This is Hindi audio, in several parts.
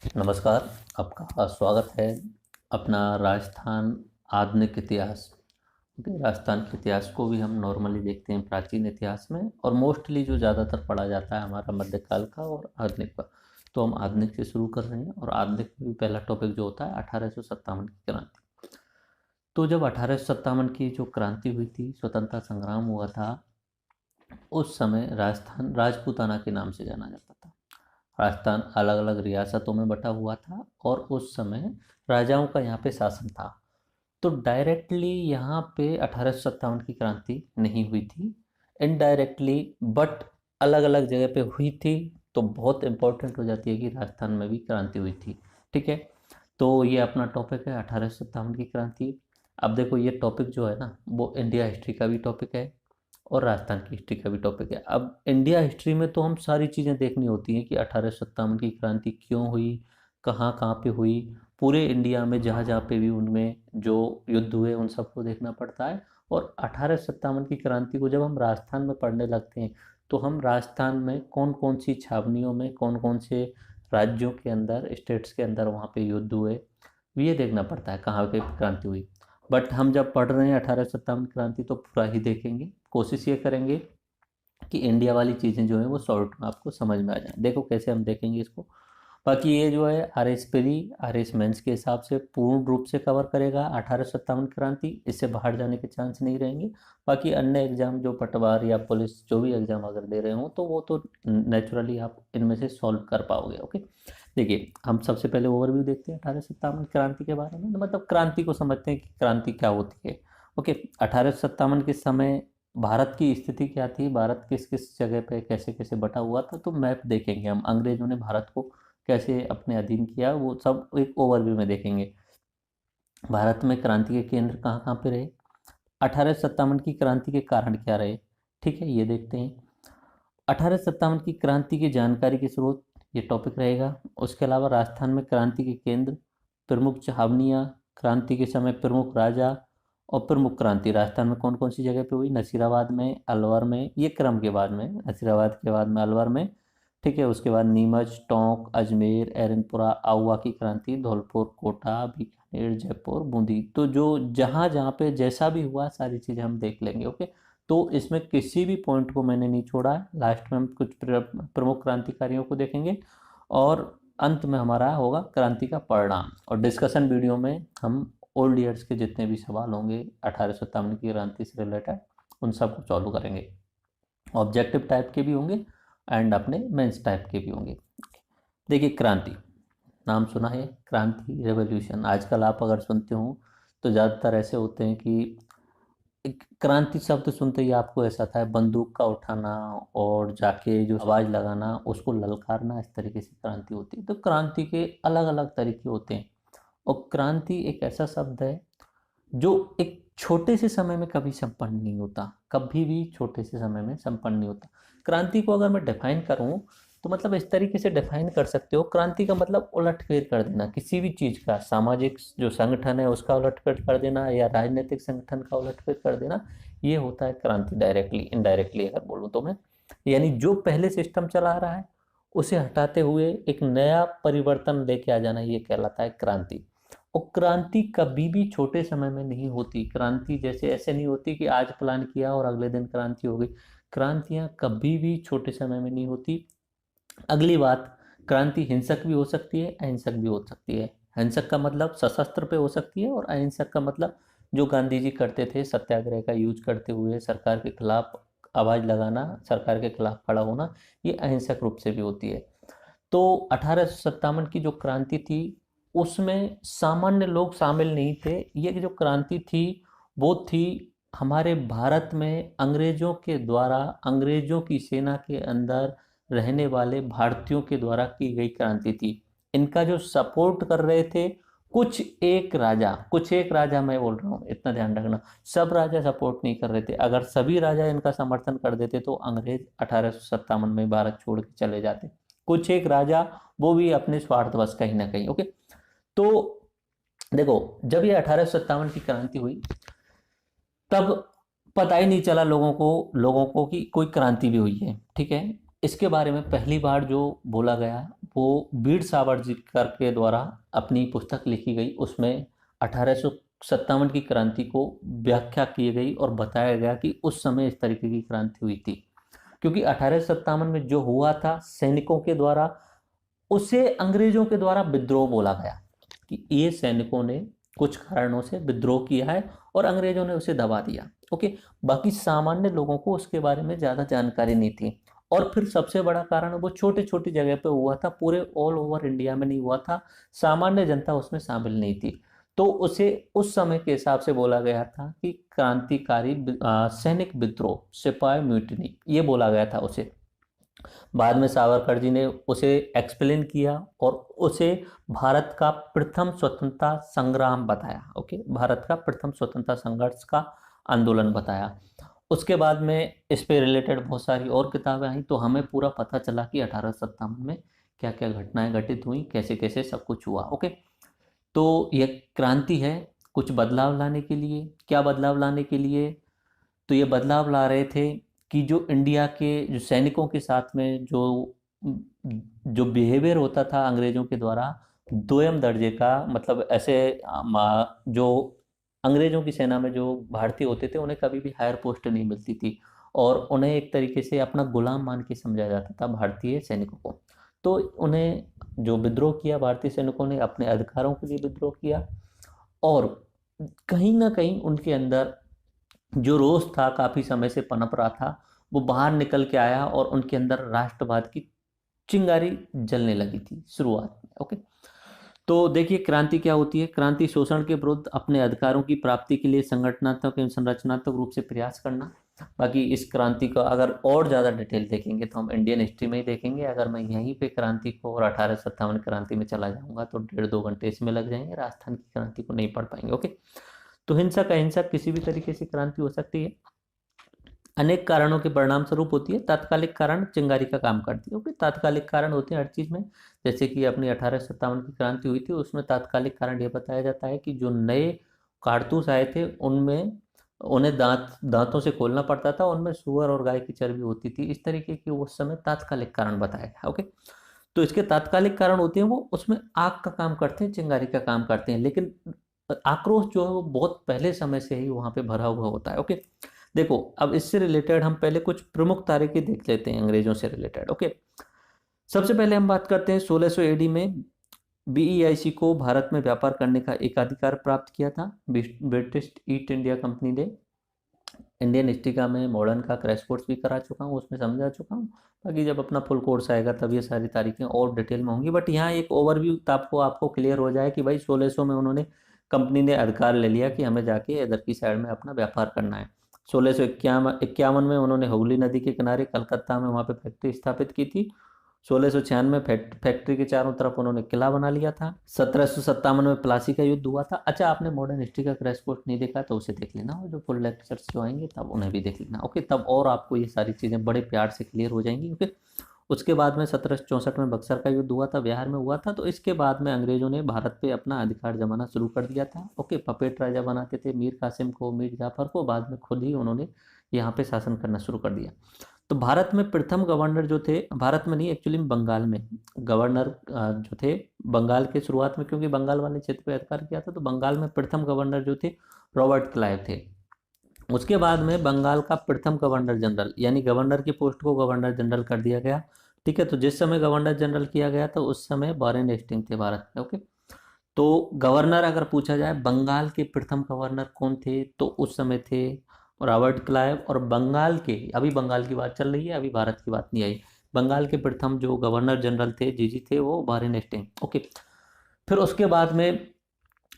नमस्कार। आपका स्वागत है अपना राजस्थान आधुनिक इतिहास। ओके, राजस्थान के इतिहास को भी हम नॉर्मली देखते हैं प्राचीन इतिहास में, और मोस्टली जो ज़्यादातर पढ़ा जाता है हमारा मध्यकाल का और आधुनिक का। तो हम आधुनिक से शुरू कर रहे हैं, और आधुनिक में भी पहला टॉपिक जो होता है 1857 की क्रांति। तो जब 1857 की जो क्रांति हुई थी, स्वतंत्रता संग्राम हुआ था, उस समय राजस्थान राजपूताना के नाम से जाना जाता था। राजस्थान अलग अलग रियासतों में बटा हुआ था, और उस समय राजाओं का यहाँ पे शासन था। तो डायरेक्टली यहाँ पे 1857 की क्रांति नहीं हुई थी, इनडायरेक्टली, बट अलग अलग जगह पे हुई थी। तो बहुत इंपॉर्टेंट हो जाती है कि राजस्थान में भी क्रांति हुई थी। ठीक है, तो ये अपना टॉपिक है 1857 की क्रांति। अब देखो, ये टॉपिक जो है ना, वो इंडिया हिस्ट्री का भी टॉपिक है और राजस्थान की हिस्ट्री का भी टॉपिक है। अब इंडिया हिस्ट्री में तो हम सारी चीज़ें देखनी होती हैं कि 1857 की क्रांति क्यों हुई, कहाँ कहाँ पे हुई, पूरे इंडिया में जहाँ जहाँ पे भी उनमें जो युद्ध हुए उन सबको देखना पड़ता है। और 1857 की क्रांति को जब हम राजस्थान में पढ़ने लगते हैं, तो हम राजस्थान में कौन कौन सी छावनियों में, कौन कौन से राज्यों के अंदर, स्टेट्स के अंदर वहाँ पे युद्ध हुए, ये देखना पड़ता है कहाँ पे क्रांति हुई। बट हम जब पढ़ रहे हैं 1857 क्रांति, तो पूरा ही देखेंगे, कोशिश ये करेंगे कि इंडिया वाली चीज़ें जो है वो शॉर्ट में आपको समझ में आ जाए। देखो कैसे हम देखेंगे इसको। बाकी ये जो है R S pre, R S mains के हिसाब से पूर्ण रूप से कवर करेगा 1857 क्रांति, इससे बाहर जाने के चांस नहीं रहेंगे। बाकी अन्य एग्जाम जो पटवार या पुलिस जो भी एग्जाम अगर दे रहे हो, तो वो तो नेचुरली आप इनमें से सॉल्व कर पाओगे। ओके, देखिए हम सबसे पहले ओवरव्यू देखते हैं 1857 क्रांति के बारे में। तो मतलब क्रांति को समझते हैं कि क्रांति क्या होती है। ओके, 1857 के समय भारत की स्थिति क्या थी, भारत किस किस जगह पे कैसे कैसे बटा हुआ था, तो मैप देखेंगे हम। अंग्रेजों ने भारत को कैसे अपने अधीन किया, वो सब एक ओवरव्यू में देखेंगे। भारत में क्रांति के केंद्र कहाँ कहाँ पे रहे, 1857 की क्रांति के कारण क्या रहे, ठीक है, ये देखते हैं। 1857 की क्रांति की जानकारी के स्रोत, ये टॉपिक रहेगा। उसके अलावा राजस्थान में क्रांति के केंद्र, प्रमुख छावनियाँ, क्रांति के समय प्रमुख राजा, और प्रमुख क्रांति राजस्थान में कौन कौन सी जगह पे हुई, नसीराबाद में, अलवर में, ये क्रम के बाद में, नसीराबाद के बाद में अलवर में, ठीक है। उसके बाद नीमच, टोंक, अजमेर, एरनपुरा, आउवा की क्रांति, धौलपुर, कोटा, बीकानेर, जयपुर, बूंदी। तो जो जहाँ जहाँ पे जैसा भी हुआ सारी चीज़ें हम देख लेंगे। ओके, तो इसमें किसी भी पॉइंट को मैंने नहीं छोड़ा है। लास्ट में हम कुछ प्रमुख क्रांतिकारियों को देखेंगे, और अंत में हमारा होगा क्रांति का परिणाम। और डिस्कशन वीडियो में हम ओल्ड ईयर्स के जितने भी सवाल होंगे 1857 की क्रांति से रिलेटेड, उन सबको सॉल्व करेंगे। ऑब्जेक्टिव टाइप के भी होंगे एंड अपने मेंस टाइप के भी होंगे। देखिए, क्रांति नाम सुना है, क्रांति, रेवोल्यूशन। आजकल आप अगर सुनते हो तो ज़्यादातर ऐसे होते हैं कि एक क्रांति शब्द सुनते ही आपको ऐसा था बंदूक का उठाना और जाके जो आवाज़ लगाना, उसको ललकारना, इस तरीके से क्रांति होती है। तो क्रांति के अलग अलग तरीके होते हैं, और क्रांति एक ऐसा शब्द है जो एक छोटे से समय में कभी संपन्न नहीं होता, कभी भी छोटे से समय में संपन्न नहीं होता। क्रांति को अगर मैं डिफाइन करूं, तो मतलब इस तरीके से डिफाइन कर सकते हो, क्रांति का मतलब उलटफेर कर देना किसी भी चीज़ का, सामाजिक जो संगठन है उसका उलटफेर कर देना, या राजनीतिक संगठन का उलटफेर कर देना, ये होता है क्रांति। डायरेक्टली इनडायरेक्टली अगर बोलूँ तो मैं, यानी जो पहले सिस्टम चला आ रहा है उसे हटाते हुए एक नया परिवर्तन लेके आ जाना, ये कहलाता है क्रांति। और क्रांति कभी भी छोटे समय में नहीं होती। क्रांति जैसे ऐसे नहीं होती कि आज प्लान किया और अगले दिन क्रांति हो गई। क्रांतियां कभी भी छोटे समय में नहीं होती। अगली बात, क्रांति हिंसक भी हो सकती है, अहिंसक भी हो सकती है। हिंसक का मतलब सशस्त्र पे हो सकती है, और अहिंसक का मतलब जो गांधी जी करते थे, सत्याग्रह का यूज करते हुए सरकार के खिलाफ आवाज लगाना, सरकार के खिलाफ खड़ा होना, ये अहिंसक रूप से भी होती है। तो 1857 की जो क्रांति थी, उसमें सामान्य लोग शामिल नहीं थे। ये जो क्रांति थी वो थी हमारे भारत में अंग्रेजों के द्वारा, अंग्रेजों की सेना के अंदर रहने वाले भारतीयों के द्वारा की गई क्रांति थी। इनका जो सपोर्ट कर रहे थे कुछ एक राजा मैं बोल रहा हूँ, इतना ध्यान रखना, सब राजा सपोर्ट नहीं कर रहे थे। अगर सभी राजा इनका समर्थन कर देते तो अंग्रेज 1857 में भारत छोड़ के चले जाते। कुछ एक राजा, वो भी अपने स्वार्थवश कहीं ना कहीं। ओके, तो देखो, जब ये 1857 की क्रांति हुई, तब पता ही नहीं चला लोगों को कि कोई क्रांति भी हुई है। ठीक है, इसके बारे में पहली बार जो बोला गया वो वीर सावरकर के द्वारा अपनी पुस्तक लिखी गई। उसमें 1857 की क्रांति को व्याख्या की गई और बताया गया कि उस समय इस तरीके की क्रांति हुई थी। क्योंकि 1857 में जो हुआ था सैनिकों के द्वारा, उसे अंग्रेजों के द्वारा विद्रोह बोला गया कि ये सैनिकों ने कुछ कारणों से विद्रोह किया है और अंग्रेजों ने उसे दबा दिया। ओके, बाकी सामान्य लोगों को उसके बारे में ज़्यादा जानकारी नहीं थी। और फिर सबसे बड़ा कारण, वो छोटे छोटी जगह पे हुआ था, पूरे ऑल ओवर इंडिया में नहीं हुआ था, सामान्य जनता उसमें शामिल नहीं थी। तो उसे उस समय के हिसाब से बोला गया था कि क्रांतिकारी सैनिक विद्रोह, सिपाही म्यूटिनी, ये बोला गया था उसे। बाद में सावरकर जी ने उसे एक्सप्लेन किया और उसे भारत का प्रथम स्वतंत्रता संग्राम बताया। ओके, भारत का प्रथम स्वतंत्रता संघर्ष का आंदोलन बताया। उसके बाद में इस पे रिलेटेड बहुत सारी और किताबें आई, तो हमें पूरा पता चला कि 1857 में क्या क्या घटनाएं घटित हुई, कैसे कैसे सब कुछ हुआ। ओके, तो यह क्रांति है कुछ बदलाव लाने के लिए। क्या बदलाव लाने के लिए? तो ये बदलाव ला रहे थे कि जो इंडिया के जो सैनिकों के साथ में जो जो बिहेवियर होता था अंग्रेजों के द्वारा, दोयम दर्जे का, मतलब ऐसे जो अंग्रेजों की सेना में जो भारतीय होते थे उन्हें कभी भी हायर पोस्ट नहीं मिलती थी और उन्हें एक तरीके से अपना गुलाम मान के समझा जाता था भारतीय सैनिकों को। तो उन्हें जो विद्रोह किया भारतीय सैनिकों ने, अपने अधिकारों के लिए विद्रोह किया और कहीं ना कहीं उनके अंदर जो रोष था काफी समय से पनप रहा था, वो बाहर निकल के आया और उनके अंदर राष्ट्रवाद की चिंगारी जलने लगी थी शुरुआत में। ओके, तो देखिए क्रांति क्या होती है। क्रांति शोषण के विरुद्ध अपने अधिकारों की प्राप्ति के लिए संगठनात्मक एवं संरचनात्मक रूप से प्रयास करना। बाकी इस क्रांति का अगर और ज़्यादा डिटेल देखेंगे तो हम इंडियन हिस्ट्री में ही देखेंगे। अगर मैं यहीं पे क्रांति को और 1857 क्रांति में चला जाऊंगा तो 1.5-2 घंटे इसमें लग जाएंगे, राजस्थान की क्रांति को नहीं पढ़ पाएंगे। ओके, तो हिंसक अहिंसक किसी भी तरीके से क्रांति हो सकती है, अनेक कारणों के परिणाम स्वरूप होती है। तात्कालिक कारण चिंगारी का काम करती है। ओके, तात्कालिक कारण होते हैं हर चीज में। जैसे कि अपनी 1857 की क्रांति हुई थी, उसमें तात्कालिक कारण ये बताया जाता है कि जो नए कारतूस आए थे उनमें उन्हें दांतों से खोलना पड़ता था, उनमें सुअर और गाय की चर्बी होती थी, इस तरीके की उस समय तात्कालिक कारण बताया गया। ओके, तो इसके तात्कालिक कारण होते हैं, वो उसमें आग का काम करते हैं, चिंगारी का काम करते हैं, लेकिन आक्रोश जो है वो बहुत पहले समय से ही वहां पे भरा हुआ होता है। ओके, देखो अब इससे रिलेटेड हम पहले कुछ प्रमुख तारीखें देख लेते हैं अंग्रेजों से रिलेटेड। ओके, सबसे पहले हम बात करते हैं 1600 एडी में बीईआईसी को भारत में व्यापार करने का एकाधिकार प्राप्त किया था ब्रिटिश ईस्ट इंडिया कंपनी ने। इंडियन हिस्ट्री का मैं मॉडर्न का क्रैश कोर्स भी करा चुका हूँ, उसमें समझा चुका हूँ। बाकी जब अपना फुल कोर्स आएगा तब ये सारी तारीखें और डिटेल में होंगी, बट यहाँ एक ओवरव्यू आपको क्लियर हो जाए कि भाई 1600 में उन्होंने कंपनी ने अधिकार ले लिया कि हमें जाके इधर की साइड में अपना व्यापार करना है। 1651 में उन्होंने हुगली नदी के किनारे कलकत्ता में वहाँ पे फैक्ट्री स्थापित की थी। 1696 में फैक्ट्री के चारों तरफ उन्होंने किला बना लिया था। 1757 में प्लासी का युद्ध हुआ था। अच्छा, आपने मॉडर्न हिस्ट्री का क्रैश कोर्स नहीं देखा तो उसे देख लेना, और जो फुल लेक्चर्स जो आएंगे तब उन्हें भी देख लेना। ओके, तब और आपको ये सारी चीज़ें बड़े प्यार से क्लियर हो जाएंगी। ओके, उसके बाद में 1764 में बक्सर का युद्ध हुआ था, बिहार में हुआ था। तो इसके बाद में अंग्रेजों ने भारत पे अपना अधिकार जमाना शुरू कर दिया था। ओके, पपेट राजा बनाते थे मीर कासिम को, मीर जाफर को, बाद में खुद ही उन्होंने यहाँ पे शासन करना शुरू कर दिया। तो भारत में प्रथम गवर्नर जो थे, भारत में नहीं एक्चुअली बंगाल में गवर्नर जो थे, बंगाल के शुरुआत में, क्योंकि बंगाल वाले क्षेत्र पे अधिकार किया था, तो बंगाल में प्रथम गवर्नर जो थे रॉबर्ट क्लाइव थे। उसके बाद में बंगाल का प्रथम गवर्नर जनरल, यानी गवर्नर की पोस्ट को गवर्नर जनरल कर दिया गया। ठीक है, तो जिस समय गवर्नर जनरल किया गया था उस समय वॉरेन हेस्टिंग थे भारत में। ओके, तो गवर्नर अगर पूछा जाए बंगाल के प्रथम गवर्नर कौन थे, तो उस समय थे रॉबर्ट क्लाइव। और बंगाल के, अभी बंगाल की बात चल रही है, अभी भारत की बात नहीं आई, बंगाल के प्रथम जो गवर्नर जनरल थे जी थे वो वॉरेन हेस्टिंग। ओके, फिर उसके बाद में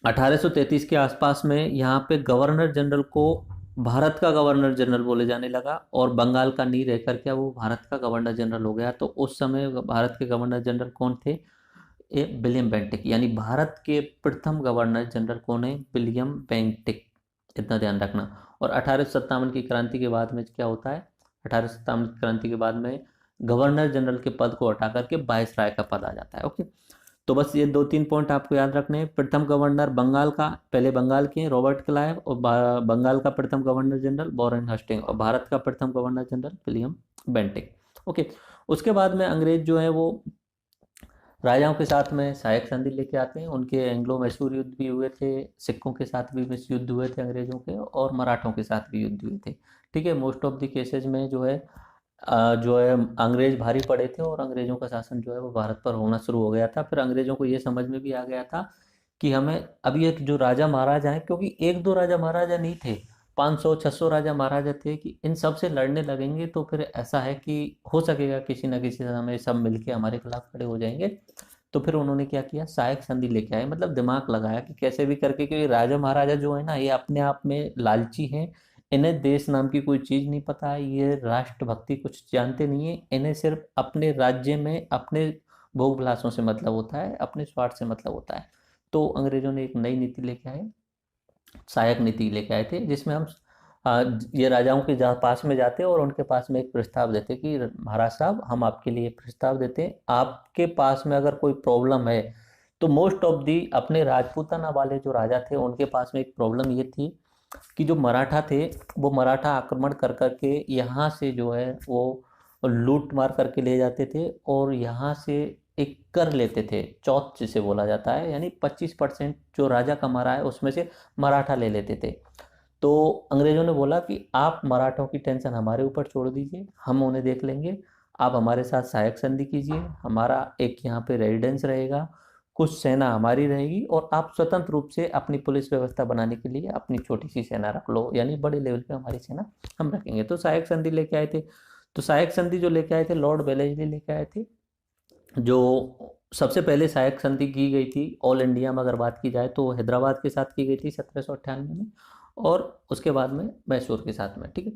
1833 के आसपास में यहाँ पे गवर्नर जनरल को भारत का गवर्नर जनरल बोले जाने लगा और बंगाल का नहीं रह करके वो भारत का गवर्नर जनरल हो गया। तो उस समय भारत के गवर्नर जनरल कौन थे? विलियम बेंटिक, यानी भारत के प्रथम गवर्नर जनरल कौन है? विलियम बेंटिक, इतना ध्यान रखना। और 1857 की क्रांति के बाद में क्या होता है? 1857 की क्रांति के बाद में गवर्नर जनरल के पद को हटा करके वायसराय का पद आ जाता है। ओके, तो बस ये 2-3 पॉइंट आपको याद रखने हैं। प्रथम गवर्नर बंगाल का, पहले बंगाल के रॉबर्ट क्लाइव, और बंगाल का प्रथम गवर्नर जनरल वॉरेन हेस्टिंग, और भारत का प्रथम governor general William Bentinck. Okay, उसके बाद में अंग्रेज जो है वो राजाओं के साथ में सहायक संधि लेके आते हैं। उनके एंग्लो मैसूर युद्ध भी हुए थे, सिखों के साथ भी युद्ध हुए थे अंग्रेजों के, और मराठों के साथ भी युद्ध हुए थे। ठीक है, मोस्ट ऑफ द केसेस में जो है अंग्रेज भारी पड़े थे, और अंग्रेजों का शासन जो है वो भारत पर होना शुरू हो गया था। फिर अंग्रेजों को ये समझ में भी आ गया था कि हमें अब ये जो राजा महाराजा हैं, क्योंकि एक दो राजा महाराजा नहीं थे, 500-600 राजा महाराजा थे, कि इन सब से लड़ने लगेंगे तो फिर ऐसा है कि हो सकेगा किसी ना किसी समय सब मिलके हमारे खिलाफ खड़े हो जाएंगे। तो फिर उन्होंने क्या किया, सहायक संधि लेके आए, मतलब दिमाग लगाया कि कैसे भी करके, क्योंकि राजा महाराजा जो है ना, ये अपने आप में लालची हैं। इन्हें देश नाम की कोई चीज नहीं पता है, ये राष्ट्रभक्ति कुछ जानते नहीं है, इन्हें सिर्फ अपने राज्य में अपने भोग विलासों से मतलब होता है, अपने स्वार्थ से मतलब होता है। तो अंग्रेजों ने एक नई नीति लेके आए, सहायक नीति लेके आए थे, जिसमें हम ये राजाओं के पास में जाते और उनके पास में एक प्रस्ताव देते कि महाराज साहब, हम आपके लिए प्रस्ताव देते हैं, आपके पास में अगर कोई प्रॉब्लम है तो मोस्ट ऑफ दी अपने राजपूताना वाले जो राजा थे उनके पास में एक प्रॉब्लम ये थी कि जो मराठा थे वो मराठा आक्रमण कर करके यहाँ से जो है वो लूट मार करके ले जाते थे, और यहाँ से एक कर लेते थे, चौथ जिसे बोला जाता है, यानी 25% जो राजा कमा रहा है उसमें से मराठा ले लेते थे। तो अंग्रेजों ने बोला कि आप मराठों की टेंशन हमारे ऊपर छोड़ दीजिए, हम उन्हें देख लेंगे, आप हमारे साथ सहायक संधि कीजिए, हमारा एक यहाँ पे रेजिडेंस रहेगा, कुछ सेना हमारी रहेगी, और आप स्वतंत्र रूप से अपनी पुलिस व्यवस्था बनाने के लिए अपनी छोटी सी सेना रख लो, यानी बड़े लेवल पे हमारी सेना हम रखेंगे। तो सहायक संधि लेके आए थे। तो सहायक संधि जो लेके आए थे, लॉर्ड वेलेस्ली लेके आए थे। जो सबसे पहले सहायक संधि की गई थी ऑल इंडिया में अगर बात की जाए तो हैदराबाद के साथ की गई थी 1798 में, और उसके बाद में मैसूर के साथ में। ठीक है,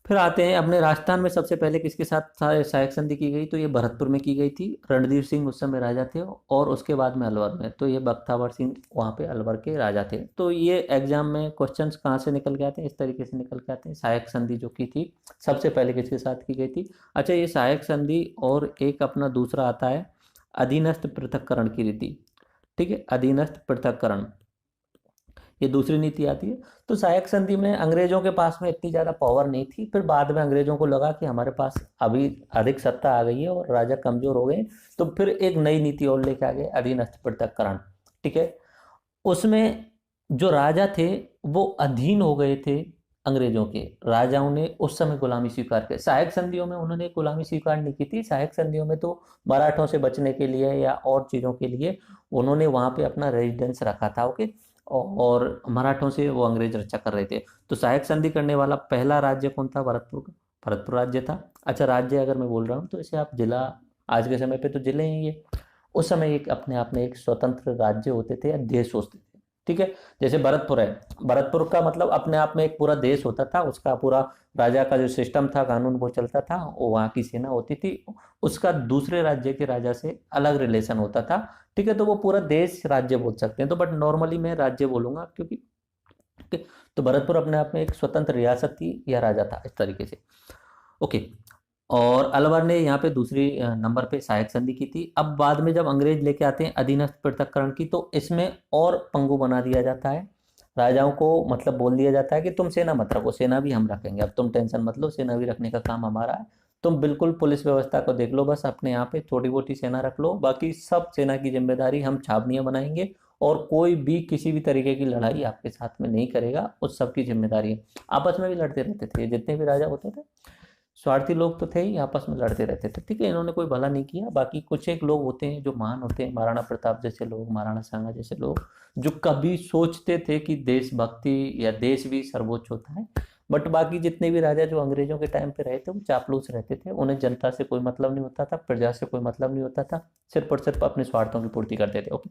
फिर आते हैं अपने राजस्थान में सबसे पहले किसके साथ सहायक संधि की गई, तो ये भरतपुर में की गई थी। रणधीर सिंह उस समय राजा थे, और उसके बाद में अलवर में, तो ये बख्तावर सिंह वहाँ पे अलवर के राजा थे। तो ये एग्जाम में क्वेश्चंस कहाँ से निकल के आते हैं, इस तरीके से निकल के आते हैं। सहायक संधि जो की थी सबसे पहले किसके साथ की गई थी। अच्छा, ये सहायक संधि और एक अपना दूसरा आता है अधीनस्थ पृथक्करण की रीति। ठीक है, अधीनस्थ पृथक्करण, ये दूसरी नीति आती है। तो सहायक संधि में अंग्रेजों के पास में इतनी ज़्यादा पावर नहीं थी, फिर बाद में अंग्रेजों को लगा कि हमारे पास अभी अधिक सत्ता आ गई है और राजा कमजोर हो गए, तो फिर एक नई नीति और लेके आ गए, अधीनस्थ पृथक्करण। ठीक है, उसमें जो राजा थे वो अधीन हो गए थे अंग्रेजों के। राजाओं ने उस समय गुलामी स्वीकार की, सहायक संधियों में उन्होंने गुलामी स्वीकार नहीं की थी। सहायक संधियों में तो मराठों से बचने के लिए या और चीज़ों के लिए उन्होंने वहाँ पे अपना रेजिडेंस रखा था। ओके, और मराठों से वो अंग्रेज रक्षा कर रहे थे। तो सहायक संधि करने वाला पहला राज्य कौन था, भरतपुर का, भरतपुर राज्य था। अच्छा, राज्य अगर मैं बोल रहा हूँ तो इसे आप जिला, आज के समय पे तो जिले हैं ये, उस समय एक अपने आप में एक स्वतंत्र राज्य होते थे या देश होते थे। ठीक है, जैसे भरतपुर है, भरतपुर का मतलब अपने आप में एक पूरा देश होता था, उसका पूरा राजा का जो सिस्टम था, कानून वो चलता था, वो वहाँ की सेना होती थी, उसका दूसरे राज्य के राजा से अलग रिलेशन होता था। ठीक है, तो वो पूरा देश राज्य बोल सकते हैं, तो बट नॉर्मली मैं राज्य बोलूंगा क्योंकि ठीक है। तो भरतपुर अपने आप में एक स्वतंत्र रियासत थी या राजा था, इस तरीके से। ओके, और अलवर ने यहाँ पे दूसरी नंबर पे सहायक संधि की थी। अब बाद में जब अंग्रेज लेके आते हैं अधीनस्थ पृथक्करण की, तो इसमें और पंगु बना दिया जाता है, राजाओं को मतलब बोल दिया जाता है कि तुम सेना मत रखो, सेना भी हम रखेंगे, अब तुम टेंशन मत लो, सेना भी रखने का काम हमारा है, तुम बिल्कुल पुलिस व्यवस्था को देख लो, बस अपने यहाँ पे थोड़ी बहुत सेना रख लो, बाकी सब सेना की जिम्मेदारी, हम छावनियाँ बनाएंगे, और कोई भी किसी भी तरीके की लड़ाई आपके साथ में नहीं करेगा, उस सब की जिम्मेदारी है। आपस में भी लड़ते रहते थे, जितने भी राजा होते थे स्वार्थी लोग तो थे ही, आपस में लड़ते रहते थे। ठीक है, इन्होंने कोई भला नहीं किया। बाकी कुछ एक लोग होते हैं जो महान होते हैं, महाराणा प्रताप जैसे लोग, महाराणा सांगा जैसे लोग, जो कभी सोचते थे कि देशभक्ति या देश भी सर्वोच्च होता है। बट बाकी जितने भी राजा जो अंग्रेजों के टाइम पे रहे थे वो चापलूस रहते थे, उन्हें जनता से कोई मतलब नहीं होता था, प्रजा से कोई मतलब नहीं होता था, सिर्फ और सिर्फ अपने स्वार्थों की पूर्ति करते थे। ओके,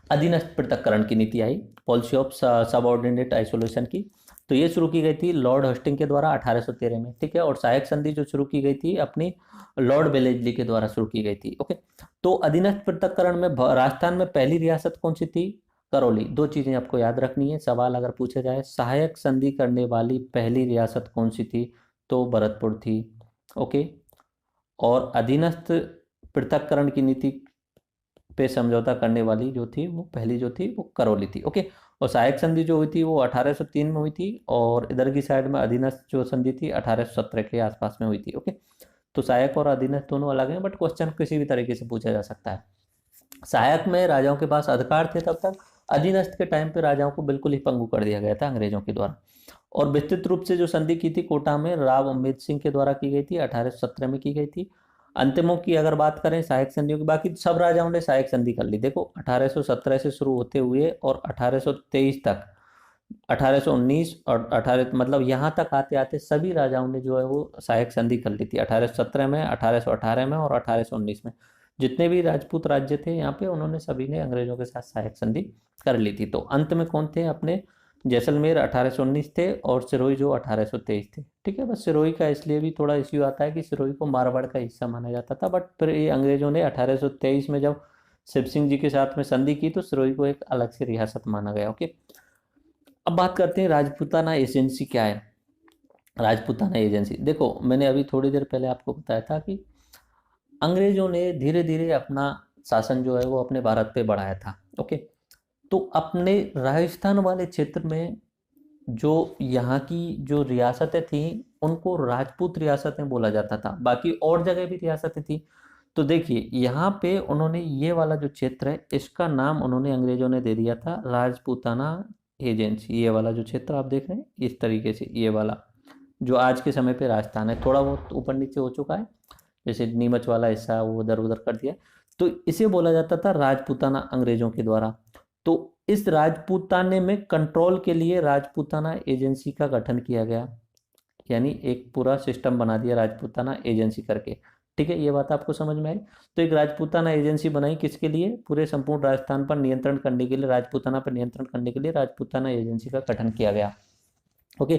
अधीनस्थ पृथक्करण की नीति आई, पॉलिसी ऑफ सबऑर्डिनेट आइसोलेशन की। तो ये शुरू की गई थी लॉर्ड हस्टिंग के द्वारा 1813 में। ठीक है, और सहायक संधि जो शुरू की गई थी अपनी लॉर्ड वेलेस्ली के द्वारा शुरू की गई थी। ओके, तो अधीनस्थ पृथक्करण में राजस्थान में पहली रियासत कौन सी थी, करौली। दो चीजें आपको याद रखनी है, सवाल अगर पूछा जाए सहायक संधि करने वाली पहली रियासत कौन सी थी, तो भरतपुर थी। ओके, और अधीनस्थ पृथक्करण की नीति पे समझौता करने वाली जो थी वो पहली जो थी वो करौली थी। ओके, और सहायक संधि जो हुई थी वो 1803 में हुई थी, और इधर की साइड में अधीनस्थ जो संधि थी 1817 के आसपास में हुई थी। ओके, तो सहायक और अधीनस्थ दोनों अलग हैं, बट क्वेश्चन किसी भी तरीके से पूछा जा सकता है। सहायक में राजाओं के पास अधिकार थे तब तक, अधीनस्थ के टाइम पे राजाओं को बिल्कुल ही पंगु कर दिया गया था अंग्रेजों के द्वारा। और विस्तृत रूप से जो संधि की थी कोटा में राव अम्बेद सिंह के द्वारा की गई थी, 1817 में की गई थी। अंतिमों की अगर बात करें सहायक संधियों की, बाकी सब राजाओं ने सहायक संधि कर ली। देखो 1817 से शुरू होते हुए और 1823 तक, 1819 और 18 मतलब यहाँ तक आते आते सभी राजाओं ने जो है वो सहायक संधि कर ली थी। 1817 में, 1818 में और 1819 में जितने भी राजपूत राज्य थे यहाँ पे, उन्होंने सभी ने अंग्रेजों के साथ सहायक संधि कर ली थी। तो अंत में कौन थे अपने, जैसलमेर 1819 थे और सिरोही जो 1823 थे। ठीक है, बस सिरोही का इसलिए भी थोड़ा इश्यू आता है कि सिरोही को मारवाड़ का हिस्सा माना जाता था, बट फिर ये अंग्रेजों ने 1823 में जब शिव सिंह जी के साथ में संधि की तो सिरोही को एक अलग से रियासत माना गया। ओके, अब बात करते हैं राजपूताना एजेंसी क्या है। राजपूताना एजेंसी, देखो मैंने अभी थोड़ी देर पहले आपको बताया था कि अंग्रेजों ने धीरे धीरे अपना शासन जो है वो अपने भारत पे बढ़ाया था। ओके, तो अपने राजस्थान वाले क्षेत्र में जो यहाँ की जो रियासतें थी उनको राजपूत रियासतें बोला जाता था, बाकी और जगह भी रियासतें थी। तो देखिए यहाँ पे उन्होंने ये वाला जो क्षेत्र है इसका नाम उन्होंने अंग्रेजों ने दे दिया था राजपूताना एजेंसी। ये वाला जो क्षेत्र आप देख रहे हैं इस तरीके से, ये वाला जो आज के समय पे राजस्थान है, थोड़ा बहुत ऊपर नीचे हो चुका है, जैसे नीमच वाला हिस्सा वो उधर उधर कर दिया, तो इसे बोला जाता था राजपूताना अंग्रेजों के द्वारा। तो इस राजपूताने में कंट्रोल के लिए राजपूताना एजेंसी का गठन किया गया, यानी एक पूरा सिस्टम बना दिया राजपूताना एजेंसी करके। ठीक है, ये बात आपको समझ में आई। तो एक राजपूताना एजेंसी बनाई किसके लिए, पूरे संपूर्ण राजस्थान पर नियंत्रण करने के लिए, राजपूताना पर नियंत्रण करने के लिए राजपूताना एजेंसी का गठन किया गया। ओके,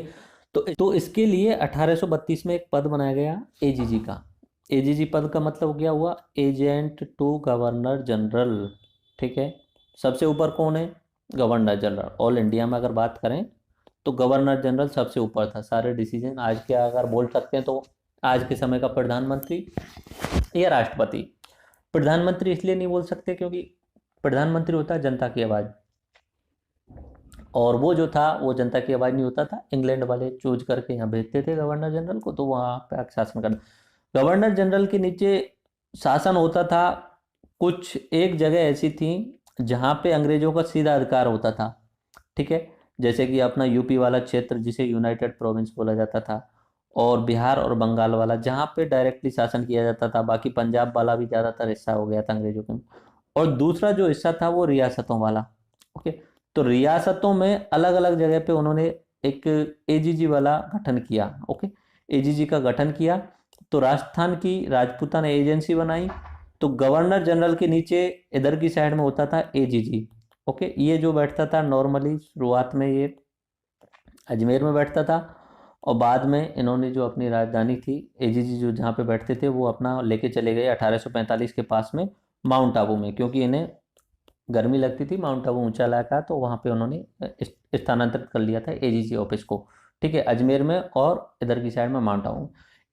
तो इसके लिए 1832 में एक पद बनाया गया एजीजी का। एजीजी पद का मतलब क्या हुआ, एजेंट टू गवर्नर जनरल। ठीक है, सबसे ऊपर कौन है, गवर्नर जनरल। ऑल इंडिया में अगर बात करें तो गवर्नर जनरल सबसे ऊपर था, सारे डिसीजन आज के अगर बोल सकते हैं तो आज के समय का प्रधानमंत्री या राष्ट्रपति। प्रधानमंत्री इसलिए नहीं बोल सकते क्योंकि प्रधानमंत्री होता है जनता की आवाज़, और वो जो था वो जनता की आवाज़ नहीं होता था, इंग्लैंड वाले चूज करके यहाँ भेजते थे गवर्नर जनरल को, तो वहाँ पे शासन कर। गवर्नर जनरल के नीचे शासन होता था। कुछ एक जगह ऐसी थी जहाँ पे अंग्रेजों का सीधा अधिकार होता था। ठीक है, जैसे कि अपना यूपी वाला क्षेत्र जिसे यूनाइटेड प्रोविंस बोला जाता था, और बिहार और बंगाल वाला जहाँ पे डायरेक्टली शासन किया जाता था। बाकी पंजाब वाला भी ज़्यादातर हिस्सा हो गया था अंग्रेजों के। और दूसरा जो हिस्सा था वो रियासतों वाला। ओके, तो रियासतों में अलग अलग जगह पे उन्होंने एक एजीजी वाला गठन किया। ओके, एजीजी का गठन किया, तो राजस्थान की राजपूताना एजेंसी बनाई। तो गवर्नर जनरल के नीचे इधर की साइड में होता था एजीजी। ओके, ये जो बैठता था नॉर्मली शुरुआत में ये अजमेर में बैठता था, और बाद में इन्होंने जो अपनी राजधानी थी एजीजी जो जहाँ पे बैठते थे वो अपना लेके चले गए 1845 के पास में माउंट आबू में, क्योंकि इन्हें गर्मी लगती थी, माउंट आबू ऊंचा इलाका, तो वहाँ पे उन्होंने स्थानांतरित कर लिया था एजीजी ऑफिस को। ठीक है, अजमेर में और इधर की साइड में माउंट आबू।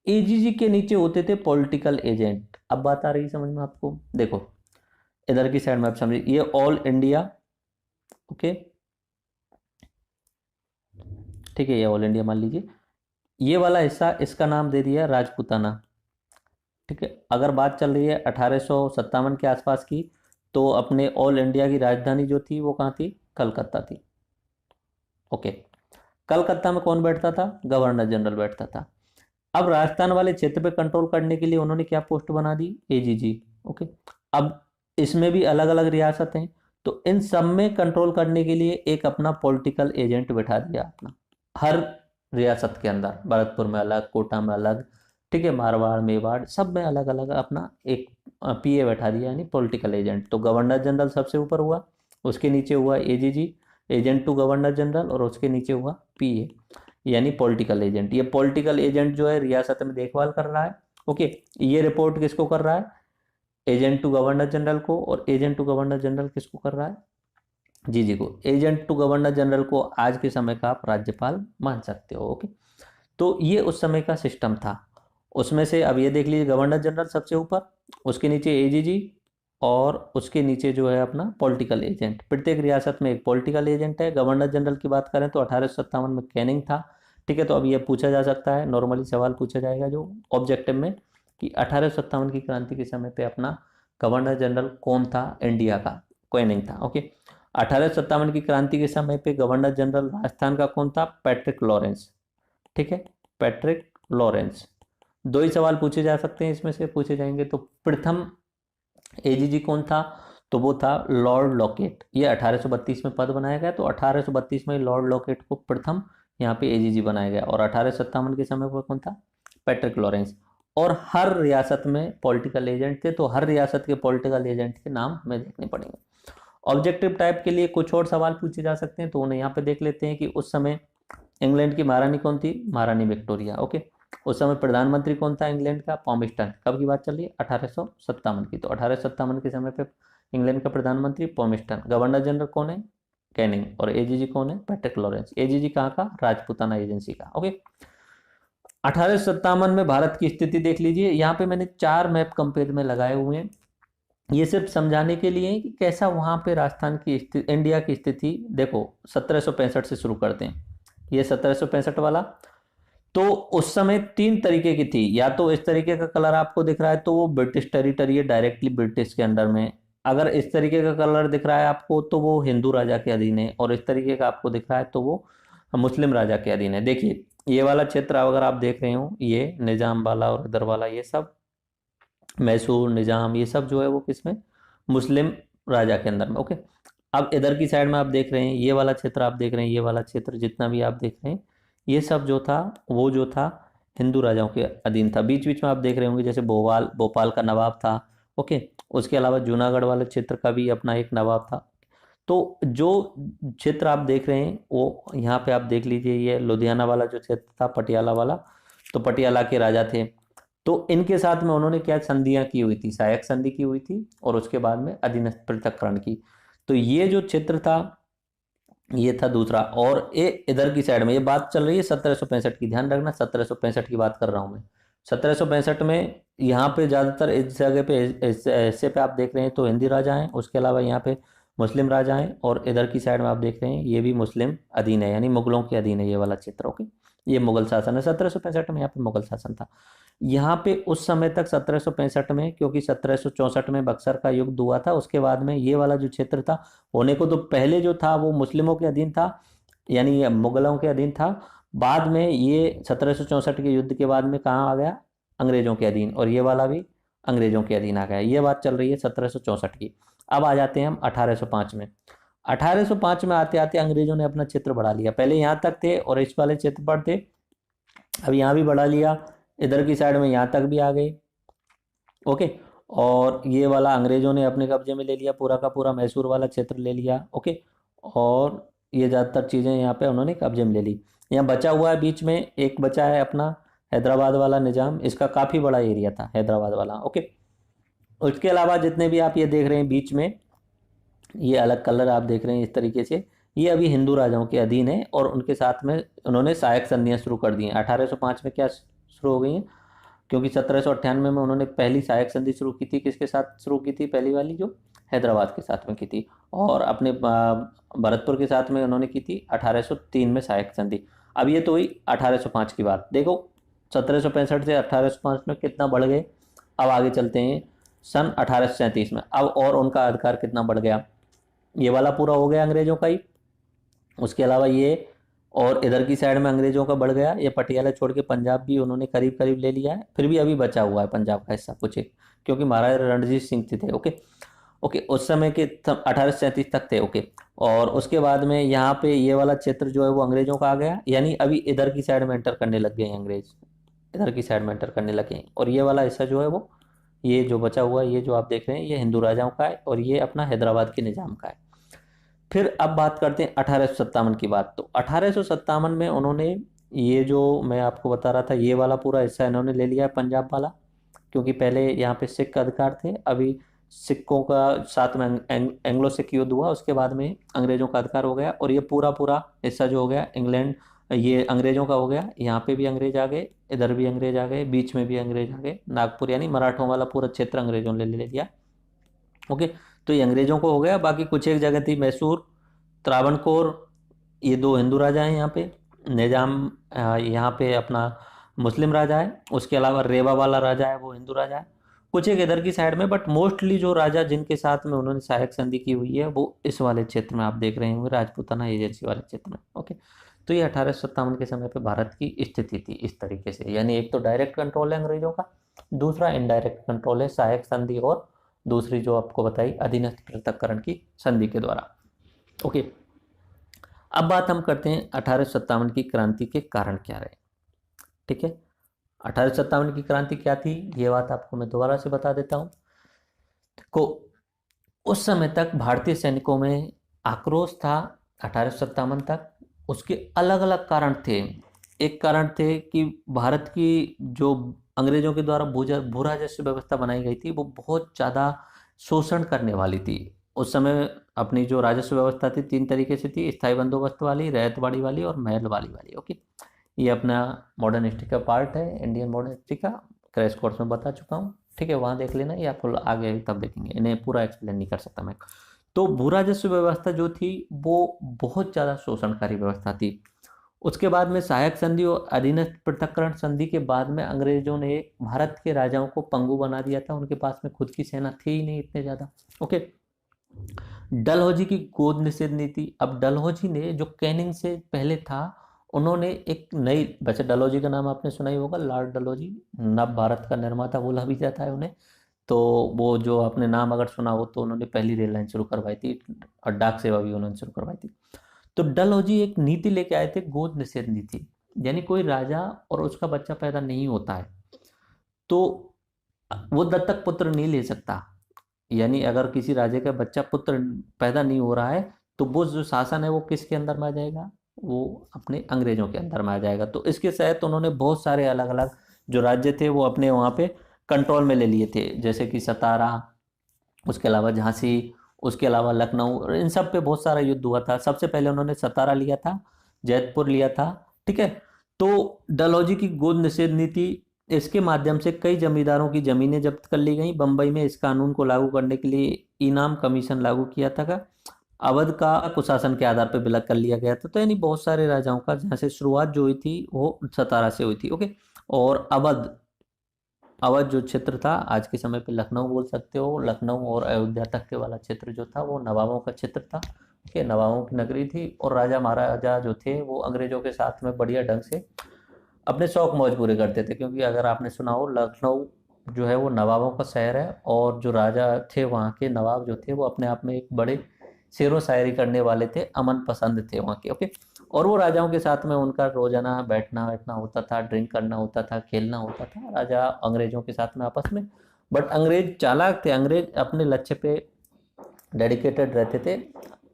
एजीजी के नीचे होते थे पॉलिटिकल एजेंट। अब बात आ रही है समझ में आपको, देखो इधर की साइड में आप समझिए, ये ऑल इंडिया। ओके, ठीक है, ये ऑल इंडिया मान लीजिए, ये वाला हिस्सा इसका नाम दे दिया राजपूताना। ठीक है, अगर बात चल रही है 1857 के आसपास की, तो अपने ऑल इंडिया की राजधानी जो थी वो कहाँ थी, कलकत्ता थी। ओके, कलकत्ता में कौन बैठता था, गवर्नर जनरल बैठता था। अब राजस्थान वाले क्षेत्र पे कंट्रोल करने के लिए उन्होंने क्या पोस्ट बना दी, एजीजी। ओके, अब इसमें भी अलग अलग रियासत हैं, तो इन सब में कंट्रोल करने के लिए एक अपना पॉलिटिकल एजेंट बैठा दिया अपना, हर रियासत के अंदर, भरतपुर में अलग, कोटा में अलग, ठीक है, मारवाड़ मेवाड़ सब में अलग अलग अपना एक पीए बैठा दिया, यानी पॉलिटिकल एजेंट। तो गवर्नर जनरल सबसे ऊपर हुआ, उसके नीचे हुआ AGG, agent to governor general, और उसके नीचे हुआ पीए यानी पॉलिटिकल एजेंट। ये पॉलिटिकल एजेंट जो है रियासत में देखभाल कर रहा है। ओके, ये रिपोर्ट किसको कर रहा है, एजेंट टू गवर्नर जनरल को, और एजेंट टू गवर्नर जनरल किसको कर रहा है, जी को। एजेंट टू गवर्नर जनरल को आज के समय का आप राज्यपाल मान सकते हो। ओके, तो ये उस समय का सिस्टम था। उसमें से अब ये देख लीजिए, गवर्नर जनरल सबसे ऊपर, उसके नीचे एजीजी, और उसके नीचे जो है अपना पॉलिटिकल एजेंट। प्रत्येक रियासत में एक पॉलिटिकल एजेंट है। गवर्नर जनरल की बात करें तो 1857 में कैनिंग था। ठीक है, तो अब ये पूछा जा सकता है, नॉर्मली सवाल पूछा जाएगा जो ऑब्जेक्टिव में, कि 1857 की क्रांति के समय पे अपना गवर्नर जनरल कौन था इंडिया का, कोई नहीं था। ओके, 1857 की क्रांति के समय पे गवर्नर जनरल राजस्थान का कौन था, पैट्रिक लॉरेंस। ठीक है, पैट्रिक लॉरेंस। दो ही सवाल पूछे जा सकते हैं इसमें से पूछे जाएंगे। तो प्रथम एजीजी कौन था, तो वो था लॉर्ड लॉकेट। ये 1832 में पद बनाया गया, तो 1832 में लॉर्ड लॉकेट को प्रथम यहाँ पे एजीजी बनाया गया। और 1857 के समय पर कौन था, पैट्रिक लॉरेंस। और हर रियासत में पॉलिटिकल एजेंट थे, तो हर रियासत के पॉलिटिकल एजेंट के नाम हमें देखने पड़ेंगे। ऑब्जेक्टिव टाइप के लिए कुछ और सवाल पूछे जा सकते हैं, तो उन्हें यहाँ पे देख लेते हैं कि उस समय इंग्लैंड की महारानी कौन थी, महारानी विक्टोरिया। ओके, उस समय प्रधानमंत्री कौन था इंग्लैंड का, पॉमिस्टन। कब की बात चल रही है, 1857 की। तो 1857 के समय पे इंग्लैंड का प्रधानमंत्री पॉमिस्टन। गवर्नर जनरल कौन है, कैनिंग। और एजीजी कौन है, पैट्रिक लॉरेंस। एजीजी कहाँ का, राजपूताना एजेंसी का। ओके, 1857 में भारत की स्थिति देख लीजिए। यहाँ पे मैंने 4 मैप कंपेयर में लगाए हुए हैं, ये सिर्फ समझाने के लिए कि कैसा वहाँ पे राजस्थान की स्थिति, इंडिया की स्थिति। देखो 1765 से शुरू करते हैं, ये 1765 वाला। तो उस समय 3 तरीके की थी, या तो इस तरीके का कलर आपको दिख रहा है तो वो ब्रिटिश टेरिटरी है, डायरेक्टली ब्रिटिश के अंडर में। अगर इस तरीके का कलर दिख रहा है आपको तो वो हिंदू राजा के अधीन है, और इस तरीके का आपको दिख रहा है तो वो मुस्लिम राजा के अधीन है। देखिए ये वाला क्षेत्र अगर आप देख रहे हो, ये निजाम वाला और इधर वाला, ये सब मैसूर, निजाम, ये सब जो है वो किसमें, मुस्लिम राजा के अंदर में। ओके, अब इधर की साइड में आप देख रहे हैं, ये वाला क्षेत्र आप देख रहे हैं, ये वाला क्षेत्र जितना भी आप देख रहे हैं, ये सब जो था वो जो था हिंदू राजाओं के अधीन था। बीच बीच में आप देख रहे होंगे जैसे भोपाल, भोपाल का नवाब था। ओके, उसके अलावा जूनागढ़ वाले क्षेत्र का भी अपना एक नवाब था। तो जो क्षेत्र आप देख रहे हैं वो यहाँ पे आप देख लीजिए, ये लुधियाना वाला जो क्षेत्र था, पटियाला वाला, तो पटियाला के राजा थे। तो इनके साथ में उन्होंने क्या संधियां की हुई थी, सहायक संधि की हुई थी, और उसके बाद में अधीनस्थ पृथक्करण की। तो ये जो क्षेत्र था ये था दूसरा। और ये इधर की साइड में ये बात चल रही है 1765 की, ध्यान रखना 1765 की बात कर रहा हूं मैं। 1765 में यहाँ पे ज्यादातर इस जगह पे इस हिस्से पे आप देख रहे हैं तो हिंदी राजा हैं, उसके अलावा यहाँ पे मुस्लिम राजा हैं, और इधर की साइड में आप देख रहे हैं ये भी मुस्लिम अधीन है, यानी मुगलों के अधीन है ये वाला क्षेत्र। ओके, ये मुगल शासन है। 1765 में यहाँ पे मुगल शासन था। यहाँ पे उस समय तक 1765 में, क्योंकि 1764 में बक्सर का युद्ध हुआ था, उसके बाद में ये वाला जो क्षेत्र था होने को तो पहले जो था वो मुस्लिमों के अधीन था, यानी ये मुगलों के अधीन था। बाद में ये 1764 के युद्ध के बाद में कहाँ आ गया, अंग्रेजों के अधीन, और ये वाला भी अंग्रेजों के अधीन आ गया। ये बात चल रही है 1764 की। अब आ जाते हैं हम 1805 में। 1805 में आते आते अंग्रेजों ने अपना क्षेत्र बढ़ा लिया। पहले यहाँ तक थे और इस वाले क्षेत्र पर थे, अब यहाँ भी बढ़ा लिया, इधर की साइड में यहाँ तक भी आ गए। ओके, और ये वाला अंग्रेजों ने अपने कब्जे में ले लिया, पूरा का पूरा मैसूर वाला क्षेत्र ले लिया। ओके, और ये ज़्यादातर चीज़ें यहाँ पे उन्होंने कब्जे में ले ली। यहाँ बचा हुआ है, बीच में एक बचा है अपना हैदराबाद वाला निज़ाम, इसका काफ़ी बड़ा एरिया था हैदराबाद वाला। ओके, उसके अलावा जितने भी आप ये देख रहे हैं बीच में, ये अलग कलर आप देख रहे हैं इस तरीके से, ये अभी हिंदू राजाओं के अधीन है, और उनके साथ में उन्होंने सहायक संधियाँ शुरू कर दी हैं। 1805 में क्या शुरू हो गई हैं, क्योंकि 1798 में उन्होंने पहली सहायक संधि शुरू की थी, किसके साथ शुरू की थी, पहली वाली जो हैदराबाद के साथ में की थी, और अपने भरतपुर के साथ में उन्होंने की थी 1803 में सहायक संधि। अब ये तो हुई 1805 की बात। देखो 1765 से 1805 में कितना बढ़ गए। अब आगे चलते हैं सन 1837 में। अब और उनका अधिकार कितना बढ़ गया, ये वाला पूरा हो गया अंग्रेजों का ही, उसके अलावा ये और इधर की साइड में अंग्रेजों का बढ़ गया। ये पटियाला छोड़ के पंजाब भी उन्होंने करीब करीब ले लिया है, फिर भी अभी बचा हुआ है पंजाब का हिस्सा कुछ एक, क्योंकि महाराजा रणजीत सिंह थे। ओके ओके, उस समय के 1837 तक थे। ओके, और उसके बाद में यहाँ पे ये वाला क्षेत्र जो है वो अंग्रेजों का आ गया, यानी अभी इधर की साइड में एंटर करने लग गए हैं अंग्रेज, इधर की साइड में एंटर करने लगे हैं। और ये वाला हिस्सा जो है वो, ये जो बचा हुआ है, ये जो आप देख रहे हैं, ये हिंदू राजाओं का है, और ये अपना हैदराबाद के निजाम का है। फिर अब बात करते हैं 1857 की बात। तो 1857 में उन्होंने ये जो मैं आपको बता रहा था, ये वाला पूरा हिस्सा इन्होंने ले लिया है पंजाब वाला, क्योंकि पहले यहाँ पे सिख का अधिकार थे, अभी सिखों का साथ में एंग्लो सिख युद्ध हुआ, उसके बाद में अंग्रेजों का अधिकार हो गया, और ये पूरा पूरा हिस्सा जो हो गया इंग्लैंड, ये अंग्रेजों का हो गया। यहाँ पे भी अंग्रेज आ गए, इधर भी अंग्रेज आ गए, बीच में भी अंग्रेज आ गए, नागपुर यानी मराठों वाला पूरा क्षेत्र अंग्रेजों ने ले लिया। ओके, तो ये अंग्रेजों को हो गया। बाकी कुछ एक जगह थी मैसूर, त्रावणकोर, ये 2 हिंदू राजा हैं यहाँ पे। निजाम यहाँ पे अपना मुस्लिम राजा है, उसके अलावा रेवा वाला राजा है वो हिंदू राजा है, कुछ एक इधर की साइड में, बट मोस्टली जो राजा जिनके साथ में उन्होंने सहायक संधि की हुई है वो इस वाले क्षेत्र में आप देख रहे होंगे, राजपूताना एजेंसी वाले क्षेत्र में। ओके, तो ये 1857 के समय पे भारत की स्थिति थी इस तरीके से, यानी एक तो डायरेक्ट कंट्रोल है अंग्रेजों का, दूसरा इनडायरेक्ट कंट्रोल है सहायक संधि, और दूसरी जो आपको बताई अधीनस्थ पृथक्करण की संधि के द्वारा। ओके, अब बात हम करते हैं 1857 की क्रांति के कारण क्या रहे। ठीक है, 1857 की क्रांति क्या थी ये बात आपको मैं दोबारा से बता देता हूँ। को उस समय तक भारतीय सैनिकों में आक्रोश था 1857 तक, उसके अलग अलग कारण थे। एक कारण थे कि भारत की जो अंग्रेजों के द्वारा भू राजस्व व्यवस्था बनाई गई थी वो बहुत ज़्यादा शोषण करने वाली थी। उस समय अपनी जो राजस्व व्यवस्था थी तीन तरीके से थी, स्थायी बंदोबस्त वाली, रैयतवाड़ी वाली और महलवाड़ी वाली। ओके, ये अपना मॉडर्न हिस्ट्री का पार्ट है, इंडियन मॉडर्न हिस्ट्री का, क्रैश कोर्स में बता चुका हूँ। ठीक है, वहाँ देख लेना, ये आपको आगे तब देखेंगे, इन्हें पूरा एक्सप्लेन नहीं कर सकता मैं। तो भू राजस्व व्यवस्था जो थी वो बहुत ज़्यादा शोषणकारी व्यवस्था थी। उसके बाद में सहायक संधि और अधीनस्थ पृथक्करण संधि के बाद में अंग्रेजों ने भारत के राजाओं को पंगु बना दिया था, उनके पास में खुद की सेना थी ही नहीं इतने ज़्यादा। ओके, डलहौजी की गोद निषेध नीति। अब डलहौजी ने जो कैनिंग से पहले था, उन्होंने एक नई, वैसे डलहौजी का नाम आपने सुना ही होगा, लॉर्ड डलहौजी, नव भारत का निर्माता बोला भी जाता है उन्हें। तो वो जो आपने नाम अगर सुना हो तो उन्होंने पहली रेल लाइन शुरू करवाई थी और डाक सेवा भी उन्होंने शुरू करवाई थी। तो डलहौजी एक नीति लेके आए थे, गोद निषेध नीति, यानी कोई राजा और उसका बच्चा पैदा नहीं होता है तो वो दत्तक पुत्र नहीं ले सकता। यानी अगर किसी राजा का बच्चा पुत्र पैदा नहीं हो रहा है तो वो जो शासन है वो किसके अंदर में आ जाएगा, वो अपने अंग्रेजों के अंदर में आ जाएगा। तो इसके तहत उन्होंने बहुत सारे अलग अलग जो राज्य थे वो अपने वहाँ पे कंट्रोल में ले लिए थे, जैसे कि सतारा, उसके अलावा झांसी, उसके अलावा लखनऊ, और इन सब पे बहुत सारा युद्ध हुआ था। सबसे पहले उन्होंने सतारा लिया था, जैतपुर लिया था। ठीक है, तो डलहौजी की गोद निषेध नीति, इसके माध्यम से कई जमींदारों की जमीनें जब्त कर ली गई। बंबई में इस कानून को लागू करने के लिए इनाम कमीशन लागू किया था। अवध का कुशासन के आधार पर विलय कर लिया गया था। तो यानी बहुत सारे राजाओं का जहाँ से शुरुआत जो हुई थी वो सतारा से हुई थी। ओके, और अवध, अवध जो क्षेत्र था आज के समय पे लखनऊ बोल सकते हो, लखनऊ और अयोध्या तक के वाला क्षेत्र जो था वो नवाबों का क्षेत्र था। ठीक है, नवाबों की नगरी थी, और राजा महाराजा जो थे वो अंग्रेजों के साथ में बढ़िया ढंग से अपने शौक मौज पूरे करते थे। क्योंकि अगर आपने सुना हो, लखनऊ जो है वो नवाबों का शहर है, और जो राजा थे वहाँ के नवाब जो थे वो अपने आप में एक बड़े शेरो शायरी करने वाले थे, अमन पसंद थे वहाँ के। ओके, और वो राजाओं के साथ में उनका रोजाना बैठना बैठना होता था, ड्रिंक करना होता था, खेलना होता था राजा अंग्रेजों के साथ में आपस में। बट अंग्रेज चालाक थे, अंग्रेज अपने लक्ष्य पे डेडिकेटेड रहते थे।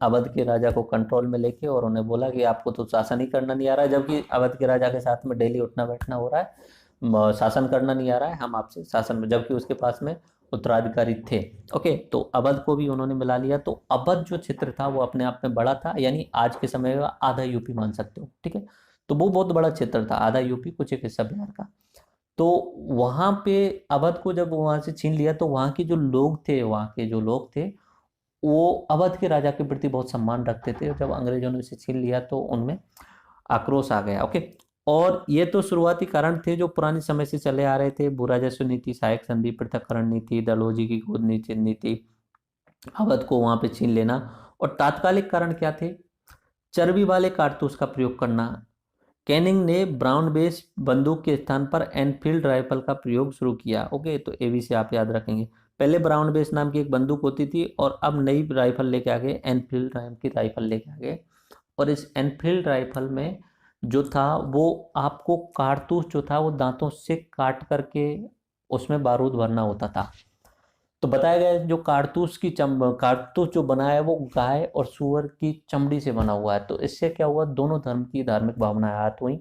अवध के राजा को कंट्रोल में लेके और उन्हें बोला कि आपको तो शासन ही करना नहीं आ रहा है, जबकि अवध के राजा के साथ में डेली उठना बैठना हो रहा है, शासन करना नहीं आ रहा है, हम आपसे शासन में, जबकि उसके पास में उत्तराधिकारी थे। ओके, तो अवध को भी उन्होंने मिला लिया। तो अवध जो क्षेत्र था वो अपने आप में बड़ा था, यानी आज के समय में आधा यूपी मान सकते हो। ठीक है, तो वो बहुत बड़ा क्षेत्र था, आधा यूपी कुछ एक हिस्सा बिहार का। तो वहां पे अवध को जब वहां से छीन लिया तो वहां के जो लोग थे, वहां के जो लोग थे वो अवध के राजा के प्रति बहुत सम्मान रखते थे। जब अंग्रेजों ने उसे छीन लिया तो उनमें आक्रोश आ गया। ओके, और ये तो शुरुआती कारण थे जो पुराने समय से चले आ रहे थे, भू राजस्व नीति, सहायक संधि, पृथक्करण नीति, डलहौजी की गोद नीति नीति, अवध को वहां पे छीन लेना। और तात्कालिक कारण क्या थे, चर्बी वाले कारतूस का प्रयोग करना। कैनिंग ने ब्राउन बेस बंदूक के स्थान पर एनफील्ड राइफल का प्रयोग शुरू किया। ओके, तो एबी से आप याद रखेंगे, पहले ब्राउन बेस नाम की एक बंदूक होती थी और अब नई राइफल लेके आ गए, एनफील्ड नाम की राइफल लेके आ गए। और इस एनफील्ड राइफल में जो था वो आपको कारतूस जो था वो दांतों से काट करके उसमें बारूद भरना होता था। तो बताया गया है जो कारतूस जो बना है वो गाय और सूअर की चमड़ी से बना हुआ है। तो इससे क्या हुआ, दोनों धर्म की धार्मिक भावनाएं आहत हुई,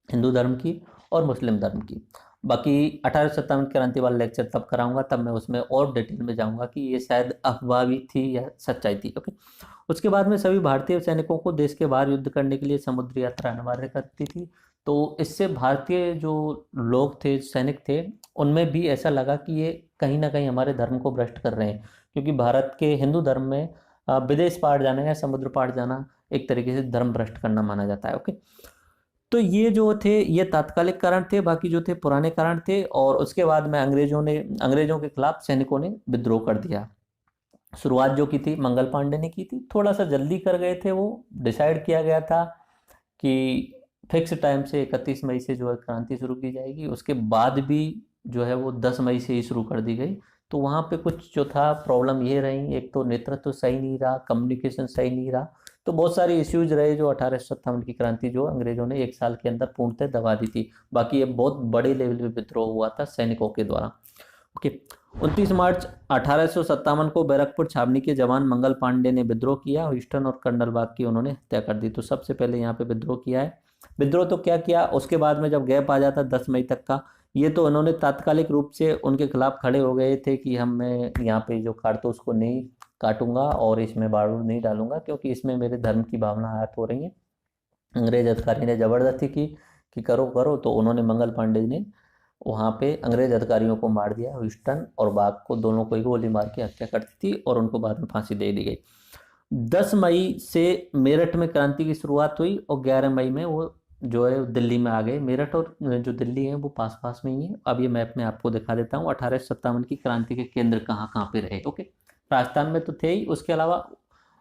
हिंदू धर्म की और मुस्लिम धर्म की। बाकी 1857 क्रांति वाला लेक्चर तब कराऊंगा, तब मैं उसमें और डिटेल में जाऊंगा कि ये शायद अफवाह भी थी या सच्चाई थी। ओके, उसके बाद में सभी भारतीय सैनिकों को देश के बाहर युद्ध करने के लिए समुद्री यात्रा अनिवार्य करती थी। तो इससे भारतीय जो लोग थे, सैनिक थे, उनमें भी ऐसा लगा कि ये कहीं ना कहीं हमारे धर्म को भ्रष्ट कर रहे हैं। क्योंकि भारत के हिंदू धर्म में विदेश पार जाना या समुद्र पार जाना एक तरीके से धर्म भ्रष्ट करना माना जाता है। ओके, तो ये जो थे ये तात्कालिक कारण थे, बाकी जो थे पुराने कारण थे। और उसके बाद में अंग्रेजों के खिलाफ सैनिकों ने विद्रोह कर दिया। शुरुआत जो की थी मंगल पांडे ने की थी, थोड़ा सा जल्दी कर गए थे। वो डिसाइड किया गया था कि फिक्स टाइम से 31 मई से जो है क्रांति शुरू की जाएगी, उसके बाद भी जो है वो 10 मई से ही शुरू कर दी गई। तो वहाँ पे कुछ जो था प्रॉब्लम ये रही, एक तो नेतृत्व सही नहीं रहा, कम्युनिकेशन सही नहीं रहा, तो बहुत सारे इश्यूज रहे जो 1857 की क्रांति जो अंग्रेजों ने 1 साल के अंदर पूर्णतः दबा दी थी। बाकी ये बहुत बड़े लेवल पे विद्रोह हुआ था सैनिकों के द्वारा। ओके। 29 मार्च 1857 को बैरकपुर छावनी के जवान मंगल पांडे ने विद्रोह किया। ईस्टर्न और कर्नल बाग की उन्होंने हत्या कर दी। तो सबसे पहले यहाँ पे विद्रोह किया है। विद्रोह तो क्या किया, उसके बाद में जब गैप आ जाता 10 मई तक का, ये तो उन्होंने तात्कालिक रूप से उनके खिलाफ खड़े हो गए थे कि हम मैं यहाँ पे जो कारतूस को नहीं काटूंगा और इसमें बारूद नहीं डालूंगा, क्योंकि इसमें मेरे धर्म की भावना आयत हो रही है। अंग्रेज अधिकारी ने जबरदस्ती की कि करो करो, तो उन्होंने मंगल पांडे ने वहाँ पे अंग्रेज अधिकारियों को मार दिया। ह्यूस्टन और बाग को, दोनों को ही गोली मार के हत्या कर दी थी और उनको बाद में फांसी दे दी गई। 10 मई से मेरठ में क्रांति की शुरुआत हुई और 11 मई में वो जो है दिल्ली में आ गए। मेरठ और जो दिल्ली है वो पास पास में ही है। अब ये मैप में आपको दिखा देता हूँ 1857 की क्रांति के केंद्र कहाँ कहाँ पे रहे। ओके, राजस्थान में तो थे ही, उसके अलावा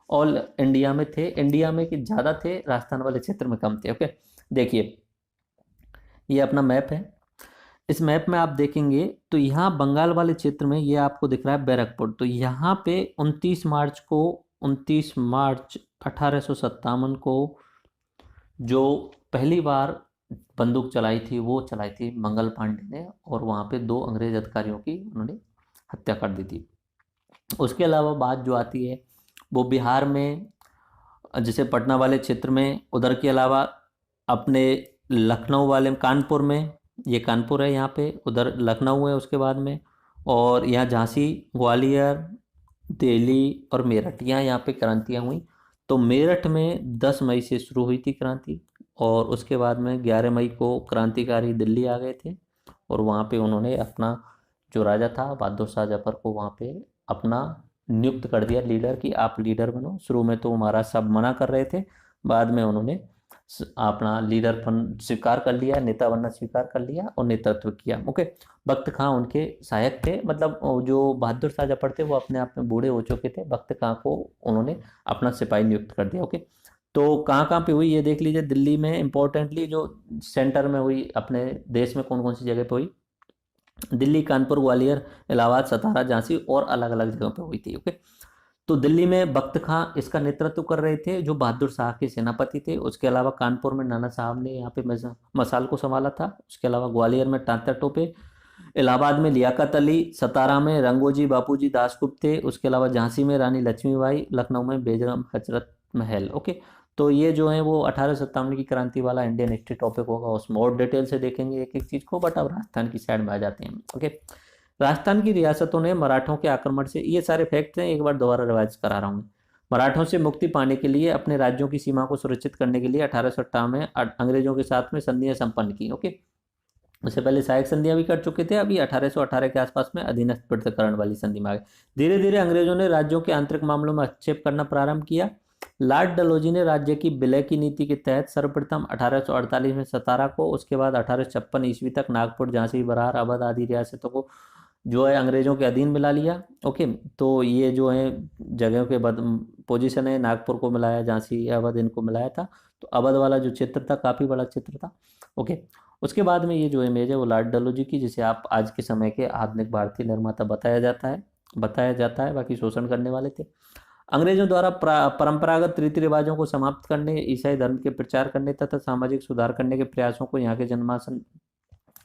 ऑल इंडिया में थे। इंडिया में कि ज़्यादा थे, राजस्थान वाले क्षेत्र में कम थे। ओके, देखिए ये अपना मैप है। इस मैप में आप देखेंगे तो यहाँ बंगाल वाले क्षेत्र में ये आपको दिख रहा है बैरकपुर। तो यहाँ पे 29 मार्च 1857 को जो पहली बार बंदूक चलाई थी वो चलाई थी मंगल पांडे ने, और वहाँ पे 2 अंग्रेज अधिकारियों की उन्होंने हत्या कर दी थी। उसके अलावा बात जो आती है वो बिहार में, जैसे पटना वाले क्षेत्र में, उधर के अलावा अपने लखनऊ वाले कानपुर में, ये कानपुर है यहाँ पे, उधर लखनऊ है उसके बाद में, और यहाँ झांसी, ग्वालियर, दिल्ली और मेरठ, यहाँ पे क्रांतियाँ हुई। तो मेरठ में 10 मई से शुरू हुई थी क्रांति, और उसके बाद में 11 मई को क्रांतिकारी दिल्ली आ गए थे, और वहाँ पे उन्होंने अपना जो राजा था बहादुर शाह जफर को वहाँ पे अपना नियुक्त कर दिया लीडर, कि आप लीडर बनो। शुरू में तो महाराज साहब मना कर रहे थे, बाद में उन्होंने अपना लीडरपन स्वीकार कर लिया, नेता बनना स्वीकार कर लिया और नेतृत्व किया। ओके, बख्त खां उनके सहायक थे, मतलब जो बहादुर शाह जफर थे वो अपने आप में बूढ़े हो चुके थे, बख्त खां को उन्होंने अपना सिपाही नियुक्त कर दिया। ओके, तो कहाँ कहाँ पे हुई ये देख लीजिए। दिल्ली में इंपॉर्टेंटली जो सेंटर में हुई, अपने देश में कौन कौन सी जगह पे हुई, दिल्ली, कानपुर, ग्वालियर, इलाहाबाद, सतारा, झांसी और अलग अलग जगहों पे हुई थी। ओके, तो दिल्ली में बख्त खां इसका नेतृत्व कर रहे थे, जो बहादुर शाह के सेनापति थे। उसके अलावा कानपुर में नाना साहब ने यहाँ पे मसाल को संभाला था। उसके अलावा ग्वालियर में तात्या टोपे, इलाहाबाद में लियाकत अली, सतारा में रंगोजी बापूजी दासगुप्त थे। उसके अलावा झांसी में रानी लक्ष्मीबाई, लखनऊ में बेगम हजरत महल। ओके, तो ये जो है वो 1857 की क्रांति वाला इंडियन हिस्ट्री टॉपिक होगा, उसमें और डिटेल से देखेंगे एक एक चीज़ को। बट अब राजस्थान की साइड में आ जाते हैं। ओके, राजस्थान की रियासतों ने मराठों के आक्रमण से, ये सारे फैक्ट्स हैं, एक बार दोबारा रिवाइज करा रहा हूँ। मराठों से मुक्ति पाने के लिए, अपने राज्यों की सीमा को सुरक्षित करने के लिए 1858 में अंग्रेजों के साथ में संधियां संपन्न की। ओके, उससे पहले सहायक संधियां भी कर चुके थे, अभी 1818 के आसपास में अधीनस्थ पृथक्करण वाली संधि में आ गए। धीरे धीरे अंग्रेजों ने राज्यों के आंतरिक मामलों में हस्तक्षेप करना प्रारंभ किया। लॉर्ड डलहौजी ने राज्य की विलय की नीति के तहत सर्वप्रथम 1848 में सतारा को, उसके बाद 1856 ईस्वी तक नागपुर, झांसी, बरार, अवध आदि रियासतों को जो है अंग्रेजों के अधीन मिला लिया। ओके, तो ये जो है जगहों के पोजीशन है, नागपुर को मिलाया, झांसी, अवध इनको मिलाया था। तो अवध वाला जो क्षेत्र था काफ़ी बड़ा क्षेत्र था। ओके, उसके बाद में ये जो इमेज है वो लॉर्ड डलहौजी की, जिसे आप आज के समय के आधुनिक भारतीय निर्माता बताया जाता है, बाकी शोषण करने वाले थे। अंग्रेजों द्वारा परंपरागत रीति रिवाजों को समाप्त करने, ईसाई धर्म के प्रचार करने तथा सामाजिक सुधार करने के प्रयासों को यहाँ के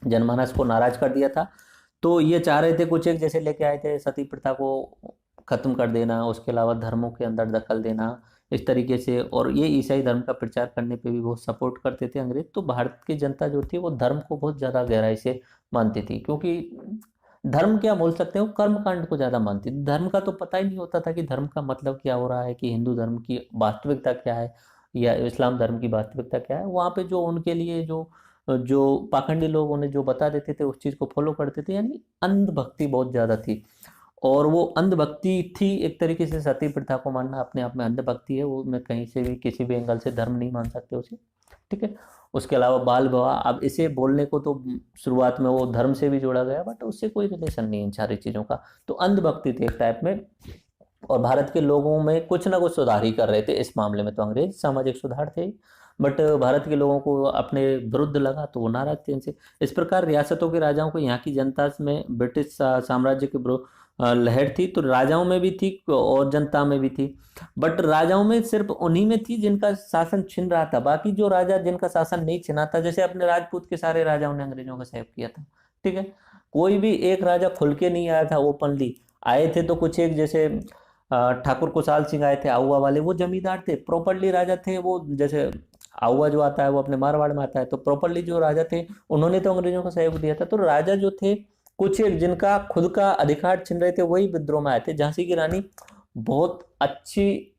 जनमानस को नाराज कर दिया था। तो ये चाह रहे थे कुछ एक, जैसे लेके आए थे सती प्रथा को खत्म कर देना, उसके अलावा धर्मों के अंदर दखल देना इस तरीके से, और ये ईसाई धर्म का प्रचार करने पे भी बहुत सपोर्ट करते थे अंग्रेज। तो भारत की जनता जो थी वो धर्म को बहुत ज़्यादा गहराई से मानती थी, क्योंकि धर्म क्या बोल सकते हो, कर्मकांड को ज़्यादा मानती थी। धर्म का तो पता ही नहीं होता था कि धर्म का मतलब क्या हो रहा है, कि हिंदू धर्म की वास्तविकता क्या है या इस्लाम धर्म की वास्तविकता क्या है। वहाँ पे जो उनके लिए जो जो पाखंडी लोग उन्हें जो बता देते थे उस चीज़ को फॉलो करते थे, यानी अंधभक्ति बहुत ज़्यादा थी। और वो अंधभक्ति थी एक तरीके से। सती प्रथा को मानना अपने आप में अंधभक्ति है, वो मैं कहीं से भी किसी भी एंगल से धर्म नहीं मान सकते उसे, ठीक है। उसके अलावा बाल विवाह, अब इसे बोलने को तो शुरुआत में वो धर्म से भी जोड़ा गया, बट उससे कोई रिलेशन नहीं है इन सारी चीज़ों का। तो अंधभक्ति थी एक टाइप में, और भारत के लोगों में कुछ ना कुछ सुधार ही कर रहे थे इस मामले में। तो अंग्रेज सामाजिक सुधार थे, बट भारत के लोगों को अपने विरुद्ध लगा तो वो नाराज थे इनसे। इस प्रकार रियासतों के राजाओं को यहाँ की जनता में ब्रिटिश साम्राज्य के लहर थी, तो राजाओं में भी थी और जनता में भी थी। बट राजाओं में सिर्फ उन्हीं में थी जिनका शासन छिन रहा था, बाकी जो राजा जिनका शासन नहीं छिना था, जैसे अपने राजपूत के सारे राजाओं ने अंग्रेजों का सहयोग किया था, ठीक है। कोई भी एक राजा खुल के नहीं आया था ओपनली, आए थे तो कुछ एक, जैसे ठाकुर कुशाल सिंह आए थे आउवा वाले, वो जमींदार थे, प्रॉपरली राजा थे वो। जैसे आउवा जो आता है वो अपने मारवाड़ में आता है, तो प्रॉपरली जो राजा थे उन्होंने तो अंग्रेजों को सहयोग दिया था। तो राजा जो थे कुछ एक जिनका खुद का अधिकार छिन रहे थे, वही विद्रोह में आए थे। झांसी की रानी बहुत अच्छी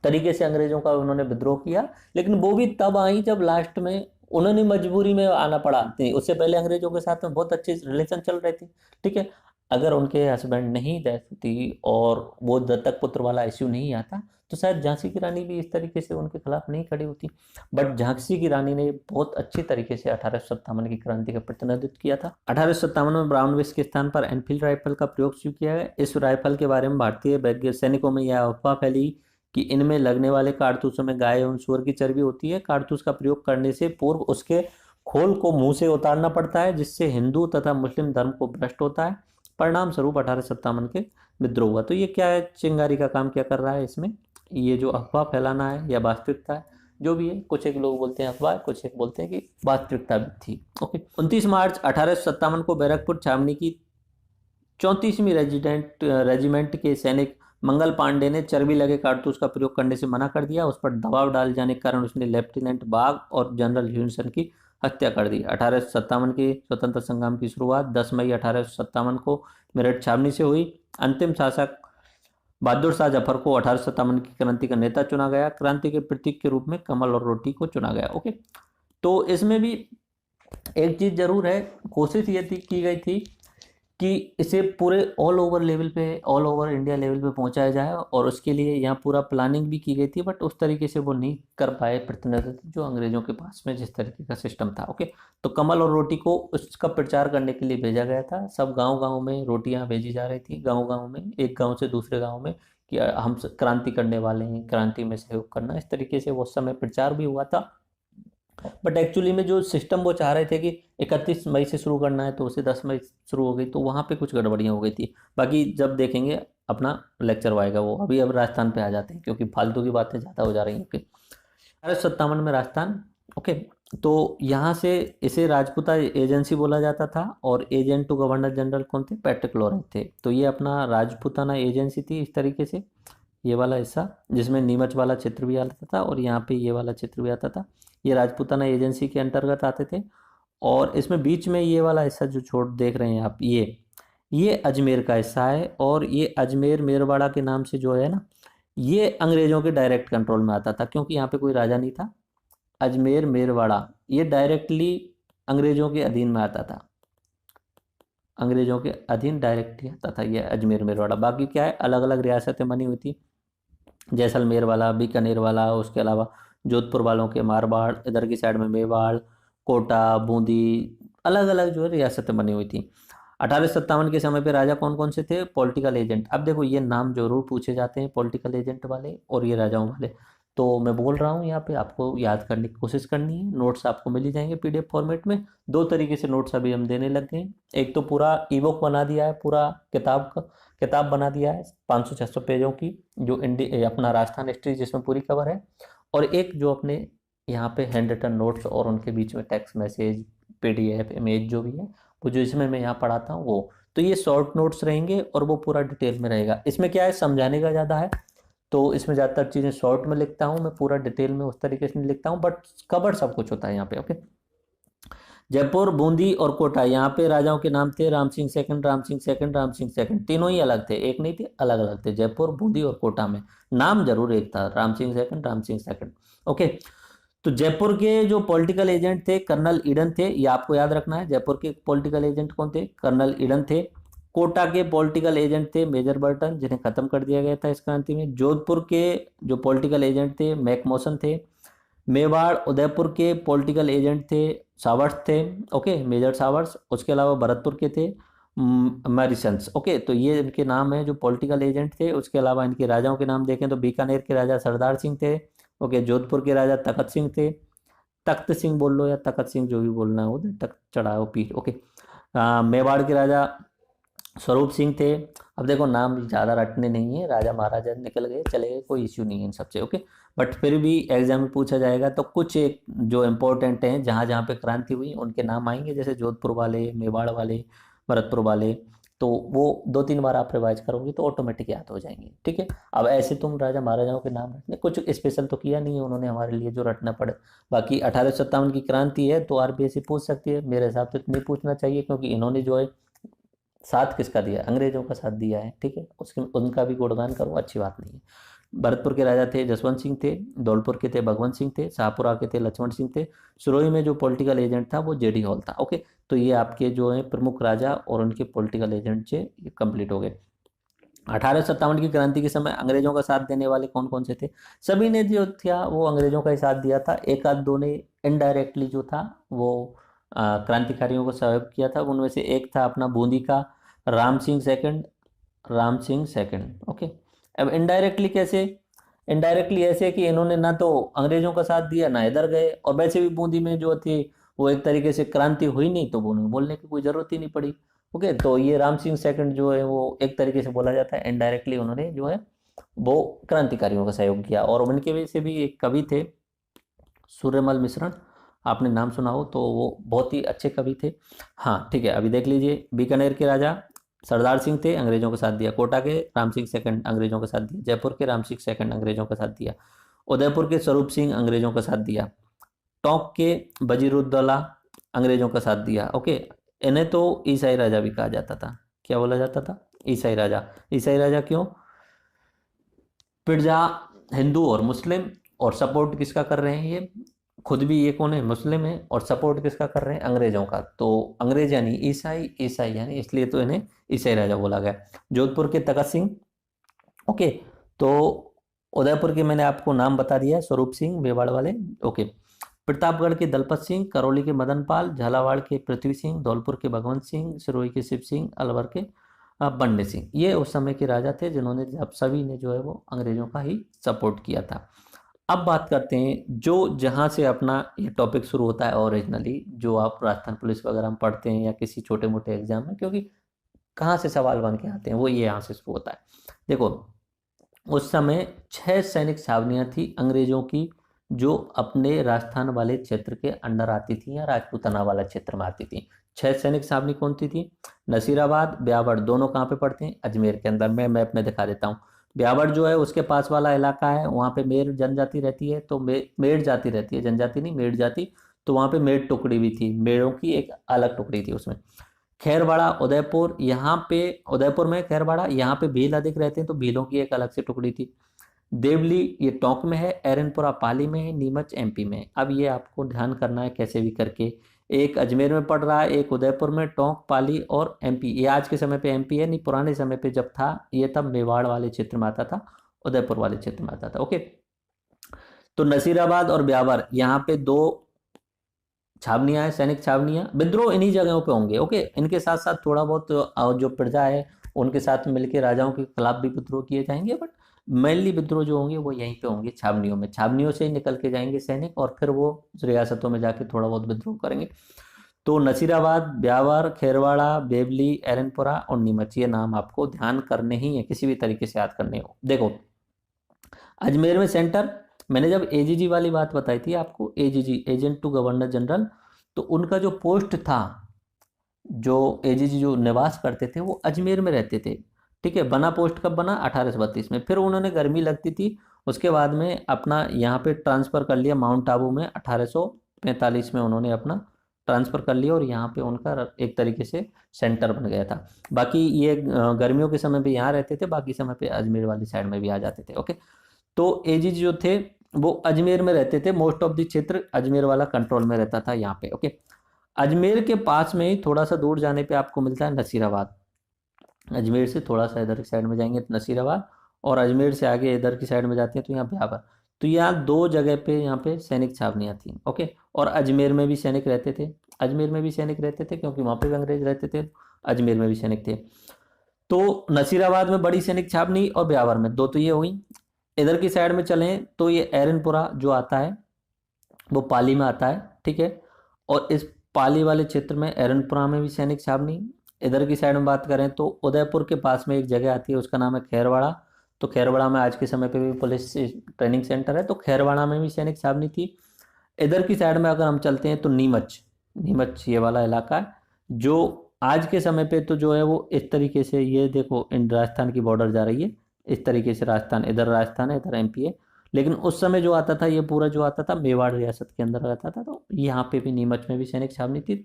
तरीके से अंग्रेजों का उन्होंने विद्रोह किया, लेकिन वो भी तब आई जब लास्ट में उन्होंने मजबूरी में आना पड़ा थी। उससे पहले अंग्रेजों के साथ में बहुत अच्छे रिलेशन चल रहे थे, ठीक है। अगर उनके हस्बैंड नहीं डेथ थी और वो दत्तक पुत्र वाला इश्यू नहीं आता, तो शायद झांसी की रानी भी इस तरीके से उनके खिलाफ नहीं खड़ी होती। बट झांसी की रानी ने बहुत अच्छी तरीके से 1857 की क्रांति का प्रतिनिधित्व किया था। 1857 में ब्राउन विस्क के स्थान पर एनफील्ड राइफल का प्रयोग शुरू किया गया। इस राइफल के बारे में भारतीय सैनिकों में यह अफवाह फैली कि इनमें लगने वाले कारतूसों में गाय एवं सूअर की चर्बी होती है। कारतूस का प्रयोग करने से पूर्व उसके खोल को मुंह से उतारना पड़ता है, जिससे हिंदू तथा मुस्लिम धर्म को भ्रष्ट होता है। परिणाम स्वरूप 1857 के विद्रोह हुआ। तो ये क्या है, चिंगारी का काम क्या कर रहा है इसमें, ये जो अफवाह फैलाना है या वास्तविकता है, जो भी है। कुछ एक लोग बोलते हैं अफवाह, कुछ एक बोलते हैं कि वास्तविकता भी थी। ओके, 29 मार्च 1857 को बैरकपुर छावनी की 34वीं रेजिमेंट के सैनिक मंगल पांडे ने चर्बी लगे कारतूस का प्रयोग करने से मना कर दिया। उस पर दबाव डाल जाने के कारण उसने लेफ्टिनेंट बाग और जनरल ह्यूनसन की हत्या कर दी। 1857 के स्वतंत्र संग्राम की शुरुआत 10 मई 1857 को मेरठ छावनी से हुई। अंतिम शासक बहादुर शाह जफर को 1857 की क्रांति का नेता चुना गया। क्रांति के प्रतीक के रूप में कमल और रोटी को चुना गया। ओके, तो इसमें भी एक चीज जरूर है, कोशिश ये की गई थी कि इसे पूरे ऑल ओवर लेवल पे, ऑल ओवर इंडिया लेवल पे पहुंचाया जाए, और उसके लिए यहाँ पूरा प्लानिंग भी की गई थी, बट उस तरीके से वो नहीं कर पाए प्रतिनिधित्व जो अंग्रेजों के पास में जिस तरीके का सिस्टम था। ओके, तो कमल और रोटी को उसका प्रचार करने के लिए भेजा गया था। सब गांव गांव में रोटियां भेजी जा रही थी, गांव गांव में, एक गांव से दूसरे गांव में, कि हम क्रांति करने वाले हैं, क्रांति में सहयोग करना। इस तरीके से वो उस समय प्रचार भी हुआ था। बट एक्चुअली में जो सिस्टम वो चाह रहे थे कि 31 मई से शुरू करना है, तो उसे 10 मई शुरू हो गई, तो वहाँ पे कुछ गड़बड़ियाँ हो गई थी। बाकी जब देखेंगे अपना लेक्चर आएगा वो। अभी अब राजस्थान पे आ जाते हैं, क्योंकि फालतू की बातें ज़्यादा हो जा रही हैं। ओके, 1857 में राजस्थान। ओके, तो यहाँ से इसे राजपूता एजेंसी बोला जाता था, और एजेंट टू गवर्नर जनरल कौन थे, पैट्रिक लॉरेंस थे। तो ये अपना राजपूताना एजेंसी थी इस तरीके से। ये वाला हिस्सा जिसमें नीमच वाला क्षेत्र भी आता था, और यहाँ पे ये वाला क्षेत्र भी आता था, ये राजपूताना एजेंसी के अंतर्गत आते थे। और इसमें बीच में ये वाला हिस्सा जो छोड़ देख रहे हैं आप, ये अजमेर का हिस्सा है, और ये अजमेर मेरवाड़ा के नाम से जो है ना, ये अंग्रेजों के डायरेक्ट कंट्रोल में आता था, क्योंकि यहाँ पे कोई राजा नहीं था। अजमेर मेरवाड़ा ये डायरेक्टली अंग्रेजों के अधीन में आता था, अंग्रेजों के अधीन डायरेक्टली आता था ये अजमेर मेरवाड़ा। बाकी क्या है, अलग अलग रियासतें बनी हुई थी, जैसलमेर वाला, बीकानेर वाला, उसके अलावा जोधपुर वालों के मारवाड़, इधर की साइड में मेवाड़, कोटा, बूंदी, अलग अलग जो है रियासतें बनी हुई थी। 1857 के समय पे राजा कौन कौन से थे, पॉलिटिकल एजेंट। अब देखो ये नाम जरूर पूछे जाते हैं, पॉलिटिकल एजेंट वाले और ये राजाओं वाले। तो मैं बोल रहा हूँ यहाँ पे आपको याद करने की कोशिश करनी है। नोट्स आपको मिल ही जाएंगे पीडीएफ फॉर्मेट में। दो तरीके से नोट्स अभी हम देने लग गए हैं। एक तो पूरा ईबुक बना दिया है, पूरा किताब बना दिया है 500-600 पेजों की, जो अपना राजस्थान हिस्ट्री जिसमें पूरी कवर है। और एक जो अपने यहाँ पे हैंड रिटन नोट्स और उनके बीच में टेक्स्ट मैसेज, पीडीएफ, इमेज जो भी है, वो जो इसमें मैं यहाँ पढ़ाता हूँ वो। तो ये शॉर्ट नोट्स रहेंगे और वो पूरा डिटेल में रहेगा। इसमें क्या है, समझाने का ज़्यादा है, तो इसमें ज़्यादातर चीज़ें शॉर्ट में लिखता हूँ मैं, पूरा डिटेल में उस तरीके से नहीं लिखता हूँ, बट कवर सब कुछ होता है यहाँ पे। ओके, जयपुर, बूंदी और कोटा, यहाँ पे राजाओं के नाम थे Ram Singh second, Ram Singh second, Ram Singh second. तीनों ही अलग थे, एक नहीं थे, अलग अलग थे। जयपुर, बूंदी और कोटा में नाम जरूर एक था, Ram Singh second, Ram Singh second. Okay, तो जयपुर के जो पॉलिटिकल एजेंट थे कर्नल ईडन थे, ये आपको याद रखना है। जयपुर के पॉलिटिकल एजेंट कौन थे, कर्नल ईडन थे। कोटा के पॉलिटिकल एजेंट थे मेजर बर्टन, जिन्हें खत्म कर दिया गया था इस क्रांति में। जोधपुर के जो पॉलिटिकल एजेंट थे मैकमोसन थे। मेवाड़ उदयपुर के पॉलिटिकल एजेंट थे सावर्ट्स थे, ओके, मेजर सावर्ट्स। उसके अलावा भरतपुर के थे मैरिसन्स, ओके। तो ये इनके नाम है जो पॉलिटिकल एजेंट थे। उसके अलावा इनके राजाओं के नाम देखें तो बीकानेर के राजा सरदार सिंह थे, ओके। जोधपुर के राजा तखत सिंह थे, तख्त सिंह बोल लो या तखत सिंह, जो भी बोलना है वो, तख्त चढ़ाओ पीठ, ओके। मेवाड़ के राजा स्वरूप सिंह थे। अब देखो नाम ज़्यादा रटने नहीं है, राजा महाराजा निकल गए चले गए, कोई इश्यू नहीं है इन सबसे, ओके। बट फिर भी एग्जाम में पूछा जाएगा तो कुछ एक जो इम्पोर्टेंट हैं जहाँ जहाँ पे क्रांति हुई उनके नाम आएंगे, जैसे जोधपुर वाले, मेवाड़ वाले, भरतपुर वाले। तो वो 2-3 बार आप रिवाइज करोगे तो ऑटोमेटिक याद हो जाएंगे, ठीक है। अब ऐसे तुम राजा महाराजाओं के नाम रटने, कुछ स्पेशल तो किया नहीं है उन्होंने हमारे लिए जो रटना पड़े। बाकी 1857 की क्रांति है तो आरबीएससी पूछ सकती है, मेरे हिसाब से नहीं पूछना चाहिए, क्योंकि इन्होंने जो है साथ किसका दिया, अंग्रेजों का साथ दिया है, ठीक है। उसके उनका भी गुणगान करो, अच्छी बात नहीं है। भरतपुर के राजा थे जसवंत सिंह थे, धौलपुर के थे भगवंत सिंह थे, शाहपुरा के थे लक्ष्मण सिंह थे, सिरोही में जो पॉलिटिकल एजेंट था वो जेडी हॉल था, ओके। तो ये आपके जो है प्रमुख राजा और उनके पॉलिटिकल एजेंट से कंप्लीट हो गए। 1857 की क्रांति के समय अंग्रेजों का साथ देने वाले कौन कौन से थे? सभी ने जो था वो अंग्रेजों का ही साथ दिया था, एक आध दो ने इनडायरेक्टली जो था वो क्रांतिकारियों को सहयोग किया था। उनमें से एक था अपना बूंदी का Ram Singh second, Ram Singh second, okay. अब इनडायरेक्टली कैसे? इनडायरेक्टली ऐसे कि इन्होंने ना तो अंग्रेजों का साथ दिया ना इधर गए, और वैसे भी बूंदी में जो थी वो एक तरीके से क्रांति हुई नहीं, तो उन्हें बोलने की कोई जरूरत ही नहीं पड़ी, ओके। तो ये राम सिंह सेकंड जो है वो एक तरीके से बोला जाता है इनडायरेक्टली उन्होंने जो है वो क्रांतिकारियों का सहयोग किया। और उनके वजह से भी एक कवि थे सूर्यमल मिश्रण, आपने नाम सुना हो तो वो बहुत ही अच्छे कवि थे। हाँ ठीक है, अभी देख लीजिए, बीकानेर के राजा सरदार सिंह थे, अंग्रेजों का साथ दिया। कोटा के राम सिंह सेकंड, अंग्रेजों का साथ दिया। जयपुर के राम सिंह सेकंड, अंग्रेजों का साथ दिया। उदयपुर के स्वरूप सिंह, अंग्रेजों का साथ दिया। टोंक के वजीरुद्दौला, अंग्रेजों का साथ दिया, ओके। इन्हें तो ईसाई राजा भी कहा जाता था, क्या बोला जाता था? ईसाई राजा। ईसाई राजा क्यों? पिरजा हिंदू और मुस्लिम, और सपोर्ट किसका कर रहे हैं ये? खुद भी ये कौन है? मुस्लिम है, और सपोर्ट किसका कर रहे हैं? अंग्रेजों का। तो अंग्रेज यानी ईसाई, ईसाई यानी, इसलिए तो इन्हें ईसाई राजा बोला गया। जोधपुर के तखत सिंह, ओके। तो उदयपुर के मैंने आपको नाम बता दिया, स्वरूप सिंह मेवाड़ वाले, ओके। प्रतापगढ़ के दलपत सिंह, करौली के मदन पाल, झालावाड़ के पृथ्वी सिंह, धौलपुर के भगवंत सिंह, सिरोही के शिव सिंह, अलवर के बंडे सिंह। ये उस समय के राजा थे जिन्होंने, जब सभी ने जो है वो अंग्रेजों का ही सपोर्ट किया था। अब बात करते हैं जो जहाँ से अपना ये टॉपिक शुरू होता है ओरिजिनली, जो आप राजस्थान पुलिस वगैरह में पढ़ते हैं या किसी छोटे मोटे एग्जाम में, क्योंकि कहाँ से सवाल बन के आते हैं वो ये यहाँ से शुरू होता है। देखो, उस समय 6 सैनिक छावनियां थी अंग्रेजों की, जो अपने राजस्थान वाले क्षेत्र के अंडर आती थी या राजपूताना वाला क्षेत्र में आती थी। 6 सैनिक छावनी कौन सी थी? नसीराबाद, ब्यावर, दोनों कहाँ पे पड़ते हैं? अजमेर के अंदर। मैं मैप में दिखा देता हूँ। ब्यावर जो है उसके पास वाला इलाका है, वहाँ पे मेर जनजाति रहती है, तो मेड़ जाति रहती है, जनजाति नहीं, मेड़ जाति। तो वहाँ पे मेड़ टुकड़ी भी थी, मेड़ों की एक अलग टुकड़ी थी उसमें। खैरवाड़ा उदयपुर, यहाँ पे उदयपुर में खैरवाड़ा, यहाँ पे भील अधिक रहते हैं तो भीलों की एक अलग से टुकड़ी थी। देवली ये टोंक में है, एरनपुरा पाली में है, नीमच एमपी में है। अब ये आपको ध्यान करना है कैसे भी करके, एक अजमेर में पड़ रहा है, एक उदयपुर में, टोंक, पाली और एमपी। ये आज के समय पे एमपी है, नहीं पुराने समय पे जब था ये तब मेवाड़ वाले क्षेत्र में आता था, उदयपुर वाले क्षेत्र में आता था, ओके। तो नसीराबाद और ब्यावर, यहाँ पे 2 छावनियां हैं, सैनिक छावनियां। विद्रोह इन्हीं जगहों पे होंगे, ओके। इनके साथ साथ थोड़ा बहुत जो प्रजा है उनके साथ मिलकर राजाओं के खिलाफ भी विद्रोह किए जाएंगे, बट मेनली विद्रोह जो होंगे वो यहीं पे होंगे, छावनियों में। छावनियों से ही निकल के जाएंगे सैनिक और फिर वो रियासतों में जाके थोड़ा बहुत विद्रोह करेंगे। तो नसीराबाद, ब्यावर, खेरवाड़ा, बेवली, एरनपुरा और नीमच, ये नाम आपको ध्यान करने ही है, किसी भी तरीके से याद करने हो। देखो, अजमेर में सेंटर, मैंने जब एजीजी वाली बात बताई थी आपको, AGG agent to governor general, तो उनका जो पोस्ट था, जो एजीजी जो निवास करते थे वो अजमेर में रहते थे, ठीक है। बना पोस्ट कब बना? 1832 में। फिर उन्होंने गर्मी लगती थी, उसके बाद में अपना यहाँ पे ट्रांसफ़र कर लिया माउंट आबू में, 1845 में उन्होंने अपना ट्रांसफ़र कर लिया और यहाँ पे उनका एक तरीके से सेंटर बन गया था। बाकी ये गर्मियों के समय भी यहाँ रहते थे, बाकी समय पे अजमेर वाली साइड में भी आ जाते थे, ओके। तो एजीजी जो थे वो अजमेर में रहते थे, मोस्ट ऑफ द क्षेत्र अजमेर वाला कंट्रोल में रहता था यहाँ पे, ओके। अजमेर के पास में ही थोड़ा सा दूर जाने पे आपको मिलता है नसीराबाद। अजमेर से थोड़ा सा इधर की साइड में जाएंगे तो नसीराबाद, और अजमेर से आगे इधर की साइड में जाते हैं तो यहाँ ब्यावर। तो यहाँ दो जगह पे यहाँ पे सैनिक छावनियाँ थी। ओके। और अजमेर में भी सैनिक रहते थे, अजमेर में भी सैनिक रहते थे क्योंकि वहाँ पे भी अंग्रेज रहते थे, अजमेर में भी सैनिक थे। तो नसीराबाद में बड़ी सैनिक छावनी और ब्यावर में दो, तो ये हुई। इधर की साइड में चलें तो ये एरनपुरा जो आता है वो पाली में आता है, ठीक है। और इस पाली वाले क्षेत्र में एरनपुरा में भी सैनिक छावनी। इधर की साइड में बात करें तो उदयपुर के पास में एक जगह आती है, उसका नाम है खैरवाड़ा। तो खैरवाड़ा में आज के समय पे भी पुलिस ट्रेनिंग सेंटर है, तो खैरवाड़ा में भी सैनिक छावनी थी। इधर की साइड में अगर हम चलते हैं तो नीमच, नीमच ये वाला इलाका है, जो आज के समय पे तो जो है वो इस तरीके से, ये देखो इन राजस्थान की बॉर्डर जा रही है इस तरीके से, राजस्थान है, इधर एमपी है। लेकिन उस समय जो आता था ये पूरा जो आता था मेवाड़ रियासत के अंदर आता था। तो यहाँ पे भी नीमच में भी सैनिक छावनी थी।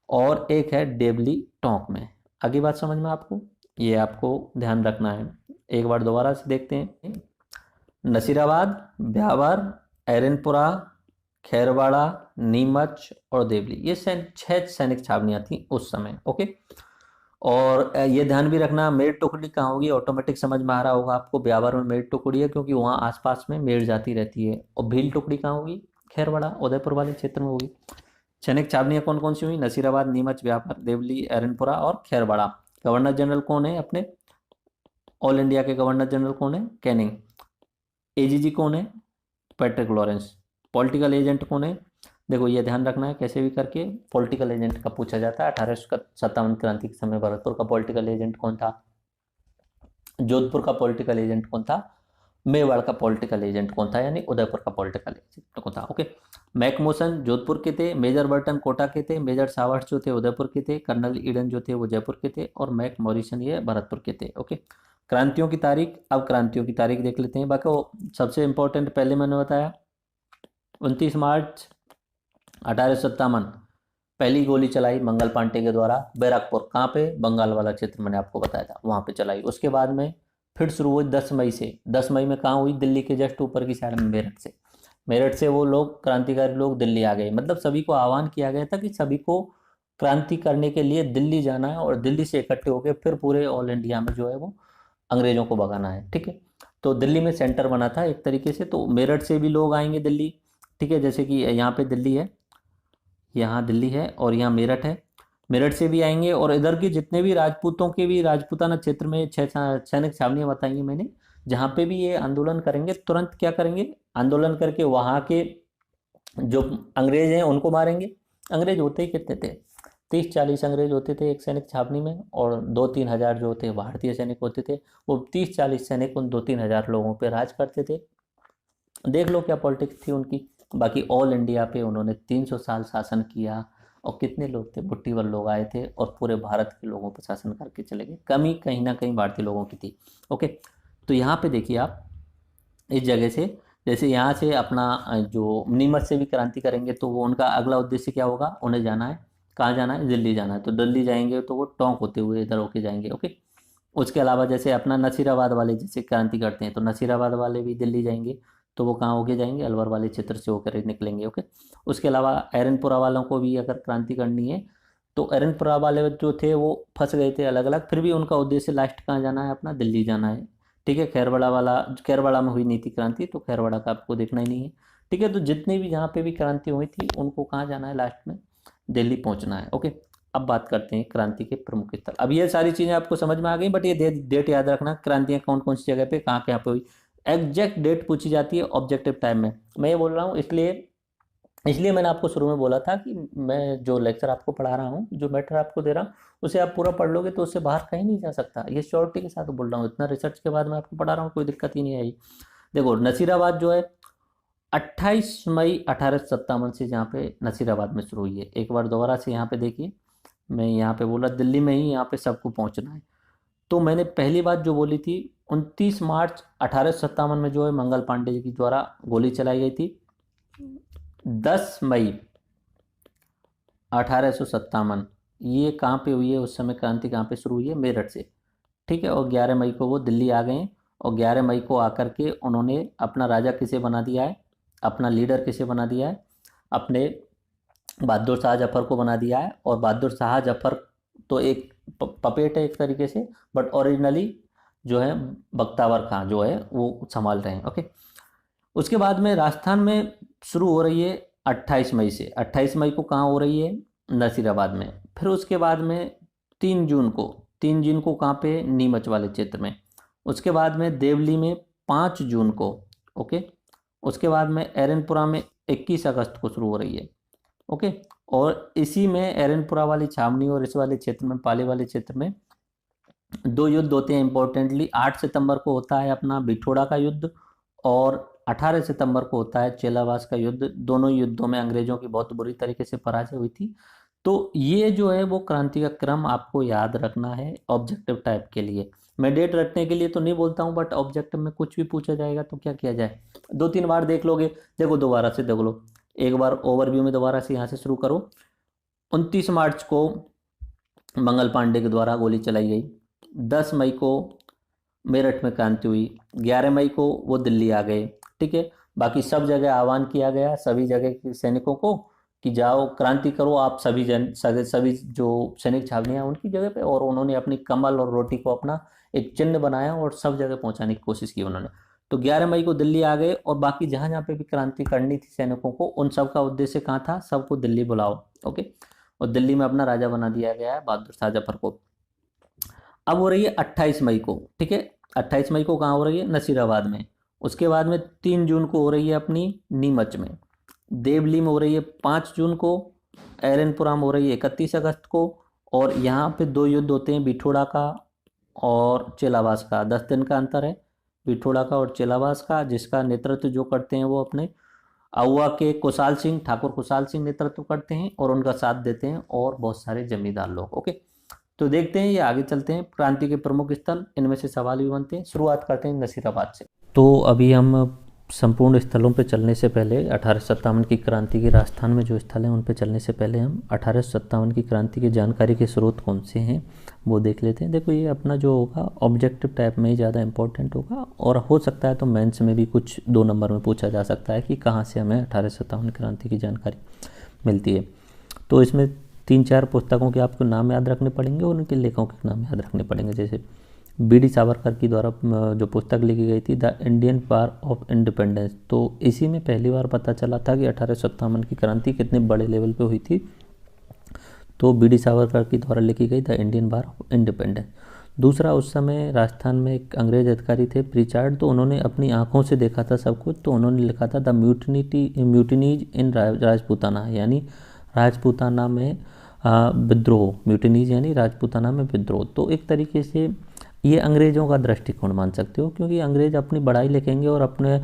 और एक है डेबली टोंक में। आगे बात समझ में आपको, ये आपको ध्यान रखना है। एक बार दोबारा से देखते हैं। नसीराबाद, ब्यावर, एरनपुरा, खैरवाड़ा, नीमच और देवली, ये 6 सैनिक छावनियां थी उस समय। ओके। और ये ध्यान भी रखना मेड टुकड़ी कहाँ होगी, ऑटोमेटिक समझ में आ रहा होगा आपको, ब्यावर में मेड टुकड़ी है क्योंकि वहाँ आसपास में मेड जाती रहती है। और भील टुकड़ी कहाँ होगी, खैरवाड़ा उदयपुर वाले क्षेत्र में होगी। सैनिक छावनियाँ कौन कौन सी हुई, नसीराबाद, नीमच, व्यापार, देवली, एरनपुरा और खैरवाड़ा। गवर्नर जनरल कौन है अपने ऑल इंडिया के, गवर्नर जनरल कौन है, कैनिंग। एजीजी कौन है, पैट्रिक लॉरेंस। पॉलिटिकल एजेंट कौन है, देखो ये ध्यान रखना है कैसे भी करके पॉलिटिकल एजेंट का पूछा जाता है। 1857 क्रांति के समय भरतपुर का पॉलिटिकल एजेंट कौन था, जोधपुर का पॉलिटिकल एजेंट कौन था, मेवाड़ का पॉलिटिकल एजेंट कौन था, यानी उदयपुर का पॉलिटिकल एजेंट कौन था। ओके। मैकमोसन जोधपुर के थे, मेजर बर्टन कोटा के थे, मेजर सावर्ट जो थे उदयपुर के थे, कर्नल ईडन जो थे वो जयपुर के थे, और मैक मॉरिसन ये भरतपुर के थे। ओके। क्रांतियों की तारीख, अब क्रांतियों की तारीख देख लेते हैं। बाकी वो सबसे इंपॉर्टेंट पहले मैंने बताया 29 मार्च 1857 पहली गोली चलाई मंगल पांडे के द्वारा बैरकपुर, कहाँ पे, बंगाल वाला क्षेत्र मैंने आपको बताया था वहाँ पे चलाई। उसके बाद में फिर शुरू हुई 10 मई से। 10 मई में कहाँ हुई, दिल्ली के जस्ट ऊपर की साइड में मेरठ से। मेरठ से वो लोग क्रांतिकारी लोग दिल्ली आ गए, मतलब सभी को आह्वान किया गया था कि सभी को क्रांति करने के लिए दिल्ली जाना है और दिल्ली से इकट्ठे होकर फिर पूरे ऑल इंडिया में जो है वो अंग्रेजों को भगाना है, ठीक है। तो दिल्ली में सेंटर बना था एक तरीके से, तो मेरठ से भी लोग आएंगे दिल्ली, ठीक है। जैसे कि यहाँ पे दिल्ली है, यहाँ दिल्ली है और यहाँ मेरठ है, मेरठ से भी आएंगे। और इधर के जितने भी राजपूतों के भी राजपूताना क्षेत्र में 6 सैनिक छावनियाँ बताई हैं मैंने, जहाँ पे भी ये आंदोलन करेंगे तुरंत क्या करेंगे, आंदोलन करके वहाँ के जो अंग्रेज हैं उनको मारेंगे। अंग्रेज होते ही कितने थे, 30-40 अंग्रेज होते थे एक सैनिक छावनी में, और 2-3 हज़ार जो होते भारतीय सैनिक होते थे। वो 30-40 सैनिक उन 2-3 हज़ार लोगों पे राज करते थे। देख लो क्या पॉलिटिक्स थी उनकी। बाकी ऑल इंडिया पे उन्होंने 300 साल शासन किया। और कितने लोग थे, बुट्टीवर लोग आए थे और पूरे भारत के लोगों पर शासन करके चले गए। कमी कहीं ना कहीं भारतीय लोगों की थी। ओके। तो यहाँ पे देखिए आप, इस जगह से, जैसे यहाँ से अपना जो नीमच से भी क्रांति करेंगे तो वो उनका अगला उद्देश्य क्या होगा, उन्हें जाना है, कहाँ जाना है, दिल्ली जाना है। तो दिल्ली जाएंगे तो वो टोंक होते हुए इधर होके जाएंगे। ओके। उसके अलावा जैसे अपना नसीराबाद वाले जैसे क्रांति करते हैं तो नसीराबाद वाले भी दिल्ली जाएंगे, तो वो कहाँ होके जाएंगे, अलवर वाले क्षेत्र से होकर निकलेंगे। ओके। उसके अलावा एरनपुरा वालों को भी अगर क्रांति करनी है तो एरनपुरा वाले जो थे वो फंस गए थे अलग अलग, फिर भी उनका उद्देश्य लास्ट कहाँ जाना है, अपना दिल्ली जाना है, ठीक है। खैरवाड़ा में हुई नहीं थी क्रांति, तो खैरवाड़ा का आपको देखना ही नहीं है, ठीक है। तो जितनी भी जहाँ पे भी क्रांति हुई थी उनको कहाँ जाना है, लास्ट में दिल्ली पहुँचना है। ओके। अब बात करते हैं क्रांति के प्रमुख स्थल। अब ये सारी चीज़ें आपको समझ में आ गई, बट ये डेट याद रखना, क्रांतियाँ कौन कौन सी जगह पे कहाँ पे हुई। एग्जैक्ट डेट पूछी जाती है ऑब्जेक्टिव टाइम में। मैं ये बोल रहा हूँ इसलिए इसलिए मैंने आपको शुरू में बोला था कि मैं जो लेक्चर आपको पढ़ा रहा हूँ, जो मैटर आपको दे रहा हूँ, उसे आप पूरा पढ़ लोगे तो उससे बाहर कहीं नहीं जा सकता। ये श्योरिटी के साथ बोल रहा हूँ, इतना रिसर्च के बाद मैं आपको पढ़ा रहा हूँ, कोई दिक्कत ही नहीं आई। देखो नसीराबाद जो है 28 मई 1857 से जहाँ पे नसीराबाद में शुरू हुई है। एक बार दोबारा से यहाँ पे देखिए, मैं यहाँ पे बोला दिल्ली में ही यहाँ पे सबको पहुँचना है। तो मैंने पहली बात जो बोली थी 29 मार्च 1857 में जो है मंगल पांडे जी के द्वारा गोली चलाई गई थी। 10 मई 1857 ये कहाँ पे हुई है, उस समय क्रांति कहाँ पे शुरू हुई है, मेरठ से, ठीक है। और 11 मई को वो दिल्ली आ गए, और 11 मई को आकर के उन्होंने अपना राजा किसे बना दिया है, अपना लीडर किसे बना दिया है, अपने बहादुर शाह जफर को बना दिया है। और बहादुर शाह जफर तो एक पपेट है एक तरीके से, बट ओरिजिनली जो है बख्तावर खां जो है वो संभाल रहे हैं। ओके, उसके बाद में राजस्थान में शुरू हो रही है 28 मई से। 28 मई को कहाँ हो रही है? नसीराबाद में। फिर उसके बाद में 3 जून को, 3 जून को कहाँ पे? नीमच वाले क्षेत्र में। उसके बाद में देवली में 5 जून को। ओके, उसके बाद में एरनपुरा में 21 अगस्त को शुरू हो रही है। ओके, और इसी में एरनपुरा वाली छावनी और इस वाले क्षेत्र में, पाली वाले क्षेत्र में 2 युद्ध होते हैं इंपॉर्टेंटली। 8 सितंबर को होता है अपना बिठोड़ा का युद्ध, और 18 सितंबर को होता है चेलावास का युद्ध। दोनों युद्धों में अंग्रेजों की बहुत बुरी तरीके से पराजय हुई थी। तो ये जो है वो क्रांति का क्रम आपको याद रखना है ऑब्जेक्टिव टाइप के लिए। मैं डेट रखने के लिए तो नहीं बोलता हूँ, बट ऑब्जेक्टिव में कुछ भी पूछा जाएगा तो क्या किया जाए, 2-3 बार देख लोगे। देखो दोबारा से देख लो, एक बार ओवरव्यू में दोबारा से यहाँ से शुरू करो। 29 मार्च को मंगल पांडे के द्वारा गोली चलाई गई। 10 मई को मेरठ में क्रांति हुई। 11 मई को वो दिल्ली आ गए। ठीक है, बाकी सब जगह आह्वान किया गया सभी जगह के सैनिकों को कि जाओ क्रांति करो आप, सभी जो सैनिक छावनियां उनकी जगह पे। और उन्होंने अपनी कमल और रोटी को अपना एक चिन्ह बनाया और सब जगह पहुंचाने की कोशिश की उन्होंने। तो 11 मई को दिल्ली आ गए, और बाकी जहां जहां पे भी क्रांति करनी थी सैनिकों को, उन सब का उद्देश्य कहाँ था? सबको दिल्ली बुलाओ। ओके, और दिल्ली में अपना राजा बना दिया गया है बहादुर शाह जफर को। अब हो रही है 28 मई को। ठीक है, 28 मई को कहाँ हो रही है? नसीराबाद में। उसके बाद में 3 जून को हो रही है अपनी नीमच में। देवली में हो रही है 5 जून को। एरनपुरा में हो रही है 31 अगस्त को। और यहाँ पे 2 युद्ध होते हैं, बिठोड़ा का और चेलावास का। 10 दिन का अंतर है बिठोड़ा का और चेलावास का, जिसका नेतृत्व जो करते हैं वो अपने आउवा के कुशाल सिंह, ठाकुर कुशाल सिंह नेतृत्व करते हैं, और उनका साथ देते हैं और बहुत सारे जमींदार लोग। ओके, तो देखते हैं, ये आगे चलते हैं क्रांति के प्रमुख स्थल, इनमें से सवाल भी बनते हैं। शुरुआत करते हैं नसीराबाद से। तो अभी हम संपूर्ण स्थलों पे चलने से पहले 1857 की क्रांति की राजस्थान में जो स्थल हैं उन पे चलने से पहले हम 1857 की क्रांति की जानकारी के स्रोत कौन से हैं वो देख लेते हैं। देखो, ये अपना जो होगा ऑब्जेक्टिव टाइप में ही ज़्यादा इंपॉर्टेंट होगा, और हो सकता है तो मेंस में भी कुछ 2 नंबर में पूछा जा सकता है कि कहाँ से हमें 1857 क्रांति की जानकारी मिलती है। तो इसमें 3-4 पुस्तकों के आपको नाम याद रखने पड़ेंगे और उनके लेखकों के नाम याद रखने पड़ेंगे। जैसे बी.डी. सावरकर की द्वारा जो पुस्तक लिखी गई थी, the Indian war of independence, तो इसी में पहली बार पता चला था कि 1857 की क्रांति कितने बड़े लेवल पे हुई थी। तो बी.डी. सावरकर की द्वारा लिखी गई the Indian war of independence. दूसरा, उस समय राजस्थान में एक अंग्रेज अधिकारी थे प्रीचार्ड, तो उन्होंने अपनी आंखों से देखा था सब कुछ। तो उन्होंने लिखा था द म्यूटिनीज इन राजपूताना, यानी राजपूताना में विद्रोह। म्यूटिनीज यानी राजपूताना में विद्रोह। तो एक तरीके से ये अंग्रेज़ों का दृष्टिकोण मान सकते हो, क्योंकि अंग्रेज़ अपनी बड़ाई लिखेंगे और अपने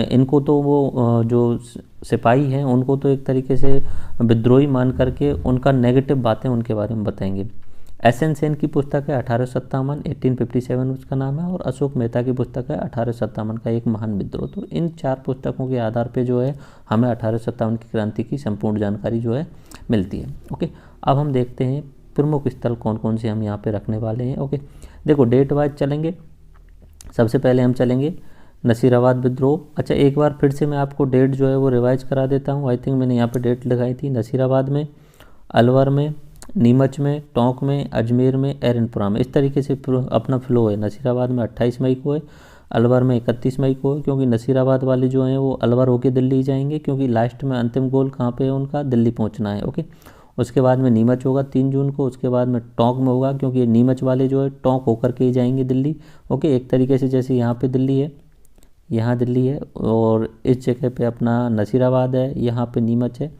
इनको तो वो जो सिपाही हैं उनको तो एक तरीके से विद्रोही मान करके उनका नेगेटिव बातें उनके बारे में बताएंगे। एस.एन. सेन की पुस्तक है 1857, 1857 उसका नाम है, और अशोक मेहता की पुस्तक है 1857 का एक महान विद्रोह। तो इन 4 पुस्तकों के आधार पे जो है हमें 1857 की क्रांति की संपूर्ण जानकारी जो है मिलती है। ओके, अब हम देखते हैं प्रमुख स्थल कौन कौन से हम यहाँ पे रखने वाले हैं। ओके, देखो डेट वाइज चलेंगे। सबसे पहले हम चलेंगे नसीराबाद विद्रोह। अच्छा, एक बार फिर से मैं आपको डेट जो है वो रिवाइज करा देता हूँ। आई थिंक मैंने यहाँ पे डेट लगाई थी। नसीराबाद में, अलवर में, नीमच में, टोंक में, अजमेर में, एरनपुरा में, इस तरीके से अपना फ्लो है। नसीराबाद में 28 मई को है, अलवर में 31 मई को है, क्योंकि नसीराबाद वाले जो हैं वो अलवर होके दिल्ली जाएंगे, क्योंकि लास्ट में अंतिम गोल कहाँ पे है उनका? दिल्ली पहुँचना है। ओके, उसके बाद में नीमच होगा 3 जून को। उसके बाद में टोंक में होगा, क्योंकि ये नीमच वाले जो है टोंक होकर के ही जाएंगे दिल्ली। ओके, एक तरीके से जैसे यहाँ पे दिल्ली है, यहाँ दिल्ली है, और इस जगह पे अपना नसीराबाद है, यहाँ पे नीमच है।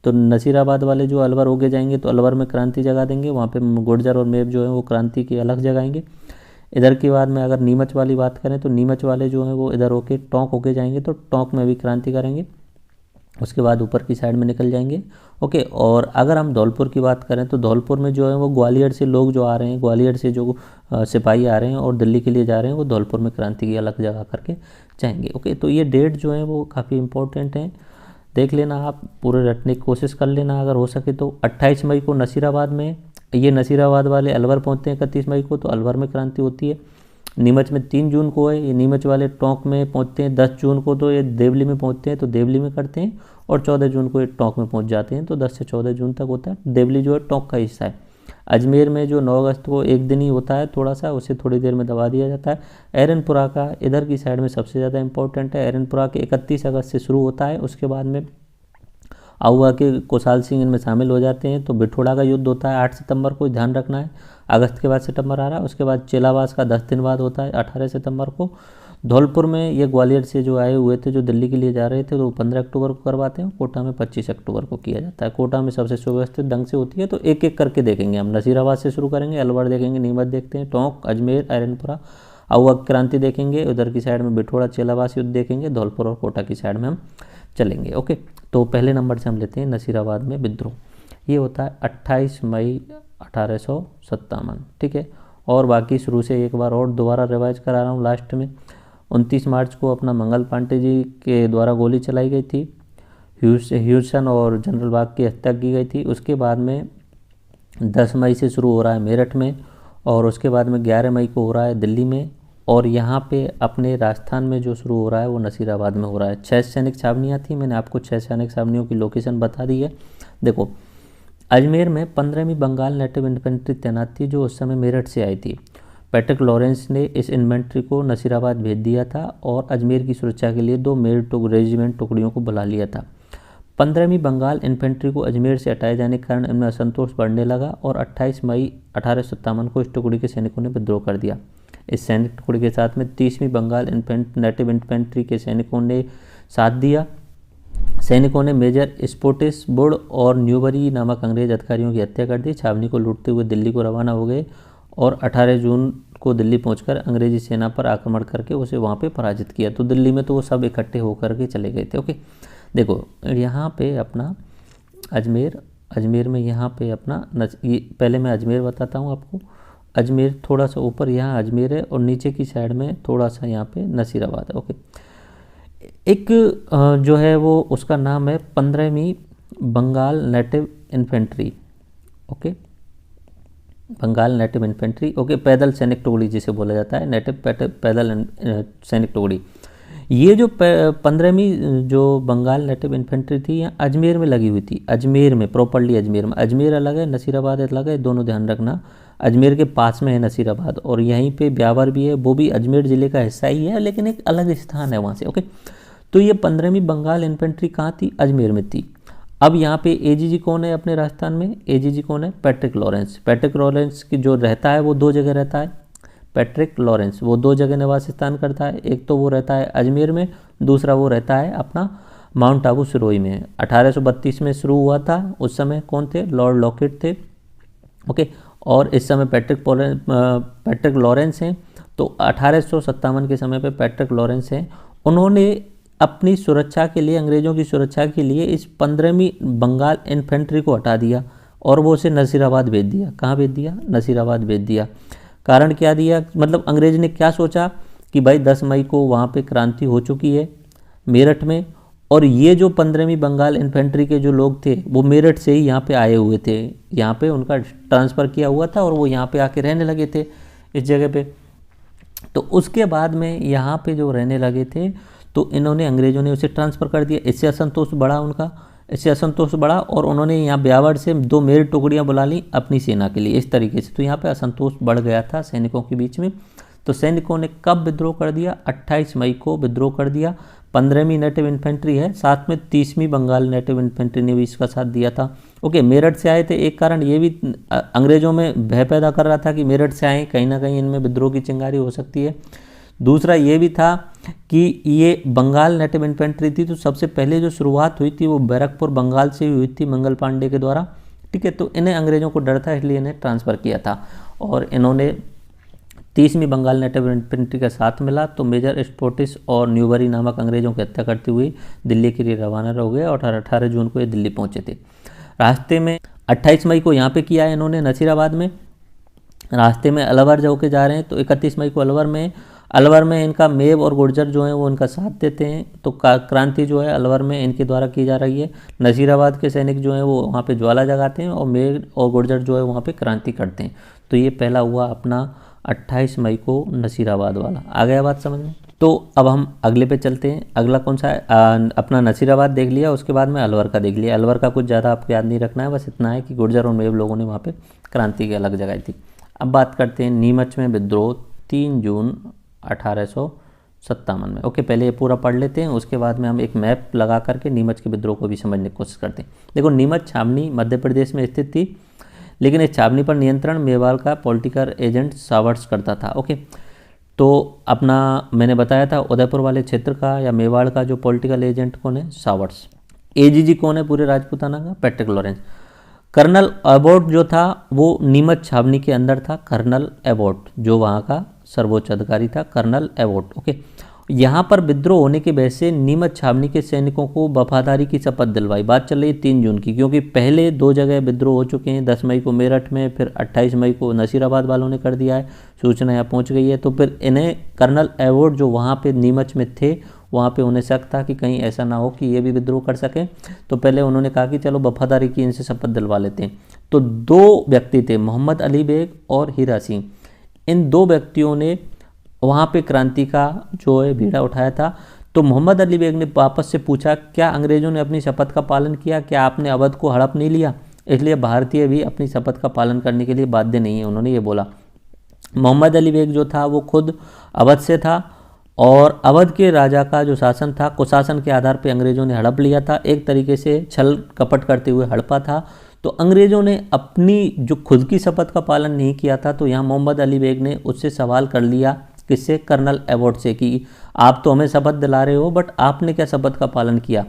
तो नसीराबाद वाले जो अलवर होके जाएंगे तो अलवर में क्रांति जगा देंगे, वहाँ पे गुर्जर और मेव जो है वो क्रांति की अलग जगाएंगे। इधर के बाद में अगर नीमच वाली बात करें तो नीमच वाले जो हैं वो इधर होके टोंक होके जाएंगे, तो टोंक में भी क्रांति करेंगे। उसके बाद ऊपर की साइड में निकल जाएंगे। ओके, और अगर हम धौलपुर की बात करें तो धौलपुर में जो है वो ग्वालियर से लोग जो आ रहे हैं, ग्वालियर से जो सिपाही आ रहे हैं और दिल्ली के लिए जा रहे हैं, वो धौलपुर में क्रांति की अलग जगह करके जाएंगे। ओके, तो ये डेट जो है वो काफ़ी इंपॉर्टेंट हैं, देख लेना आप, पूरे रटने की कोशिश कर लेना अगर हो सके तो। 28 मई को नसीराबाद में, ये नसीराबाद वाले अलवर पहुँचते हैं 31 मई को, तो अलवर में क्रांति होती है। नीमच में 3 जून को है, ये नीमच वाले टोंक में पहुंचते हैं। 10 जून को तो ये देवली में पहुंचते हैं, तो देवली में करते हैं, और 14 जून को ये टोंक में पहुंच जाते हैं। तो 10 से 14 जून तक होता है। देवली जो है टोंक का हिस्सा है। अजमेर में जो 9 अगस्त को एक दिन ही होता है थोड़ा सा, उसे थोड़ी देर में दबा दिया जाता है। एरनपुरा का इधर की साइड में सबसे ज़्यादा इंपॉर्टेंट है। एरनपुरा के 31 अगस्त से शुरू होता है, उसके बाद में आउआ के कुशाल सिंह इनमें शामिल हो जाते हैं। तो बिठोड़ा का युद्ध होता है 8 सितंबर को, ध्यान रखना है। अगस्त के बाद सितंबर आ रहा है। उसके बाद चेलावास का 10 दिन बाद होता है 18 सितंबर को। धौलपुर में ये ग्वालियर से जो आए हुए थे, जो दिल्ली के लिए जा रहे थे, तो 15 अक्टूबर को करवाते हैं। कोटा में 25 अक्टूबर को किया जाता है। कोटा में सबसे सुव्यवस्थित ढंग से होती है। तो एक एक करके देखेंगे हम। नसीराबाद से शुरू करेंगे, अलवर देखेंगे, नीमच देखते हैं, टोंक, अजमेर, एरनपुरा, आउआ क्रांति देखेंगे, उधर की साइड में बिठोड़ा चेलावास युद्ध देखेंगे, धौलपुर और कोटा की साइड में हम चलेंगे। ओके, तो पहले नंबर से हम लेते हैं नसीराबाद में विद्रोह। ये होता है 28 मई 1857, ठीक है। और बाकी शुरू से एक बार और दोबारा रिवाइज करा रहा हूँ लास्ट में। 29 मार्च को अपना मंगल पांडे जी के द्वारा गोली चलाई गई थी। ह्यूसन और जनरल बाग की हत्या की गई थी। उसके बाद में 10 मई से शुरू हो रहा है मेरठ में, और उसके बाद में 11 मई को हो रहा है दिल्ली में, और यहाँ पे अपने राजस्थान में जो शुरू हो रहा है वो नसीराबाद में हो रहा है। 6 सैनिक छावनियाँ थी, मैंने आपको 6 सैनिक छावनियों की लोकेशन बता दी है। देखो, अजमेर में 15वीं बंगाल नेटिव इन्फेंट्री तैनात थी, जो उस समय मेरठ से आई थी। पैट्रिक लॉरेंस ने इस इन्फेंट्री को नसीराबाद भेज दिया था और अजमेर की सुरक्षा के लिए 2 मेल रेजिमेंट टुकड़ियों को बुला लिया था। 15वीं बंगाल इन्फेंट्री को अजमेर से हटाए जाने के कारण इनमें असंतोष बढ़ने लगा और 28 मई 1857 को इस टुकड़ी के सैनिकों ने विद्रोह कर दिया। इस सैनिक टुकड़ी के साथ में 30वीं बंगाल नेटिव इन्फेंट्री के सैनिकों ने साथ दिया। सैनिकों ने मेजर स्पोटिस वुड और न्यूबरी नामक अंग्रेज अधिकारियों की हत्या कर दी। छावनी को लूटते हुए दिल्ली को रवाना हो गए और 18 जून को दिल्ली पहुंचकर अंग्रेजी सेना पर आक्रमण करके उसे वहां पे पराजित किया। तो दिल्ली में तो वो सब इकट्ठे होकर के चले गए थे। ओके, देखो यहाँ पे अपना अजमेर में यहाँ पे अपना ये पहले मैं अजमेर बताता हूँ आपको। अजमेर थोड़ा सा ऊपर यहाँ अजमेर है और नीचे की साइड में थोड़ा सा यहाँ पे नसीराबाद है। ओके, एक जो है वो उसका नाम है 15वीं Bengal native infantry. Okay, Bengal native infantry, okay, पैदल सैनिक टुकड़ी जिसे बोला जाता है, नेटिव पैदल सैनिक टुकड़ी। ये जो 15वीं जो बंगाल नेटिव इन्फेंट्री थी यहाँ अजमेर में लगी हुई थी। अजमेर में प्रॉपरली अजमेर में, अजमेर अलग है नसीराबाद अलग है, दोनों ध्यान रखना। अजमेर के पास में है नसीराबाद और यहीं पे ब्यावर भी है, वो भी अजमेर ज़िले का हिस्सा ही है लेकिन एक अलग स्थान है वहाँ से। ओके, तो ये 15वीं बंगाल इन्फेंट्री कहाँ थी? अजमेर में थी। अब यहाँ पे एजीजी कौन है अपने राजस्थान में? एजीजी कौन है? Patrick Lawrence. पैट्रिक लॉरेंस की जो रहता है वो 2 जगह रहता है। पैट्रिक लॉरेंस वो 2 जगह निवास स्थान करता है। एक तो वो रहता है अजमेर में, दूसरा वो रहता है अपना माउंट आबू सिरोही में। 1832 में शुरू हुआ था। उस समय कौन थे? लॉर्ड लॉकेट थे। ओके, और इस समय पैट्रिक लॉरेंस हैं। तो 1857 के समय पे पैट्रिक लॉरेंस हैं। उन्होंने अपनी सुरक्षा के लिए, अंग्रेज़ों की सुरक्षा के लिए इस 15वीं बंगाल इन्फेंट्री को हटा दिया और वो उसे नसीराबाद भेज दिया। कहाँ भेज दिया? नसीराबाद भेज दिया। कारण क्या दिया? मतलब अंग्रेज ने क्या सोचा कि भाई 10 मई को वहाँ पे क्रांति हो चुकी है मेरठ में, और ये जो 15वीं बंगाल इन्फेंट्री के जो लोग थे वो मेरठ से ही यहाँ पे आए हुए थे। यहाँ पे उनका ट्रांसफ़र किया हुआ था और वो यहाँ पे आके रहने लगे थे इस जगह पे। तो उसके बाद में यहाँ पे जो रहने लगे थे तो इन्होंने, अंग्रेज़ों ने उसे ट्रांसफ़र कर दिया। इससे असंतोष बढ़ा उनका, इससे असंतोष बढ़ा और उन्होंने यहाँ ब्यावर से 2 मेल टुकड़ियाँ बुला ली अपनी सेना के लिए इस तरीके से। तो यहाँ पे असंतोष बढ़ गया था सैनिकों के बीच में। तो सैनिकों ने कब विद्रोह कर दिया? 28 मई को विद्रोह कर दिया। 15वीं नेटिव इन्फेंट्री है, साथ में 30वीं बंगाल नेटिव इन्फेंट्री ने भी इसका साथ दिया था। ओके, मेरठ से आए थे। एक कारण ये भी अंग्रेज़ों में भय पैदा कर रहा था कि मेरठ से आए, कहीं ना कहीं इनमें विद्रोह की चिंगारी हो सकती है। दूसरा ये भी था कि ये बंगाल नेटिव इन्फेंट्री थी तो सबसे पहले जो शुरुआत हुई थी वो बैरकपुर बंगाल से हुई थी मंगल पांडे के द्वारा। ठीक है, तो इन्हें अंग्रेज़ों को डर था इसलिए इन्हें ट्रांसफ़र किया था और इन्होंने 30वीं बंगाल नेटिव इन्फेंट्री का साथ मिला। तो मेजर स्पोटिस और न्यूबरी नामक अंग्रेज़ों की हत्या करते हुए दिल्ली के लिए रवाना हो गए और 18 जून को ये दिल्ली पहुंचे थे। रास्ते में 28 मई को यहाँ पे किया है इन्होंने नसीराबाद में। रास्ते में अलवर होके जा रहे हैं तो 31 मई को अलवर में इनका मेव और गुर्जर जो हैं वो इनका साथ देते हैं। तो क्रांति जो है अलवर में इनके द्वारा की जा रही है। नसीराबाद के सैनिक जो हैं वो वहाँ पे ज्वाला जगाते हैं और मेव और गुर्जर जो है वहाँ पे क्रांति करते हैं। तो ये पहला हुआ अपना 28 मई को नसीराबाद वाला। आ गया बात समझ में? तो अब हम अगले पे चलते हैं। अगला कौन सा है? अपना नसीराबाद देख लिया, उसके बाद में अलवर का देख लिया। अलवर का कुछ ज़्यादा आपको याद नहीं रखना है, बस इतना है कि गुर्जर और मेव लोगों ने वहाँ पे क्रांति की अलग जगाई थी। अब बात करते हैं नीमच में विद्रोह 3 जून 1857 में। ओके, पहले ये पूरा पढ़ लेते हैं, उसके बाद में हम एक मैप लगा करके नीमच के विद्रोह को भी समझने की कोशिश करते हैं। देखो, नीमच छावनी मध्य प्रदेश में स्थित थी, लेकिन इस छावनी पर नियंत्रण मेवाड़ का पॉलिटिकल एजेंट सावर्ट्स करता था। ओके, तो अपना मैंने बताया था उदयपुर वाले क्षेत्र का या मेवाड़ का जो पॉलिटिकल एजेंट कौन है? सावर्ट्स। एजीजी कौन है पूरे राजपूताना का? Patrick Lawrence. कर्नल एबॉट जो था वो नीमच छावनी के अंदर था। कर्नल एबॉट जो वहाँ का सर्वोच्च अधिकारी था, कर्नल एबॉट। ओके, यहाँ पर विद्रोह होने की वजह से नीमच छावनी के सैनिकों को वफादारी की शपथ दिलवाई। बात चल रही है 3 जून की, क्योंकि पहले 2 जगह विद्रोह हो चुके हैं। 10 मई को मेरठ में, फिर 28 मई को नसीराबाद वालों ने कर दिया है। सूचना यहाँ पहुँच गई है। तो फिर इन्हें कर्नल एबॉट जो वहाँ पे नीमच में थे, वहाँ पे उन्हें शक था कि कहीं ऐसा ना हो कि ये भी विद्रोह कर सकें। तो पहले उन्होंने कहा कि चलो वफादारी की इनसे शपथ दिलवा लेते हैं। तो 2 व्यक्ति थे, मोहम्मद अली बेग और हीरा सिंह। इन 2 व्यक्तियों ने वहाँ पे क्रांति का जो है बीड़ा उठाया था। तो मोहम्मद अली बेग ने वापस से पूछा, क्या अंग्रेजों ने अपनी शपथ का पालन किया? क्या आपने अवध को हड़प नहीं लिया? इसलिए भारतीय भी अपनी शपथ का पालन करने के लिए बाध्य नहीं है, उन्होंने ये बोला। मोहम्मद अली बेग जो था वो खुद अवध से था और अवध के राजा का जो शासन था, कुशासन के आधार पर अंग्रेजों ने हड़प लिया था। एक तरीके से छल कपट करते हुए हड़पा था। तो अंग्रेजों ने अपनी जो खुद की शपथ का पालन नहीं किया था। तो यहाँ मोहम्मद अली बेग ने उससे सवाल कर लिया, किससे? कर्नल एबॉट से, कि आप तो हमें शपथ दिला रहे हो, बट आपने क्या शपथ का पालन किया?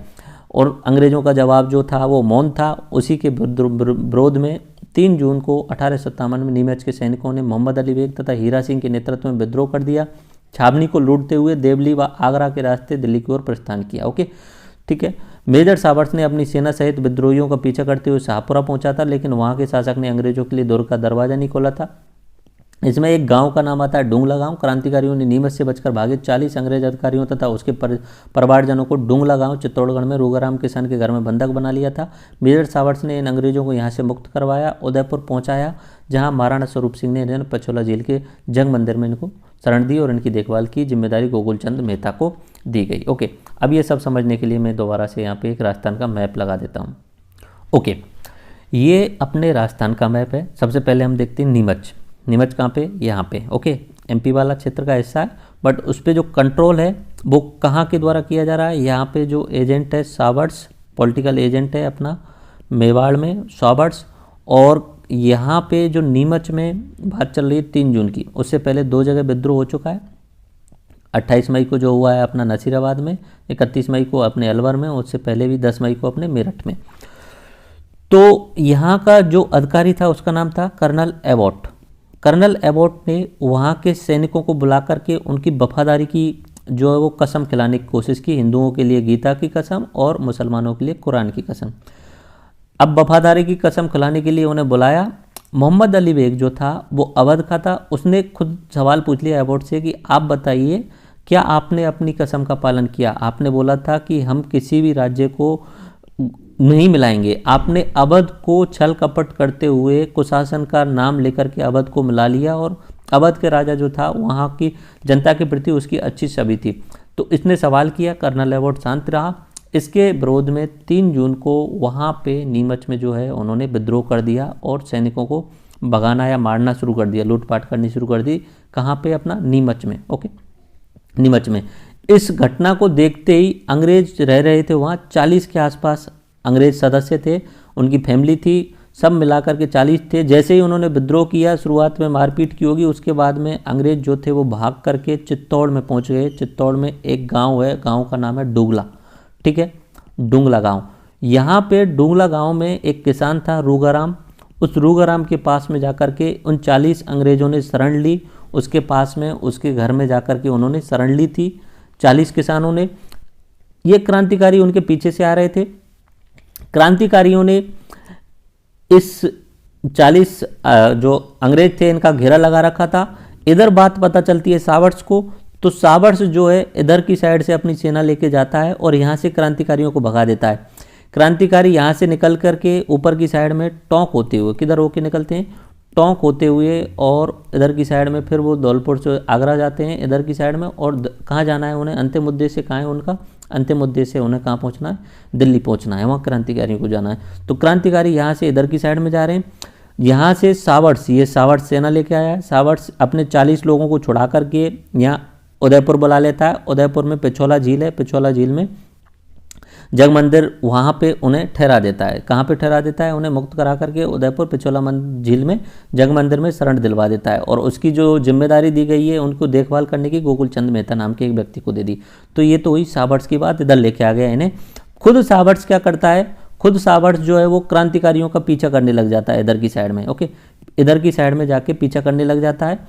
और अंग्रेजों का जवाब जो था वो मौन था। उसी के विरोध में 3 जून को 1857 में नीमच के सैनिकों ने मोहम्मद अली बेग तथा हीरा सिंह के नेतृत्व में विद्रोह कर दिया। छावनी को लूटते हुए देवली व आगरा के रास्ते दिल्ली की ओर प्रस्थान किया। ओके, ठीक है। मेजर सावर्ट्स ने अपनी सेना सहित विद्रोहियों का पीछा करते हुए शाहपुरा पहुंचा था, लेकिन वहां के शासक ने अंग्रेजों के लिए दुर्ग का दरवाजा नहीं खोला था। इसमें एक गांव का नाम आता है डुंगला गांव। क्रांतिकारियों ने नीमच से बचकर भागे 40 अंग्रेज अधिकारियों तथा उसके परिवारजनों को डुंगला गांव चित्तौड़गढ़ में रूगाराम किसान के घर में बंधक बना लिया था। मेजर सावर्ट्स ने इन अंग्रेजों को यहां से मुक्त करवाया, उदयपुर पहुंचाया, जहां महाराणा स्वरूप सिंह ने इन्हें पचोला जेल के जंग मंदिर में इनको शरण दी और इनकी देखभाल की जिम्मेदारी गोकुलचंद मेहता को दी गई। ओके, अब ये सब समझने के लिए मैं दोबारा से यहाँ पे एक राजस्थान का मैप लगा देता हूँ। ओके, ये अपने राजस्थान का मैप है। सबसे पहले हम देखते हैं नीमच। नीमच कहाँ पे? यहाँ पे। ओके, एमपी वाला क्षेत्र का हिस्सा है, बट उस पर जो कंट्रोल है वो कहाँ के द्वारा किया जा रहा है? यहाँ पे जो एजेंट है सावर्ट्स, पॉलिटिकल एजेंट है अपना मेवाड़ में सावर्ट्स। और यहाँ पे जो नीमच में बात चल रही है 3 जून की, उससे पहले 2 जगह विद्रोह हो चुका है। 28 मई को जो हुआ है अपना नसीराबाद में, 31 मई को अपने अलवर में, उससे पहले भी 10 मई को अपने मेरठ में। तो यहाँ का जो अधिकारी था उसका नाम था कर्नल एबॉट। कर्नल एबॉट ने वहाँ के सैनिकों को बुला करके उनकी वफादारी की जो है वो कसम खिलाने की कोशिश की। हिंदुओं के लिए गीता की कसम और मुसलमानों के लिए कुरान की कसम। अब वफादारी की कसम खिलाने के लिए उन्हें बुलाया। मोहम्मद अली बेग जो था वो अवध का था। उसने खुद सवाल पूछ लिया एबॉट से कि आप बताइए, क्या आपने अपनी कसम का पालन किया? आपने बोला था कि हम किसी भी राज्य को नहीं मिलाएंगे। आपने अवध को छल कपट करते हुए कुशासन का नाम लेकर के अवध को मिला लिया और अवध के राजा जो था वहाँ की जनता के प्रति उसकी अच्छी छवि थी। तो इसने सवाल किया, कर्नल एबॉट शांत रहा। इसके विरोध में 3 जून को वहाँ पे नीमच में जो है उन्होंने विद्रोह कर दिया और सैनिकों को भगाना या मारना शुरू कर दिया, लूटपाट करनी शुरू कर दी। कहाँ पे? अपना नीमच में। ओके, नीमच में। इस घटना को देखते ही अंग्रेज रह रहे थे वहाँ 40 के आसपास अंग्रेज सदस्य थे, उनकी फैमिली थी, सब मिलाकर के 40 थे। जैसे ही उन्होंने विद्रोह किया, शुरुआत में मारपीट की होगी, उसके बाद में अंग्रेज जो थे वो भाग करके चित्तौड़ में पहुंच गए। चित्तौड़ में एक गांव है, गांव का नाम है डुंगला। ठीक है, डुंगला गांव। यहाँ पे डुंगला गांव में एक किसान था रूगाराम। उस रूगाराम के पास में जाकर के उन 40 अंग्रेजों ने शरण ली। उसके पास में उसके घर में जाकर के उन्होंने शरण ली थी 40 किसानों ने। ये क्रांतिकारी उनके पीछे से आ रहे थे। क्रांतिकारियों ने इस 40 जो अंग्रेज थे इनका घेरा लगा रखा था। इधर बात पता चलती है सावर्ट्स को, तो सावर्ट्स जो है इधर की साइड से अपनी सेना लेके जाता है और यहाँ से क्रांतिकारियों को भगा देता है। क्रांतिकारी यहाँ से निकल करके ऊपर की साइड में टोंक होते हुए, किधर होके निकलते हैं? टोंक होते हुए और इधर की साइड में फिर वो धौलपुर से आगरा जाते हैं इधर की साइड में, और कहाँ जाना है उन्हें, अंतिम उद्देश्य कहाँ है उनका, अंतिम उद्देश्य उन्हें कहाँ पहुँचना है, दिल्ली पहुँचना है, वहाँ क्रांतिकारियों को जाना है। तो क्रांतिकारी यहाँ से इधर की साइड में जा रहे हैं। यहाँ से सावर्ट्स, ये सावर्ट्स सेना लेके आया है। सावर्ट्स अपने 40 लोगों को छुड़ा करके यहाँ उदयपुर बुला लेता है। उदयपुर में पिछोला झील है, पिछोला झील में जग मंदिर, वहाँ पे उन्हें ठहरा देता है। कहाँ पे ठहरा देता है, उन्हें मुक्त करा करके उदयपुर पिछोला झील में जग मंदिर में शरण दिलवा देता है, और उसकी जो जिम्मेदारी दी गई है उनको देखभाल करने की गोकुल चंद मेहता नाम के एक व्यक्ति को दे दी। तो ये तो हुई सावर्ट्स की बात, इधर लेके आ गया इन्हें। खुद सावर्ट्स क्या करता है, खुद सावर्ट्स जो है वो क्रांतिकारियों का पीछा करने लग जाता है इधर की साइड में। ओके, इधर की साइड में जाके पीछा करने लग जाता है।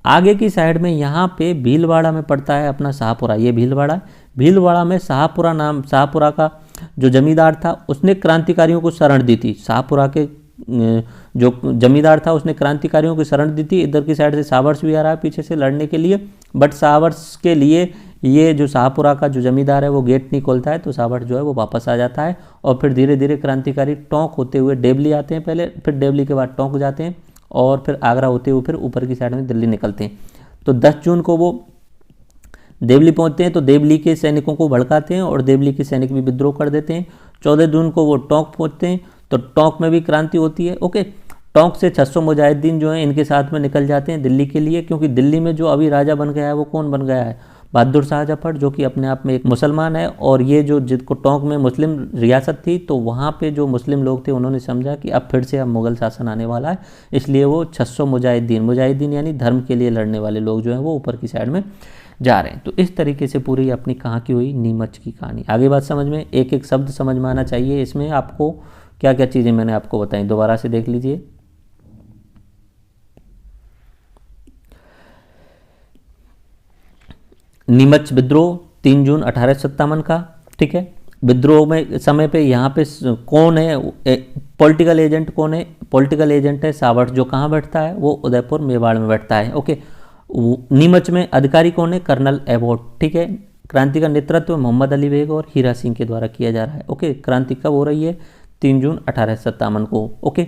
आगे की साइड में यहाँ पे भीलवाड़ा में पड़ता है अपना शाहपुरा, ये भीलवाड़ा। भीलवाड़ा में शाहपुरा का जो जमींदार था उसने क्रांतिकारियों को शरण दी थी। शाहपुरा के जो जमींदार था उसने क्रांतिकारियों को शरण दी थी। इधर की साइड से सावर्ट्स भी आ रहा है पीछे से लड़ने के लिए, बट सावर्ट्स के लिए ये जो शाहपुरा का जो जमींदार है वो गेट नहीं खोलता है, तो सावर्ट्स जो है वो वापस आ जाता है। और फिर धीरे धीरे क्रांतिकारी टोंक होते हुए डेवली आते हैं पहले, फिर डेवली के बाद टोंक जाते हैं, और फिर आगरा होते हुए फिर ऊपर की साइड में दिल्ली निकलते हैं। तो 10 जून को वो देवली पहुंचते हैं, तो देवली के सैनिकों को भड़काते हैं और देवली के सैनिक भी विद्रोह कर देते हैं। 14 जून को वो टोंक पहुंचते हैं, तो टोंक में भी क्रांति होती है। ओके, टोंक से 600 मुजाहिदीन जो हैं इनके साथ में निकल जाते हैं दिल्ली के लिए, क्योंकि दिल्ली में जो अभी राजा बन गया है वो कौन बन गया है, बहादुर शाह जफर, जो कि अपने आप में एक मुसलमान है। और ये जो जिसको टोंक में मुस्लिम रियासत थी, तो वहाँ पे जो मुस्लिम लोग थे उन्होंने समझा कि अब फिर से अब मुगल शासन आने वाला है, इसलिए वो 600 मुजाहिदीन यानी धर्म के लिए लड़ने वाले लोग जो हैं वो ऊपर की साइड में जा रहे हैं। तो इस तरीके से पूरी अपनी कहाँ की हुई, नीमच की कहानी। आगे बात समझ में, एक एक शब्द समझ में आना चाहिए इसमें आपको, क्या क्या चीज़ें मैंने आपको बताई दोबारा से देख लीजिए। नीमच विद्रोह 3 जून 1857 का, ठीक है। विद्रोह में समय पे यहाँ पे कौन है, पॉलिटिकल एजेंट कौन है, पॉलिटिकल एजेंट है सावर्ट्स, जो कहाँ बैठता है, वो उदयपुर मेवाड़ में बैठता है। ओके, नीमच में अधिकारी कौन है, कर्नल एबॉट, ठीक है। क्रांति का नेतृत्व मोहम्मद अली बेग और हीरा सिंह के द्वारा किया जा रहा है। ओके, क्रांति कब हो रही है, 3 जून 1857 को। ओके,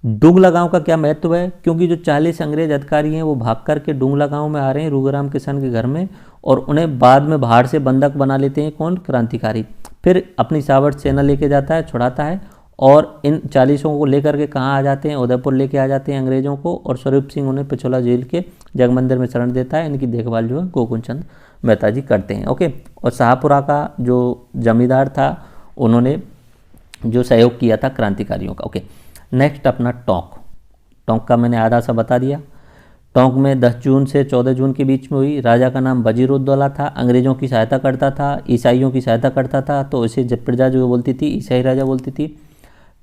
डुंगला गांव का क्या महत्व है, क्योंकि जो 40 अंग्रेज अधिकारी हैं वो भाग करके डुंगला गांव में आ रहे हैं रूगाराम किशन के घर में, और उन्हें बाद में बाहर से बंधक बना लेते हैं कौन, क्रांतिकारी। फिर अपनी सावर्ट सेना लेके जाता है, छुड़ाता है, और इन 40 को लेकर के कहाँ आ जाते हैं, उदयपुर लेके आ जाते हैं अंग्रेजों को, और स्वरूप सिंह उन्हें पिछोला जेल के जग मंदिर में शरण देता है। इनकी देखभाल जो है गोकुल चंद मेहता जी करते हैं। ओके, और शाहपुरा का जो जमींदार था उन्होंने जो सहयोग किया था क्रांतिकारियों का। ओके, नेक्स्ट अपना टोंक का मैंने आधा सा बता दिया। टोंक में 10 जून से 14 जून के बीच में हुई। राजा का नाम वजीरुद्दौला था, अंग्रेजों की सहायता करता था, ईसाइयों की सहायता करता था, तो इसे जब प्रजा जो बोलती थी ईसाई राजा बोलती थी।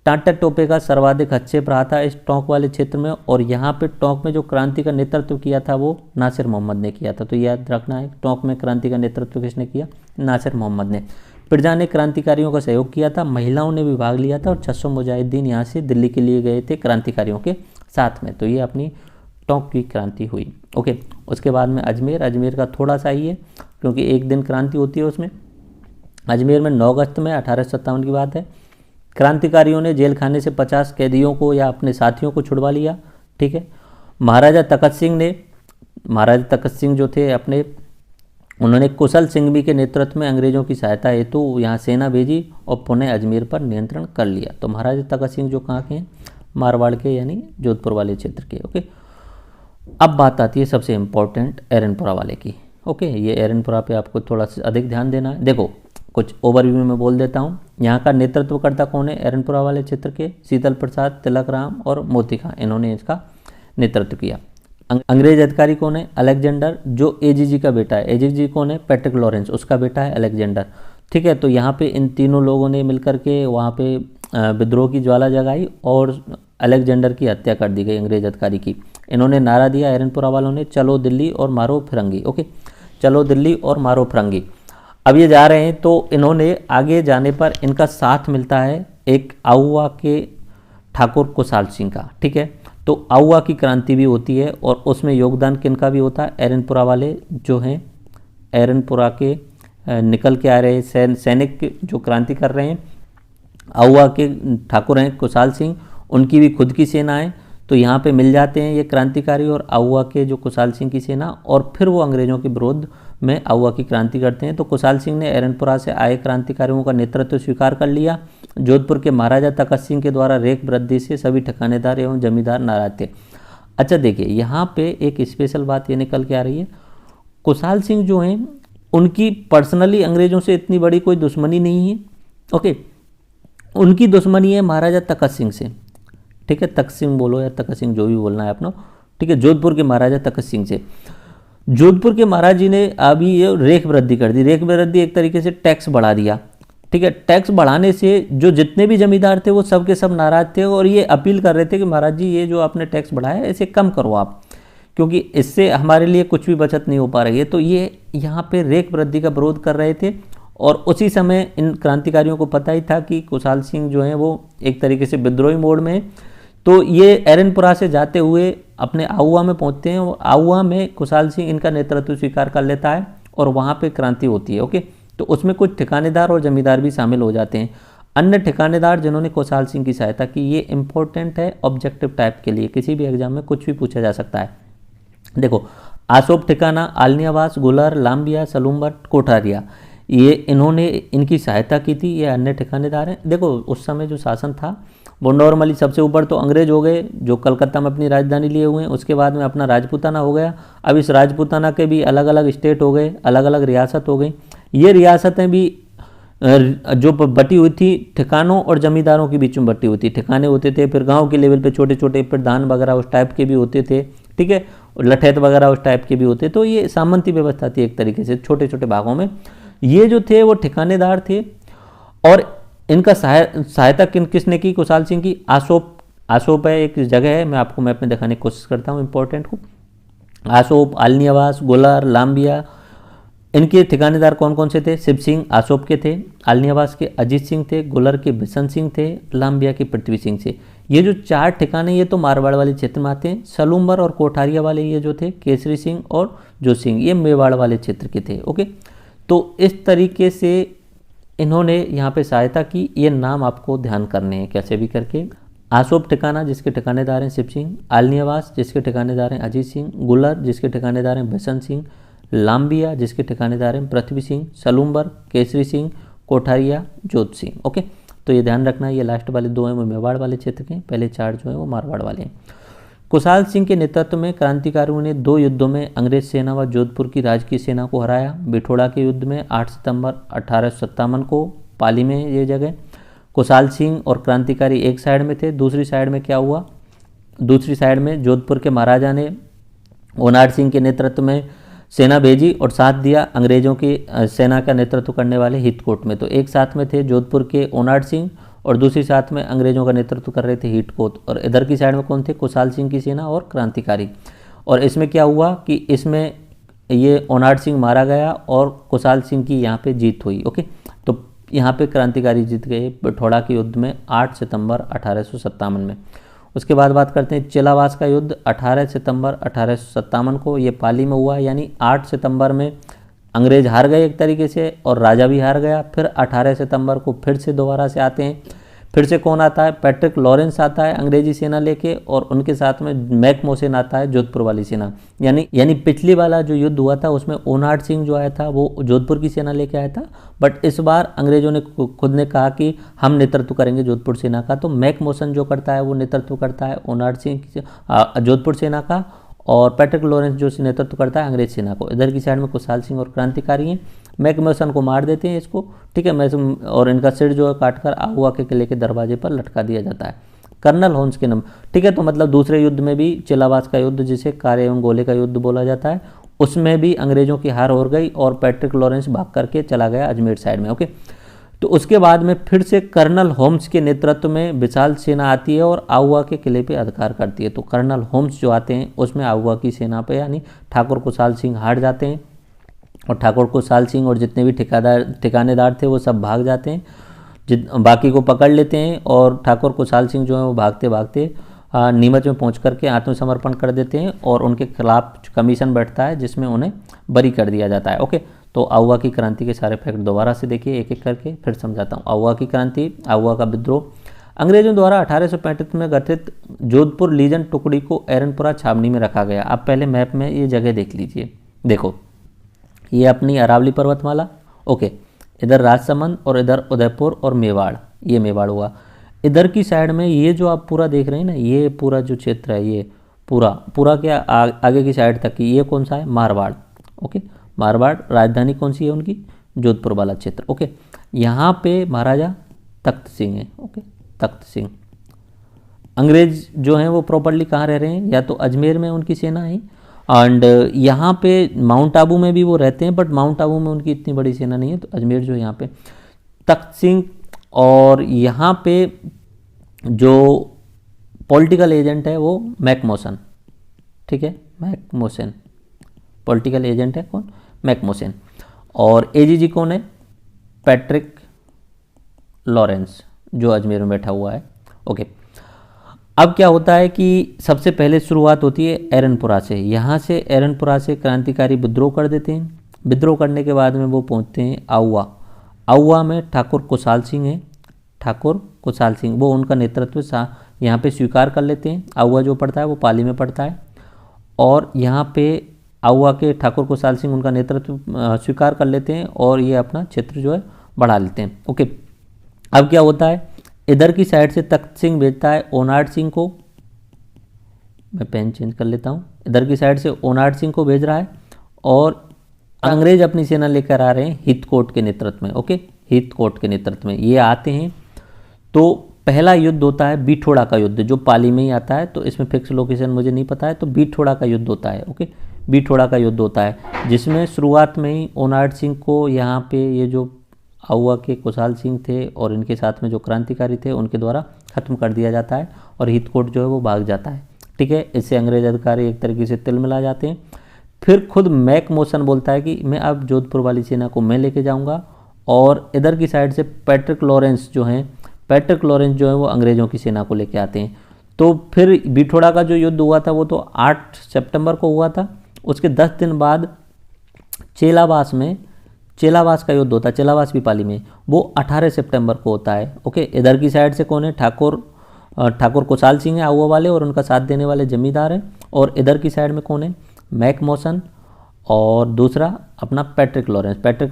टाटा टोपे का सर्वाधिक हस्तक्षेप रहा था इस टोंक वाले क्षेत्र में, और यहाँ पे टोंक में जो क्रांति का नेतृत्व किया था वो नासिर मोहम्मद ने किया था। तो याद रखना है, टोंक में क्रांति का नेतृत्व किसने किया, नासिर मोहम्मद ने। प्रजा ने क्रांतिकारियों का सहयोग किया था, महिलाओं ने भी भाग लिया था, और 600 मुजाहिदीन यहाँ से दिल्ली के लिए गए थे क्रांतिकारियों के साथ में। तो ये अपनी टोंक की क्रांति हुई। ओके, उसके बाद में अजमेर का थोड़ा सा ही है, क्योंकि एक दिन क्रांति होती है उसमें। अजमेर में 9 अगस्त में 1857 की बात है, क्रांतिकारियों ने जेल खाने से 50 कैदियों को या अपने साथियों को छुड़वा लिया, ठीक है। महाराजा तखत सिंह जो थे अपने, उन्होंने कुशल सिंघवी के नेतृत्व में अंग्रेजों की सहायता हेतु यहाँ सेना भेजी और पुनः अजमेर पर नियंत्रण कर लिया। तो महाराजा तखत सिंह जो कहाँ के हैं, मारवाड़ के यानी जोधपुर वाले क्षेत्र के। ओके, अब बात आती है सबसे इम्पोर्टेंट एरनपुरा वाले की। ओके, ये एरनपुरा पे आपको थोड़ा सा अधिक ध्यान देना है। देखो, कुछ ओवरव्यू में बोल देता हूँ। यहाँ का नेतृत्व करता कौन है, एरनपुरा वाले क्षेत्र के शीतल प्रसाद, तिलक राम और मोती खां, इन्होंने इसका नेतृत्व किया। अंग्रेज अधिकारी कौन है, अलेक्जेंडर, जो एजीजी का बेटा है। एजीजी कौन है, पैट्रिक लॉरेंस, उसका बेटा है अलेक्जेंडर, ठीक है। तो यहाँ पे इन तीनों लोगों ने मिलकर के वहाँ पे विद्रोह की ज्वाला जगाई और अलेक्जेंडर की हत्या कर दी गई अंग्रेज अधिकारी की। इन्होंने नारा दिया एरनपुरा वालों ने, चलो दिल्ली और मारो फिरंगी। ओके, चलो दिल्ली और मारो फिरंगी। अब ये जा रहे हैं, तो इन्होंने आगे जाने पर इनका साथ मिलता है एक आउवा के ठाकुर कुशाल सिंह का, ठीक है। तो आउवा की क्रांति भी होती है, और उसमें योगदान किनका भी होता है, एरनपुरा वाले जो हैं, एरनपुरा के निकल के आ रहे सैनिक जो क्रांति कर रहे हैं, आउवा के ठाकुर हैं कुशाल सिंह, उनकी भी खुद की सेना है। तो यहाँ पे मिल जाते हैं ये क्रांतिकारी और आहुआ के जो कुशाल सिंह की सेना, और फिर वो अंग्रेज़ों के विरोध में आहुआ की क्रांति करते हैं। तो कुशाल सिंह ने एरनपुरा से आए क्रांतिकारियों का नेतृत्व स्वीकार कर लिया। जोधपुर के महाराजा तखत सिंह के द्वारा रेख वृद्धि से सभी ठिकानेदार एवं जमींदार नाराज थे। अच्छा देखिए, यहाँ पे एक स्पेशल बात ये निकल के आ रही है, कुशाल सिंह जो हैं उनकी पर्सनली अंग्रेज़ों से इतनी बड़ी कोई दुश्मनी नहीं है। ओके, उनकी दुश्मनी है महाराजा तखत सिंह से, ठीक है, तखत सिंह बोलो या तखत सिंह, जो भी बोलना है अपना, ठीक है, जोधपुर के महाराजा तखत सिंह से। जोधपुर के महाराज जी ने अभी ये रेख वृद्धि कर दी। रेख वृद्धि एक तरीके से टैक्स बढ़ा दिया, ठीक है। टैक्स बढ़ाने से जो जितने भी जमींदार थे वो सब के सब नाराज थे और ये अपील कर रहे थे कि महाराज जी ये जो आपने टैक्स बढ़ाया है इसे कम करो आप, क्योंकि इससे हमारे लिए कुछ भी बचत नहीं हो पा रही है। तो ये यहाँ पे रेख वृद्धि का विरोध कर रहे थे और उसी समय इन क्रांतिकारियों को पता ही था कि कुशाल सिंह जो हैं वो एक तरीके से विद्रोही मोड में है। तो ये एरनपुरा से जाते हुए अपने आहुआ में पहुंचते हैं और आहुआ में कुशाल सिंह इनका नेतृत्व स्वीकार कर लेता है और वहाँ पे क्रांति होती है। ओके, तो उसमें कुछ ठिकानेदार और जमींदार भी शामिल हो जाते हैं। अन्य ठिकानेदार जिन्होंने कुशाल सिंह की सहायता की, ये इंपॉर्टेंट है ऑब्जेक्टिव टाइप के लिए, किसी भी एग्जाम में कुछ भी पूछा जा सकता है। देखो, आसोप ठिकाना, आलनियावास, गुलर, लाम्बिया, सलूम्बर, कोठारिया, ये इन्होंने इनकी सहायता की थी, ये अन्य ठिकानेदार हैं। देखो, उस समय जो शासन था वो नॉर्मली सबसे ऊपर तो अंग्रेज हो गए जो कलकत्ता में अपनी राजधानी लिए हुए हैं, उसके बाद में अपना राजपूताना हो गया। अब इस राजपूताना के भी अलग अलग स्टेट हो गए, अलग अलग रियासत हो गई। ये रियासतें भी जो बटी हुई थी ठिकानों और जमींदारों के बीच में बटी हुई थी। ठिकाने होते थे, फिर गांव के लेवल पे छोटे छोटे प्रधान वगैरह उस टाइप के भी होते थे, ठीक है, और लठैत वगैरह उस टाइप के भी होते। तो ये सामंती व्यवस्था थी एक तरीके से छोटे छोटे भागों में। ये जो थे वो ठिकानेदार थे और इनका सहायता किसने की? कुशाल सिंह की। आसोप, आसोप है एक जगह है, मैं आपको मैप में दिखाने की कोशिश करता हूँ इंपॉर्टेंट को। आसोप, आलनियावास, गोलार, लाम्बिया, इनके ठिकानेदार कौन कौन से थे? शिव सिंह आसोप के थे, आलनियावास के अजीत सिंह थे, गोलर के बिशन सिंह थे, लाम्बिया के पृथ्वी सिंह थे। ये जो चार ठिकाने ये तो मारवाड़ वाले क्षेत्र में आते हैं। सलूम्बर और कोठारिया वाले ये जो थे केसरी सिंह और जो सिंह, ये मेवाड़ वाले क्षेत्र के थे। ओके, तो इस तरीके से इन्होंने यहाँ पे सहायता की। ये नाम आपको ध्यान करने हैं कैसे भी करके। आसोप ठिकाना जिसके ठिकानेदार हैं शिव सिंह, आलनियावास जिसके ठिकानेदार हैं अजीत सिंह, गुलर जिसके ठिकानेदार हैं बिशन सिंह, लाम्बिया जिसके ठिकानेदार हैं पृथ्वी सिंह, सलूम्बर केसरी सिंह, कोठारिया जोत सिंह। ओके, तो ये ध्यान रखना, ये लास्ट वाले दो हैं वो मेवाड़ वाले क्षेत्र के, पहले चार जो हैं वो मारवाड़ वाले हैं। कुशाल सिंह के नेतृत्व में क्रांतिकारियों ने 2 युद्धों में अंग्रेज सेना व जोधपुर की राजकीय सेना को हराया। बिठोड़ा के युद्ध में 8 सितंबर 1857 को, पाली में ये जगह, कुशाल सिंह और क्रांतिकारी एक साइड में थे। दूसरी साइड में क्या हुआ? दूसरी साइड में जोधपुर के महाराजा ने ओनाड सिंह के नेतृत्व में सेना भेजी और साथ दिया अंग्रेजों की सेना का नेतृत्व करने वाले हितकोट में। तो एक साथ में थे जोधपुर के ओनाड सिंह और दूसरी साथ में अंग्रेजों का नेतृत्व कर रहे थे हितकोट, और इधर की साइड में कौन थे? कुशाल सिंह की सेना और क्रांतिकारी। और इसमें क्या हुआ कि इसमें ये ओनाड सिंह मारा गया और कुशाल सिंह की यहाँ पे जीत हुई। ओके, तो यहाँ पे क्रांतिकारी जीत गए बिठौड़ा के युद्ध में 8 सितंबर 1857 में। उसके बाद बात करते हैं चिलावास का युद्ध 18 सितंबर 1857 को, ये पाली में हुआ। यानी 8 सितंबर में अंग्रेज हार गए एक तरीके से और राजा भी हार गया। फिर 18 सितंबर को फिर से दोबारा से आते हैं। फिर से कौन आता है? पैट्रिक लॉरेंस आता है अंग्रेजी सेना लेके, और उनके साथ में मैकमोहसिन आता है जोधपुर वाली सेना। यानी पिछली वाला जो युद्ध हुआ था उसमें ओनाड सिंह जो आया था वो जोधपुर की सेना लेके आया था, बट इस बार अंग्रेजों ने खुद ने कहा कि हम नेतृत्व करेंगे जोधपुर सेना का। तो मैकमोहसिन जो करता है वो नेतृत्व करता है ओनाड सिंह जोधपुर सेना का, और पैट्रिक लॉरेंस जो नेतृत्व करता है अंग्रेज सेना को। इधर की साइड में कुशाल सिंह और क्रांतिकारी हैं। मैकमोहसिन को मार देते हैं इसको, ठीक है, और इनका सिर जो है काटकर आहुआ के किले के दरवाजे पर लटका दिया जाता है कर्नल होम्स के नाम, ठीक है। तो मतलब दूसरे युद्ध में भी चिलावास का युद्ध जिसे कारे एवं गोले का युद्ध बोला जाता है, उसमें भी अंग्रेजों की हार हो गई और पैट्रिक लॉरेंस भाग करके चला गया अजमेर साइड में। ओके, तो उसके बाद में फिर से कर्नल होम्स के नेतृत्व में विशाल सेना आती है और आहुआ के किले पे अधिकार करती है। तो कर्नल होम्स जो आते हैं उसमें आहुआ की सेना पे यानी ठाकुर कुशाल सिंह हार जाते हैं और ठाकुर कुशाल सिंह और जितने भी ठिकानेदार थे वो सब भाग जाते हैं, बाकी को पकड़ लेते हैं और ठाकुर कुशाल सिंह जो है वो भागते भागते नीमच में पहुंच करके आत्मसमर्पण कर देते हैं और उनके खिलाफ कमीशन बैठता है जिसमें उन्हें बरी कर दिया जाता है। ओके, तो आहुआ की क्रांति के सारे फैक्ट दोबारा से देखिए एक एक करके, फिर समझाता हूँ। आहुआ की क्रांति, आहुआ का विद्रोह अंग्रेजों द्वारा 1835 में गठित जोधपुर लीजन टुकड़ी को एरनपुरा छावनी में रखा गया। आप पहले मैप में ये जगह देख लीजिए। देखो ये अपनी अरावली पर्वतमाला, ओके, इधर राजसमंद और इधर उदयपुर और मेवाड़, ये मेवाड़ हुआ। इधर की साइड में ये जो आप पूरा देख रहे हैं ना, ये पूरा जो क्षेत्र है, ये पूरा क्या आगे की साइड तक की, ये कौन सा है, मारवाड़, ओके। मारवाड़ राजधानी कौन सी है उनकी, जोधपुर वाला क्षेत्र, ओके। यहाँ पे महाराजा तख्त सिंह है, ओके, तख्त सिंह। अंग्रेज जो हैं वो प्रॉपरली कहाँ रह रहे हैं, या तो अजमेर में उनकी सेना है, एंड यहाँ पे माउंट आबू में भी वो रहते हैं, बट माउंट आबू में उनकी इतनी बड़ी सेना नहीं है। तो अजमेर जो यहाँ पे तख्त सिंह, और यहाँ पे जो पॉलिटिकल एजेंट है वो मैकमोसन, ठीक है, मैकमोसन पॉलिटिकल एजेंट है कौन, मैकमोसन। और एजीजी कौन है, पैट्रिक लॉरेंस, जो अजमेर में बैठा हुआ है, ओके। अब क्या होता है कि सबसे पहले शुरुआत होती है एरनपुरा से। यहाँ से एरनपुरा से क्रांतिकारी विद्रोह कर देते हैं। विद्रोह करने के बाद में वो पहुँचते हैं आउवा। आउवा में ठाकुर कुशाल सिंह है, ठाकुर कुशाल सिंह, वो उनका नेतृत्व यहाँ पे स्वीकार कर लेते हैं। आउवा जो पड़ता है वो पाली में पड़ता है, और यहाँ पे आउवा के ठाकुर कुशाल सिंह उनका नेतृत्व स्वीकार कर लेते हैं, और ये अपना क्षेत्र जो है बढ़ा लेते हैं, ओके। अब क्या होता है, इधर की साइड से तख्त सिंह भेजता है ओनाड सिंह को, मैं पेन चेंज कर लेता हूँ, इधर की साइड से ओनाड सिंह को भेज रहा है, और अंग्रेज अपनी सेना लेकर आ रहे हैं हितकोट के नेतृत्व में, ओके, हितकोट के नेतृत्व में ये आते हैं। तो पहला युद्ध होता है बीठोड़ा का युद्ध, जो पाली में ही आता है, तो इसमें फिक्स लोकेशन मुझे नहीं पता है, तो बीठोड़ा का युद्ध होता है, ओके, बीठोड़ा का युद्ध होता है, जिसमें शुरुआत में ही ओनाड सिंह को यहाँ पे ये जो आउवा के कुशाल सिंह थे और इनके साथ में जो क्रांतिकारी थे उनके द्वारा खत्म कर दिया जाता है, और हितकोट जो है वो भाग जाता है, ठीक है। इससे अंग्रेज अधिकारी एक तरीके से तिलमिला जाते हैं। फिर खुद मैकमोसन बोलता है कि मैं अब जोधपुर वाली सेना को मैं लेके जाऊंगा, और इधर की साइड से पैट्रिक लॉरेंस जो हैं, पैट्रिक लॉरेंस जो है वो अंग्रेज़ों की सेना को लेके आते हैं। तो फिर बीठोड़ा का जो युद्ध हुआ था वो तो 8 सितंबर को हुआ था। उसके 10 दिन बाद चेलावास का युद्ध होता है, चेलावास भी पाली में, वो 18 सितंबर को होता है, ओके। इधर की साइड से कौन है, ठाकुर कुशाल सिंह है आउवा वाले, और उनका साथ देने वाले जमींदार हैं, और इधर की साइड में कौन है, मैकमोसन, और दूसरा अपना पैट्रिक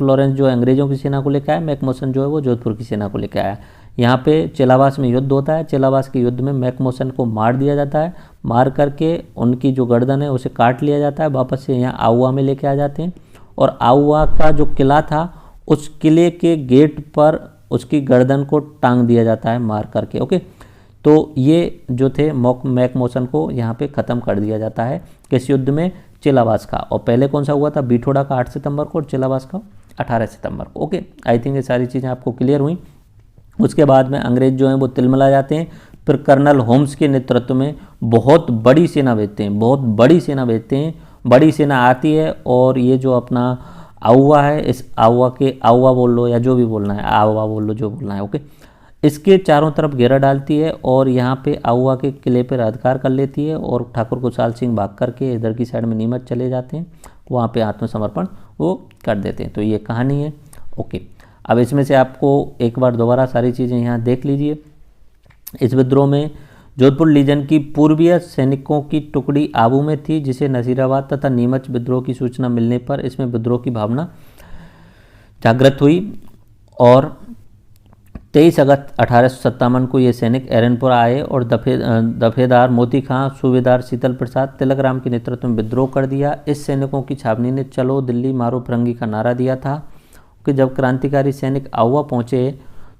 लॉरेंस जो अंग्रेज़ों की सेना को लेकर आया, मैकमोसन जो है वो जोधपुर की सेना को लेकर आया। यहाँ पे चेलावास में युद्ध होता है। चेलावास के युद्ध में मैकमोसन को मार दिया जाता है, मार करके उनकी जो गर्दन है उसे काट लिया जाता है, वापस से यहाँ आउवा में लेके आ जाते हैं, और आउवा का जो किला था उस किले के गेट पर उसकी गर्दन को टांग दिया जाता है मार करके, ओके। तो ये जो थे मैकमोसन को यहाँ पे ख़त्म कर दिया जाता है किस युद्ध में, चेलावास का। और पहले कौन सा हुआ था, बीठोड़ा का 8 सितंबर को, और चेलावास का 18 सितंबर को, ओके। आई थिंक ये सारी चीज़ें आपको क्लियर हुई। उसके बाद में अंग्रेज जो हैं वो तिलमिला जाते हैं। फिर कर्नल होम्स के नेतृत्व में बहुत बड़ी सेना भेजते हैं, बड़ी सेना आती है, और ये जो अपना आउवा है, इस आउवा बोल लो या जो भी बोलना है, आउवा बोल लो जो बोलना है, ओके, इसके चारों तरफ घेरा डालती है, और यहाँ पे आउवा के किले पर अधिकार कर लेती है, और ठाकुर कुशाल सिंह भाग करके इधर की साइड में नीमच चले जाते हैं, वहाँ पे आत्मसमर्पण वो कर देते हैं। तो ये कहानी है, ओके। अब इसमें से आपको एक बार दोबारा सारी चीज़ें यहाँ देख लीजिए। इस विद्रोह में जोधपुर लीजन की पूर्वीय सैनिकों की टुकड़ी आबू में थी, जिसे नसीराबाद तथा नीमच विद्रोह की सूचना मिलने पर इसमें विद्रोह की भावना जागृत हुई, और 23 अगस्त 1857 को ये सैनिक एरनपुरा आए और दफेदार मोती खां, सूबेदार शीतल प्रसाद, तिलक राम के नेतृत्व में विद्रोह कर दिया। इस सैनिकों की छावनी ने चलो दिल्ली मारो फिरंगी का नारा दिया था कि जब क्रांतिकारी सैनिक आउवा पहुंचे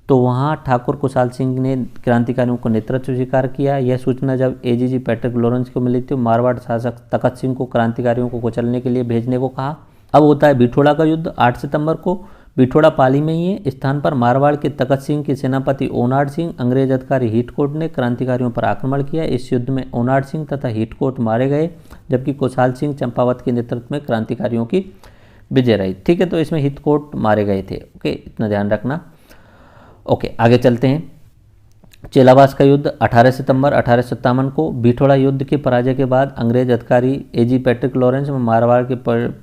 तो वहां ठाकुर कुशाल सिंह ने क्रांतिकारियों को नेतृत्व स्वीकार किया। यह सूचना जब एजीजी पैट्रिक लॉरेंस को मिली थी, मारवाड़ शासक तखत सिंह को क्रांतिकारियों को कुचलने के लिए भेजने को कहा। अब होता है बीठोड़ा का युद्ध 8 सितंबर को। बीठोड़ा पाली में ही है। इस स्थान पर मारवाड़ के तखत सिंह के सेनापति ओनाड सिंह, अंग्रेज अधिकारी हिटकोट ने क्रांतिकारियों पर आक्रमण किया। इस युद्ध में ओनाड सिंह तथा हिटकोट मारे गए, जबकि कुशाल सिंह चंपावत के नेतृत्व में क्रांतिकारियों की विजय रही। ठीक है, तो इसमें हितकोट मारे गए थे। ओके, इतना ध्यान रखना। ओके, आगे चलते हैं। चेलावास का युद्ध 18 सितंबर 1857 को। बिठोड़ा युद्ध के पराजय के बाद अंग्रेज अधिकारी एजी पैट्रिक लॉरेंस व मारवाड़ के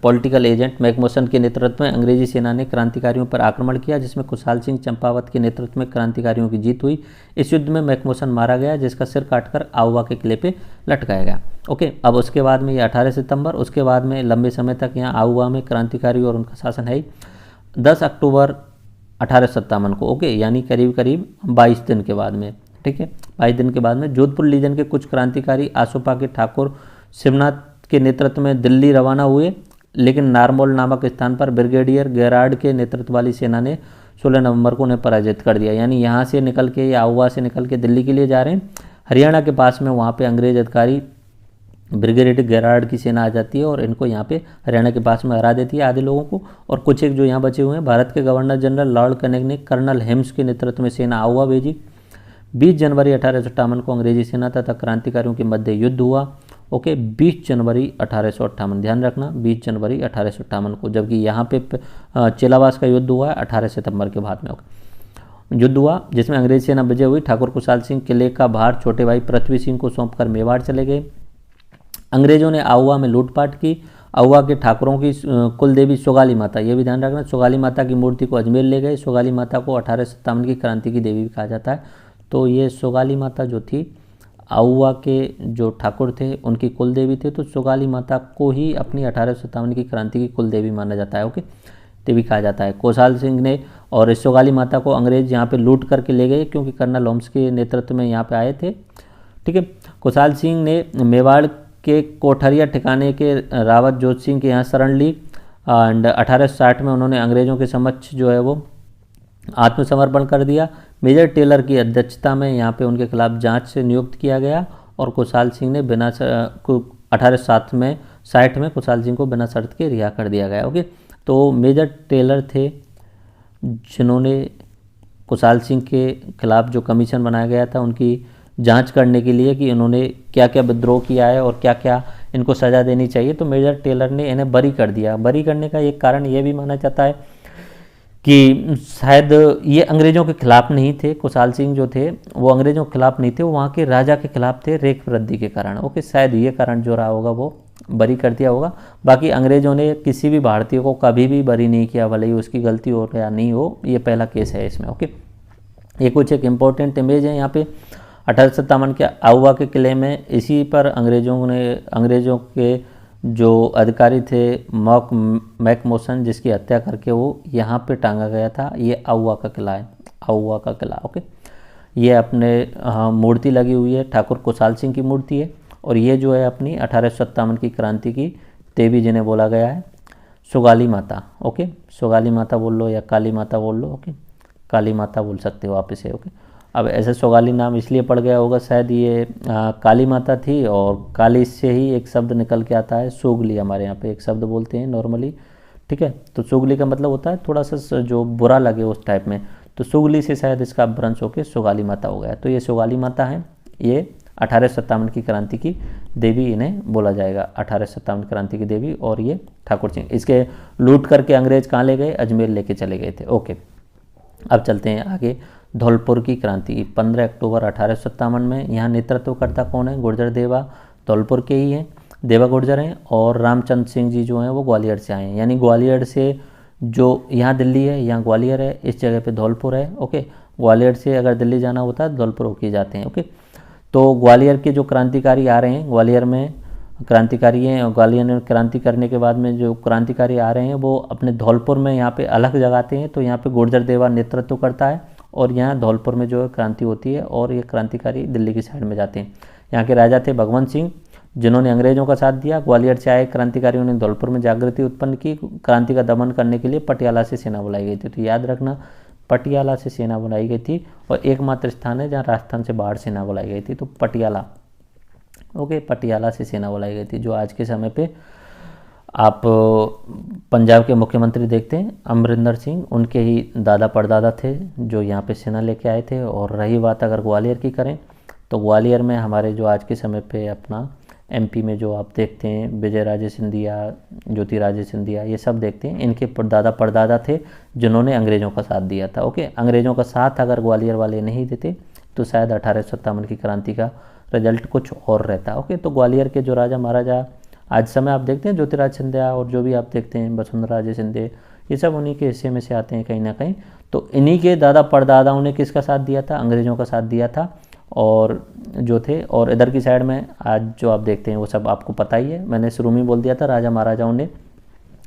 पॉलिटिकल एजेंट मैकमोसन के नेतृत्व में अंग्रेजी सेना ने क्रांतिकारियों पर आक्रमण किया, जिसमें खुशहाल सिंह चंपावत के नेतृत्व में क्रांतिकारियों की जीत हुई। इस युद्ध में मैकमोसन मारा गया, जिसका सिर काटकर आउवा के किले पर लटकाया गया। ओके, अब उसके बाद में ये 18 सितंबर, उसके बाद में लंबे समय तक यहाँ आउवा में क्रांतिकारी और उनका शासन है। 10 अक्टूबर 1857 को, ओके, यानी करीब करीब 22 दिन के बाद में, ठीक है, 22 दिन के बाद में जोधपुर लीजन के कुछ क्रांतिकारी आसोपा के ठाकुर शिवनाथ के नेतृत्व में दिल्ली रवाना हुए, लेकिन नारमोल नामक स्थान पर ब्रिगेडियर गेरार्ड के नेतृत्व वाली सेना ने 16 नवंबर को उन्हें पराजित कर दिया। यानी यहाँ से निकल के या आउवा से निकल के दिल्ली के लिए जा रहे हैं, हरियाणा के पास में वहाँ पे अंग्रेज अधिकारी ब्रिगेडियर गेरार्ड की सेना आ जाती है और इनको यहाँ पे हरियाणा के पास में हरा देती है आधे लोगों को, और कुछ एक जो यहाँ बचे हुए हैं। भारत के गवर्नर जनरल लॉर्ड कनेग ने कर्नल हेम्स के नेतृत्व में सेना आउवा भेजी। 20 जनवरी 1858 को अंग्रेजी सेना तथा क्रांतिकारियों के मध्य युद्ध हुआ। ओके, 20 जनवरी 1858, ध्यान रखना 20 जनवरी 1858 को, जबकि यहाँ पे चेलावास का युद्ध हुआ है 18 सितंबर के बाद में। ओके, युद्ध हुआ जिसमें अंग्रेजी सेना विजय हुई। ठाकुर खुशहाल सिंह किले का भार छोटे भाई पृथ्वी सिंह को सौंपकर मेवाड़ चले गए। अंग्रेजों ने आउवा में लूटपाट की। आउवा के ठाकुरों की कुल देवी सोगाली माता, ये भी ध्यान रखना, सोगाली माता की मूर्ति को अजमेर ले गए। सोगाली माता को 1857 की क्रांति की देवी भी कहा जाता है। तो ये सोगाली माता जो थी, आउवा के जो ठाकुर थे उनकी कुल देवी थे, तो सोगाली माता को ही अपनी 1857 की क्रांति की कुल देवी माना जाता है। ओके, देवी कहा जाता है। खुशहाल सिंह ने और इस सोगाली माता को अंग्रेज यहाँ पे लूट करके ले गए, क्योंकि कर्नल होम्स के नेतृत्व में यहाँ पे आए थे। ठीक है, खुशहाल सिंह ने मेवाड़ के कोठरिया ठिकाने के रावत जोत सिंह के यहाँ शरण ली एंड 1860 में उन्होंने अंग्रेजों के समक्ष जो है वो आत्मसमर्पण कर दिया। मेजर टेलर की अध्यक्षता में यहाँ पे उनके खिलाफ जांच से नियुक्त किया गया और खुशहाल सिंह ने बिना 1860 में खुशहाल सिंह को बिना शर्त के रिहा कर दिया गया। ओके, तो मेजर टेलर थे जिन्होंने खुशहाल सिंह के खिलाफ जो कमीशन बनाया गया था उनकी जांच करने के लिए कि इन्होंने क्या क्या विद्रोह किया है और क्या क्या इनको सज़ा देनी चाहिए, तो मेजर टेलर ने इन्हें बरी कर दिया। बरी करने का एक कारण ये भी माना जाता है कि शायद ये अंग्रेज़ों के खिलाफ नहीं थे। खुशहाल सिंह जो थे वो अंग्रेज़ों के खिलाफ नहीं थे, वो वहाँ के राजा के खिलाफ थे रेख वृद्धि के कारण। ओके, शायद ये कारण जो रहा होगा वो बरी कर दिया होगा। बाकी अंग्रेज़ों ने किसी भी भारतीय को कभी भी बरी नहीं किया, भले ही उसकी गलती हो या नहीं हो। ये पहला केस है इसमें। ओके, ये कुछ एक इम्पोर्टेंट इमेज है यहाँ पे 1857 के आउवा के किले में। इसी पर अंग्रेज़ों के जो अधिकारी थे मैकमोसन, जिसकी हत्या करके वो यहाँ पे टांगा गया था। ये आउवा का किला है, आउवा का किला। ओके, ये अपने मूर्ति लगी हुई है, ठाकुर खुशहाल सिंह की मूर्ति है, और ये जो है अपनी 1857 की क्रांति की देवी जिन्हें बोला गया है सोगाली माता। ओके, सोगाली माता बोल लो या काली माता बोल लो। ओके, काली माता बोल सकते हो आप इसे। ओके, अब ऐसे सोगाली नाम इसलिए पड़ गया होगा, शायद ये काली माता थी और काली से ही एक शब्द निकल के आता है सोगली। हमारे यहाँ पे एक शब्द बोलते हैं नॉर्मली, ठीक है, तो सोगली का मतलब होता है थोड़ा सा जो बुरा लगे उस टाइप में, तो सोगली से शायद इसका अपभ्रंश होकर सोगाली माता हो गया। तो ये सोगाली माता है, ये 1857 की क्रांति की देवी इन्हें बोला जाएगा, 1857 क्रांति की देवी। और ये ठाकुर सिंह, इसके लूट करके अंग्रेज कहाँ ले गए, अजमेर लेके चले गए थे। ओके, अब चलते हैं आगे। धौलपुर की क्रांति 15 अक्टूबर 1857 में। यहाँ नेतृत्वकर्ता कौन है, गुर्जर देवा धौलपुर के ही हैं, देवा गुर्जर हैं, और रामचंद्र सिंह जी जो हैं वो ग्वालियर से आए हैं। यानी ग्वालियर से जो यहाँ दिल्ली है, यहाँ ग्वालियर है, इस जगह पे धौलपुर है। ओके, ग्वालियर से अगर दिल्ली जाना होता है धौलपुर होके जाते हैं। ओके, तो ग्वालियर के जो क्रांतिकारी आ रहे हैं, ग्वालियर में क्रांतिकारी हैं, और ग्वालियर में क्रांति करने के बाद में जो क्रांतिकारी आ रहे हैं वो अपने धौलपुर में यहाँ पे अलग जगाते हैं। तो यहाँ पे गुर्जर देवा नेतृत्व करता है और यहाँ धौलपुर में जो है क्रांति होती है, और ये क्रांतिकारी दिल्ली की साइड में जाते हैं। यहाँ के राजा थे भगवंत सिंह, जिन्होंने अंग्रेजों का साथ दिया। ग्वालियर से आए क्रांतिकारियों ने धौलपुर में जागृति उत्पन्न की। क्रांति का दमन करने के लिए पटियाला से सेना बुलाई गई थी। तो याद रखना, पटियाला से सेना बुलाई गई थी, और एकमात्र स्थान है जहाँ राजस्थान से बाहर सेना बुलाई गई थी, तो पटियाला। ओके, पटियाला से सेना बुलाई गई थी, जो आज के समय पे आप पंजाब के मुख्यमंत्री देखते हैं अमरिंदर सिंह, उनके ही दादा परदादा थे जो यहाँ पे सेना लेके आए थे। और रही बात अगर ग्वालियर की करें, तो ग्वालियर में हमारे जो आज के समय पे अपना एमपी में जो आप देखते हैं विजय राजे सिंधिया, ज्योति राजे सिंधिया, ये सब देखते हैं, इनके दादा परदादा थे जिन्होंने अंग्रेज़ों का साथ दिया था। ओके, अंग्रेज़ों का साथ अगर ग्वालियर वाले नहीं देते, तो शायद 1857 की क्रांति का रिजल्ट कुछ और रहता। ओके, तो ग्वालियर के जो राजा महाराजा आज समय आप देखते हैं, ज्योतिराज सिंधिया और जो भी आप देखते हैं वसुंधरा राजे सिंधे, ये सब उन्हीं के हिस्से में से आते हैं कहीं ना कहीं। तो इन्हीं के दादा परदादाओं ने किसका साथ दिया था? अंग्रेज़ों का साथ दिया था। और जो थे, और इधर की साइड में आज जो आप देखते हैं वो सब आपको पता ही है, मैंने शुरू में बोल दिया था, राजा महाराजाओं ने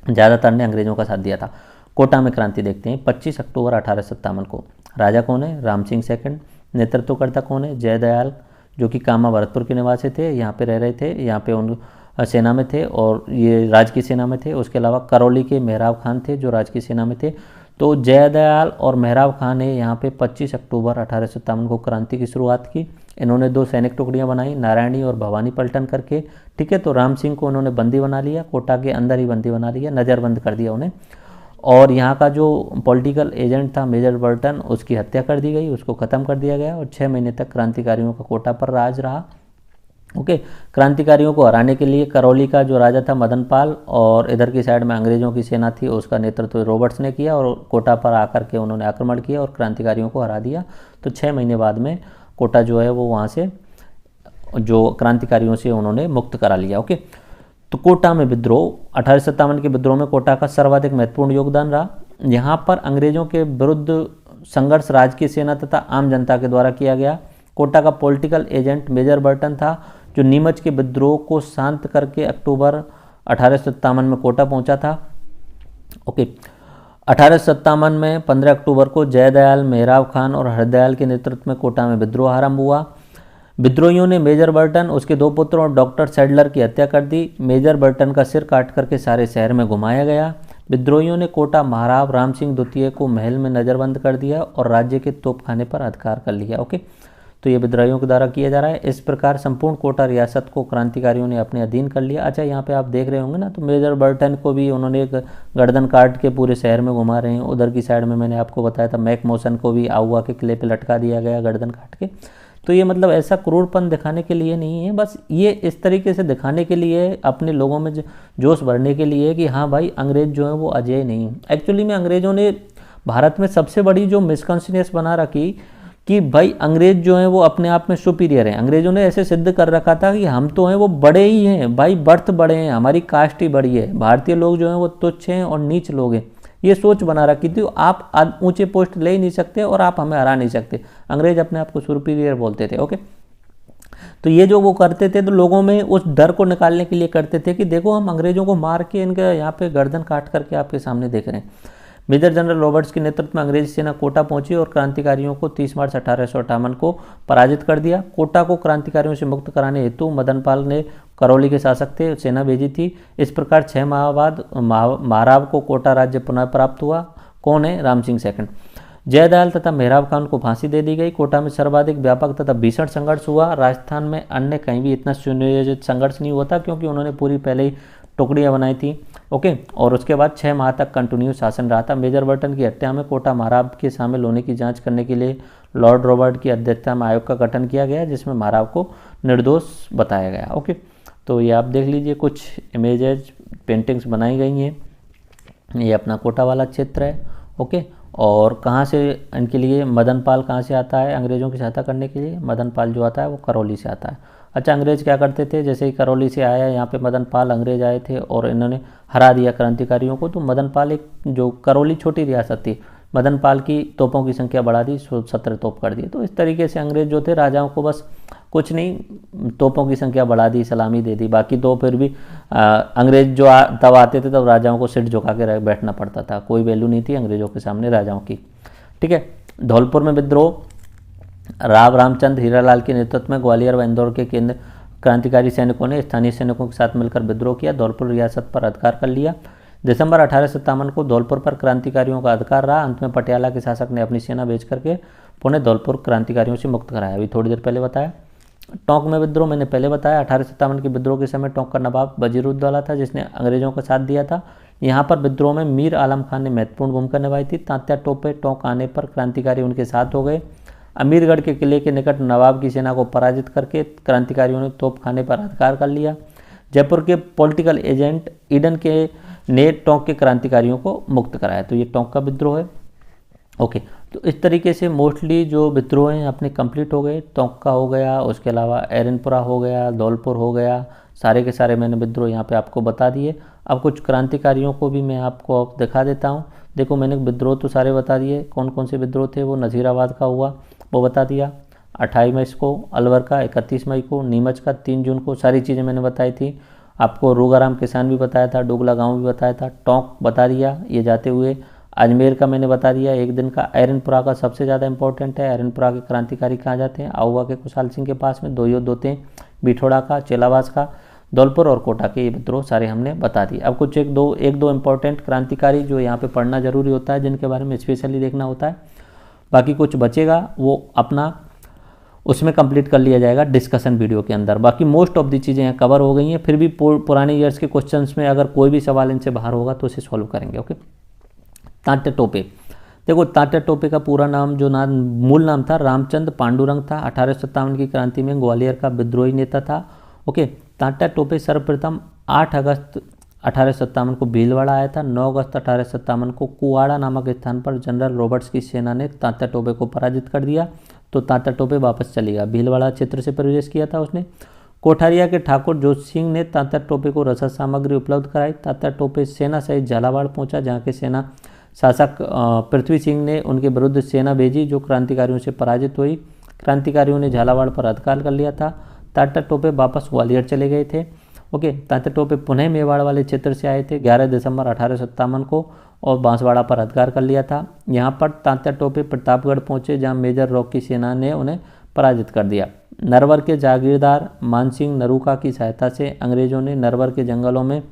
ज़्यादातर ने अंग्रेज़ों का साथ दिया था। कोटा में क्रांति देखते हैं 25 अक्टूबर 1857 को। राजा कौन है? राम सिंह सेकंड। नेतृत्वकर्ता कौन है? जयदयाल, जो कि कामा भरतपुर के निवासी थे, यहाँ पे रह रहे थे, यहाँ पे उन सेना में थे और ये राज की सेना में थे। उसके अलावा करौली के मेहराब खान थे जो राज की सेना में थे। तो जयदयाल और मेहराब खान ने यहाँ पे 25 अक्टूबर 1857 को क्रांति की शुरुआत की। इन्होंने 2 सैनिक टुकड़ियाँ बनाई, नारायणी और भवानी पलटन करके। ठीक है, तो राम सिंह को उन्होंने बंदी बना लिया, कोटा के अंदर ही बंदी बना लिया, नज़रबंद कर दिया उन्हें। और यहाँ का जो पॉलिटिकल एजेंट था मेजर बर्टन, उसकी हत्या कर दी गई, उसको ख़त्म कर दिया गया और 6 महीने तक क्रांतिकारियों का कोटा पर राज रहा। ओके, क्रांतिकारियों को हराने के लिए करौली का जो राजा था मदन पाल, और इधर की साइड में अंग्रेज़ों की सेना थी, उसका नेतृत्व रॉबर्ट्स ने किया और कोटा पर आकर के उन्होंने आक्रमण किया और क्रांतिकारियों को हरा दिया। तो 6 महीने बाद में कोटा जो है वो वहाँ से जो क्रांतिकारियों से उन्होंने मुक्त करा लिया। ओके, तो कोटा में विद्रोह, 1857 के विद्रोह में कोटा का सर्वाधिक महत्वपूर्ण योगदान रहा। यहाँ पर अंग्रेज़ों के विरुद्ध संघर्ष राजकीय सेना तथा आम जनता के द्वारा किया गया। कोटा का पॉलिटिकल एजेंट मेजर बर्टन था, जो नीमच के विद्रोह को शांत करके अक्टूबर 1857 में कोटा पहुंचा था। ओके, 1857 में 15 अक्टूबर को जयदयाल, मेहराब खान और हरदयाल के नेतृत्व में कोटा में विद्रोह आरंभ हुआ। विद्रोहियों ने मेजर बर्टन, उसके 2 पुत्रों और डॉक्टर सैडलर की हत्या कर दी। मेजर बर्टन का सिर काट करके सारे शहर में घुमाया गया। विद्रोहियों ने कोटा महाराव राम सिंह द्वितीय को महल में नज़रबंद कर दिया और राज्य के तोपखाने पर अधिकार कर लिया। ओके, तो ये विद्रोहियों के द्वारा किया जा रहा है। इस प्रकार संपूर्ण कोटा रियासत को क्रांतिकारियों ने अपने अधीन कर लिया। अच्छा, यहाँ पे आप देख रहे होंगे ना, तो मेजर बर्टन को भी उन्होंने एक गर्दन काट के पूरे शहर में घुमा रहे हैं। उधर की साइड में मैंने आपको बताया था मैक मोशन को भी आउवा के किले पे लटका दिया गया गर्दन काट के। तो ये मतलब ऐसा क्रूरपन दिखाने के लिए नहीं है, बस ये इस तरीके से दिखाने के लिए, अपने लोगों में जोश भरने के लिए कि हाँ भाई अंग्रेज़ जो है वो अजय नहीं है। एक्चुअली में अंग्रेज़ों ने भारत में सबसे बड़ी जो मिसकॉन्सेप्शन बना रखी कि भाई अंग्रेज़ जो हैं वो अपने आप में सुपीरियर हैं। अंग्रेज़ों ने ऐसे सिद्ध कर रखा था कि हम तो हैं वो बड़े ही हैं भाई, बर्थ बड़े हैं, हमारी कास्ट ही बड़ी है, भारतीय लोग जो हैं वो तुच्छ हैं और नीच लोग हैं। ये सोच बना रखी थी, आप ऊंचे पोस्ट ले ही नहीं सकते और आप हमें हरा नहीं सकते। अंग्रेज अपने आप को सुपीरियर बोलते थे। ओके, तो ये जो वो करते थे तो लोगों में उस डर को निकालने के लिए करते थे कि देखो हम अंग्रेजों को मार के इनके यहाँ पे गर्दन काट करके आपके सामने देख रहे हैं। मेजर जनरल रॉबर्ट्स के नेतृत्व में अंग्रेजी सेना कोटा पहुंची और क्रांतिकारियों को 30 मार्च 1858 को पराजित कर दिया। कोटा को क्रांतिकारियों से मुक्त कराने हेतु मदन पाल ने करौली के शासक थे सेना भेजी थी। इस प्रकार 6 माह बाद महाराव को कोटा राज्य पुनः प्राप्त हुआ। कौन है? राम सिंह सेकंड। जयदयाल तथा मेहराब खान को फांसी दे दी गई। कोटा में सर्वाधिक व्यापक तथा भीषण संघर्ष हुआ। राजस्थान में अन्य कहीं भी इतना सुनियोजित संघर्ष नहीं हुआ था, क्योंकि उन्होंने पूरी पहले ही टुकड़ियाँ बनाई थी। ओके, और उसके बाद 6 माह तक कंटिन्यू शासन रहा था। मेजर बर्टन की हत्या में कोटा महाराव के शामिल होने की जांच करने के लिए लॉर्ड रॉबर्ट की अध्यक्षता में आयोग का गठन किया गया, जिसमें महाराव को निर्दोष बताया गया। ओके, तो ये आप देख लीजिए, कुछ इमेजेज पेंटिंग्स बनाई गई हैं। ये अपना कोटा वाला क्षेत्र है। ओके, और कहाँ से इनके लिए मदन पाल कहाँ से आता है अंग्रेज़ों की सहायता करने के लिए? मदन पाल जो आता है वो करौली से आता है। अच्छा, अंग्रेज़ क्या करते थे? जैसे ही करौली से आया यहाँ पे मदन पाल, अंग्रेज़ आए थे और इन्होंने हरा दिया क्रांतिकारियों को। तो मदन पाल, एक जो करौली छोटी रियासत थी, मदन पाल की तोपों की संख्या बढ़ा दी, 17 तोप कर दिए। तो इस तरीके से अंग्रेज़ जो थे राजाओं को बस कुछ नहीं, तोपों की संख्या बढ़ा दी, सलामी दे दी। बाकी तो फिर भी अंग्रेज़ जो तब आते थे तब राजाओं को सिर झुका के बैठना पड़ता था, कोई वैल्यू नहीं थी अंग्रेज़ों के सामने राजाओं की। ठीक है, धौलपुर में विद्रोह। राव रामचंद्र हीरालाल के नेतृत्व में ग्वालियर व इंदौर के केंद्र क्रांतिकारी सैनिकों ने स्थानीय सैनिकों के साथ मिलकर विद्रोह किया, धौलपुर रियासत पर अधिकार कर लिया। दिसंबर 1857 को धौलपुर पर क्रांतिकारियों का अधिकार रहा। अंत में पटियाला के शासक ने अपनी सेना भेज करके पुणे धौलपुर क्रांतिकारियों से मुक्त कराया। अभी थोड़ी देर पहले बताया। टोंक में विद्रोह मैंने पहले बताया। 1857 के विद्रोह के समय टोंक का नवाब वजीरुद्दौला था, जिसने अंग्रेजों का साथ दिया था। यहाँ पर विद्रोह में मीर आलम खान ने महत्वपूर्ण भूमिका निभाई थी। तात्या टोपे टोंक आने पर क्रांतिकारी उनके साथ हो गए। अमीरगढ़ के किले के निकट नवाब की सेना को पराजित करके क्रांतिकारियों ने तोपखाने पर अधिकार कर लिया। जयपुर के पॉलिटिकल एजेंट ईडन के ने टोंक के क्रांतिकारियों को मुक्त कराया। तो ये टोंक का विद्रोह है। ओके, तो इस तरीके से मोस्टली जो विद्रोह हैं अपने कंप्लीट हो गए। टोंक का हो गया, उसके अलावा एरनपुरा हो गया, धौलपुर हो गया, सारे के सारे मैंने विद्रोह यहाँ पे आपको बता दिए। अब कुछ क्रांतिकारियों को भी मैं आपको दिखा देता हूँ। देखो मैंने विद्रोह तो सारे बता दिए, कौन कौन से विद्रोह थे। वो नज़ीराबाद का हुआ वो बता दिया 28 मई को, अलवर का 31 मई को, नीमच का 3 जून को, सारी चीज़ें मैंने बताई थी आपको। रोगाराम किसान भी बताया था, डोगला गांव भी बताया था, टोंक बता दिया ये जाते हुए। अजमेर का मैंने बता दिया एक दिन का। एरनपुरा का सबसे ज़्यादा इंपॉर्टेंट है। एरनपुरा के क्रांतिकारी कहाँ जाते हैं? आहुआ के कुशाल सिंह के पास में 2 युद्ध होते हैं, बिठोड़ा का, चेलावास का, धौलपुर और कोटा के। ये विद्रोह सारे हमने बता दिए। अब कुछ एक दो इंपॉर्टेंट क्रांतिकारी जो यहाँ पे पढ़ना जरूरी होता है, जिनके बारे में स्पेशली देखना होता है। बाकी कुछ बचेगा वो अपना उसमें कंप्लीट कर लिया जाएगा डिस्कशन वीडियो के अंदर। बाकी मोस्ट ऑफ दी चीज़ें यहाँ कवर हो गई हैं। फिर भी पुराने ईयर्स के क्वेश्चंस में अगर कोई भी सवाल इनसे बाहर होगा तो उसे सॉल्व करेंगे। ओके, तात्या टोपे। देखो तात्या टोपे का पूरा नाम जो मूल नाम था रामचंद्र पांडुरंग था। 1857 की क्रांति में ग्वालियर का विद्रोही नेता था। ओके, तात्या टोपे सर्वप्रथम 8 अगस्त 1857 को भीलवाड़ा आया था। 9 अगस्त 1857 को कुआड़ा नामक स्थान पर जनरल रॉबर्ट्स की सेना ने तात्या टोपे को पराजित कर दिया, तो तात्या टोपे वापस चलेगा। भीलवाड़ा क्षेत्र से प्रवेश किया था उसने। कोठारिया के ठाकुर जोशी सिंह ने तात्या टोपे को रसद सामग्री उपलब्ध कराई। तात्या टोपे सेना सहित झालावाड़ पहुंचा, जहां के सेना शासक पृथ्वी सिंह ने उनके विरुद्ध सेना भेजी जो क्रांतिकारियों से पराजित हुई। क्रांतिकारियों ने झालावाड़ पर अधिकार कर लिया था। तात्या टोपे वापस ग्वालियर चले गए थे। ओके, तात्या टोपे पुनः मेवाड़ वाले क्षेत्र से आए थे 11 दिसंबर 1857 को और बांसवाड़ा पर अधिकार कर लिया था। यहाँ पर तात्या टोपे प्रतापगढ़ पहुंचे, जहाँ मेजर रॉक की सेना ने उन्हें पराजित कर दिया। नरवर के जागीरदार मानसिंह नरूका की सहायता से अंग्रेजों ने नरवर के जंगलों में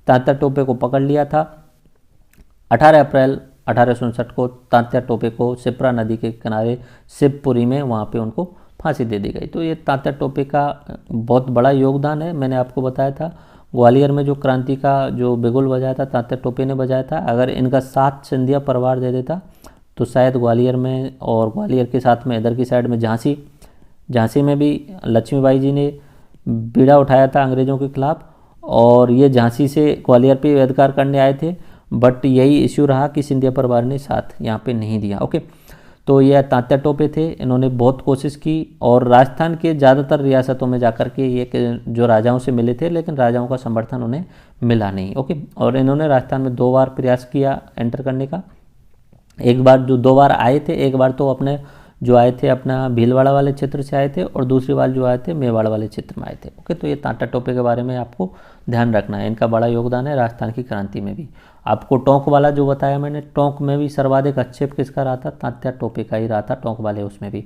तात्या टोपे को पकड़ लिया था। 18 अप्रैल 1859 को तात्या टोपे को शिप्रा नदी के किनारे शिवपुरी में वहाँ पे उनको फांसी दे दी गई। तो ये तात्या टोपे का बहुत बड़ा योगदान है। मैंने आपको बताया था ग्वालियर में जो क्रांति का जो बिगुल बजाया था तात्या टोपे ने बजाया था। अगर इनका साथ सिंधिया परिवार दे देता तो शायद ग्वालियर में, और ग्वालियर के साथ में इधर की साइड में झांसी में भी लक्ष्मीबाई जी ने बीड़ा उठाया था अंग्रेज़ों के खिलाफ, और ये झांसी से ग्वालियर पे अधिकार करने आए थे। बट यही इश्यू रहा कि सिंधिया परिवार ने साथ यहाँ पे नहीं दिया। ओके, तो यह तात्या टोपे थे। इन्होंने बहुत कोशिश की और राजस्थान के ज़्यादातर रियासतों में जाकर के ये जो राजाओं से मिले थे, लेकिन राजाओं का समर्थन उन्हें मिला नहीं। ओके, और इन्होंने राजस्थान में 2 बार प्रयास किया एंटर करने का। एक बार जो 2 बार आए थे, एक बार तो अपने जो आए थे अपना भीलवाड़ा वाले क्षेत्र से आए थे, और दूसरी बार जो आए थे मेवाड़ वाले क्षेत्र में आए थे। ओके, तो ये तात्या टोपे के बारे में आपको ध्यान रखना है। इनका बड़ा योगदान है राजस्थान की क्रांति में भी। आपको टोंक वाला जो बताया मैंने, टोंक में भी सर्वाधिक आक्षेप किसका रहा था? तात्या टोपे का ही रहा था, टोंक वाले उसमें भी।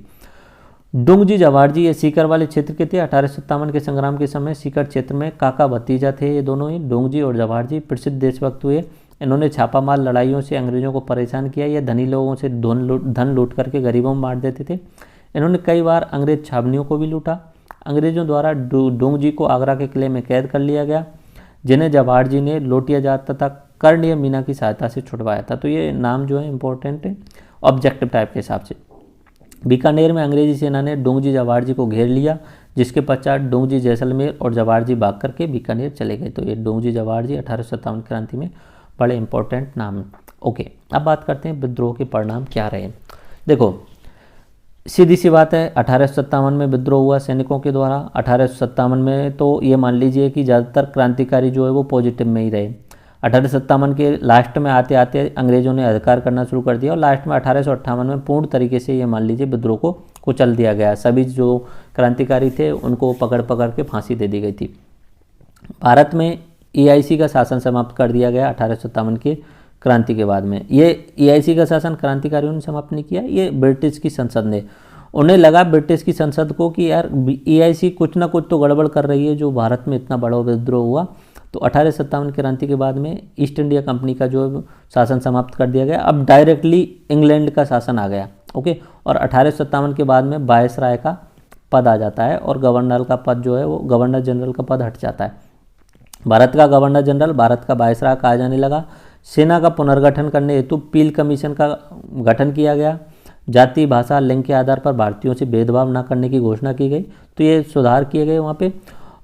डुंगजी जवाहरजी ये सीकर वाले क्षेत्र के थे। 1857 के संग्राम के समय सीकर क्षेत्र में काका भतीजा थे ये दोनों ही, डुंगजी और जवाहरजी प्रसिद्ध देशभक्त हुए। इन्होंने छापामार लड़ाइयों से अंग्रेजों को परेशान किया। ये धनी लोगों से धन लूट करके गरीबों में बांट देते थे। इन्होंने कई बार अंग्रेज छावनियों को भी लूटा। अंग्रेजों द्वारा डुंगजी को आगरा के किले में कैद कर लिया गया, जिन्हें जवाहरजी ने लोटियाजात तथा कर्णीय मीना की सहायता से छुड़वाया था। तो ये नाम जो है इंपॉर्टेंट है ऑब्जेक्टिव टाइप के हिसाब से। बीकानेर में अंग्रेजी सेना ने डुंगजी जवाहरजी को घेर लिया, जिसके पश्चात डुंगजी जैसलमेर और जवाहरजी भाग करके बीकानेर चले गए। तो ये डुंगजी जवाहरजी 1857 क्रांति में बड़े इंपॉर्टेंट नाम। ओके, अब बात करते हैं विद्रोह के परिणाम क्या रहे। देखो सीधी सी बात है, 1857 में विद्रोह हुआ सैनिकों के द्वारा। 1857 में तो ये मान लीजिए कि ज़्यादातर क्रांतिकारी जो है वो पॉजिटिव में ही रहे। 1857 के लास्ट में आते आते अंग्रेज़ों ने अधिकार करना शुरू कर दिया, और लास्ट में 1858 में पूर्ण तरीके से ये मान लीजिए विद्रोह को कुचल दिया गया। सभी जो क्रांतिकारी थे उनको पकड़ पकड़ के फांसी दे दी गई थी। भारत में EIC का शासन समाप्त कर दिया गया 1857 के क्रांति के बाद में। ये EIC का शासन क्रांतिकारियों ने समाप्त नहीं किया, ये ब्रिटिश की संसद ने। उन्हें लगा ब्रिटिश की संसद को कि यार EIC कुछ ना कुछ तो गड़बड़ कर रही है, जो भारत में इतना बड़ा विद्रोह हुआ। तो 1857 क्रांति के बाद में ईस्ट इंडिया कंपनी का जो शासन समाप्त कर दिया गया। अब डायरेक्टली इंग्लैंड का शासन आ गया। ओके, और 1857 के बाद में वायसराय का पद आ जाता है, और गवर्नर का पद जो है वो गवर्नर जनरल का पद हट जाता है। भारत का गवर्नर जनरल भारत का वायसराय कहा जाने लगा। सेना का पुनर्गठन करने हेतु पील कमीशन का गठन किया गया। जाति, भाषा, लिंग के आधार पर भारतीयों से भेदभाव न करने की घोषणा की गई। तो ये सुधार किए गए वहाँ पे।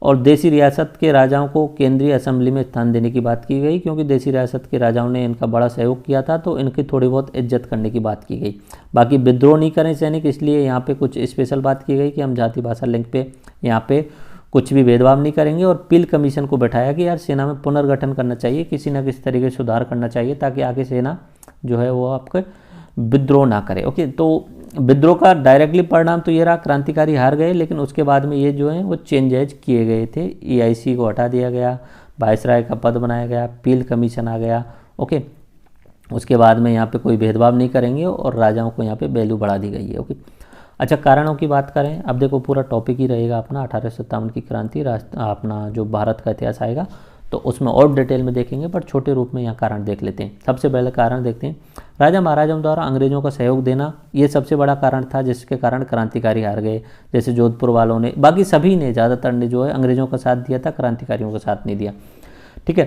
और देसी रियासत के राजाओं को केंद्रीय असेंबली में स्थान देने की बात की गई, क्योंकि देसी रियासत के राजाओं ने इनका बड़ा सहयोग किया था, तो इनकी थोड़ी बहुत इज्जत करने की बात की गई। बाकी विद्रोह नहीं करें सैनिक, इसलिए यहाँ पे कुछ स्पेशल बात की गई कि हम जाति भाषा लिंग पे यहाँ पे कुछ भी भेदभाव नहीं करेंगे। और पील कमीशन को बैठाया कि यार सेना में पुनर्गठन करना चाहिए, किसी न किसी तरीके से सुधार करना चाहिए, ताकि आगे सेना जो है वो आपके विद्रोह ना करे। ओके, तो विद्रोह का डायरेक्टली परिणाम तो ये रहा, क्रांतिकारी हार गए, लेकिन उसके बाद में ये जो है वो चेंजेज किए गए थे। EIC को हटा दिया गया, वायसराय का पद बनाया गया, पील कमीशन आ गया। ओके, उसके बाद में यहाँ पे कोई भेदभाव नहीं करेंगे और राजाओं को यहाँ पे वैल्यू बढ़ा दी गई है। ओके, अच्छा, कारणों की बात करें, अब देखो पूरा टॉपिक ही रहेगा अपना 1857 की क्रांति, अपना जो भारत का इतिहास आएगा तो उसमें और डिटेल में देखेंगे, पर छोटे रूप में यहाँ कारण देख लेते हैं। सबसे पहले कारण देखते हैं, राजा महाराजाओं द्वारा अंग्रेजों का सहयोग देना, ये सबसे बड़ा कारण था जिसके कारण क्रांतिकारी हार गए। जैसे जोधपुर वालों ने, बाकी सभी ने, ज़्यादातर ने जो है अंग्रेजों का साथ दिया था, क्रांतिकारियों का साथ नहीं दिया। ठीक है,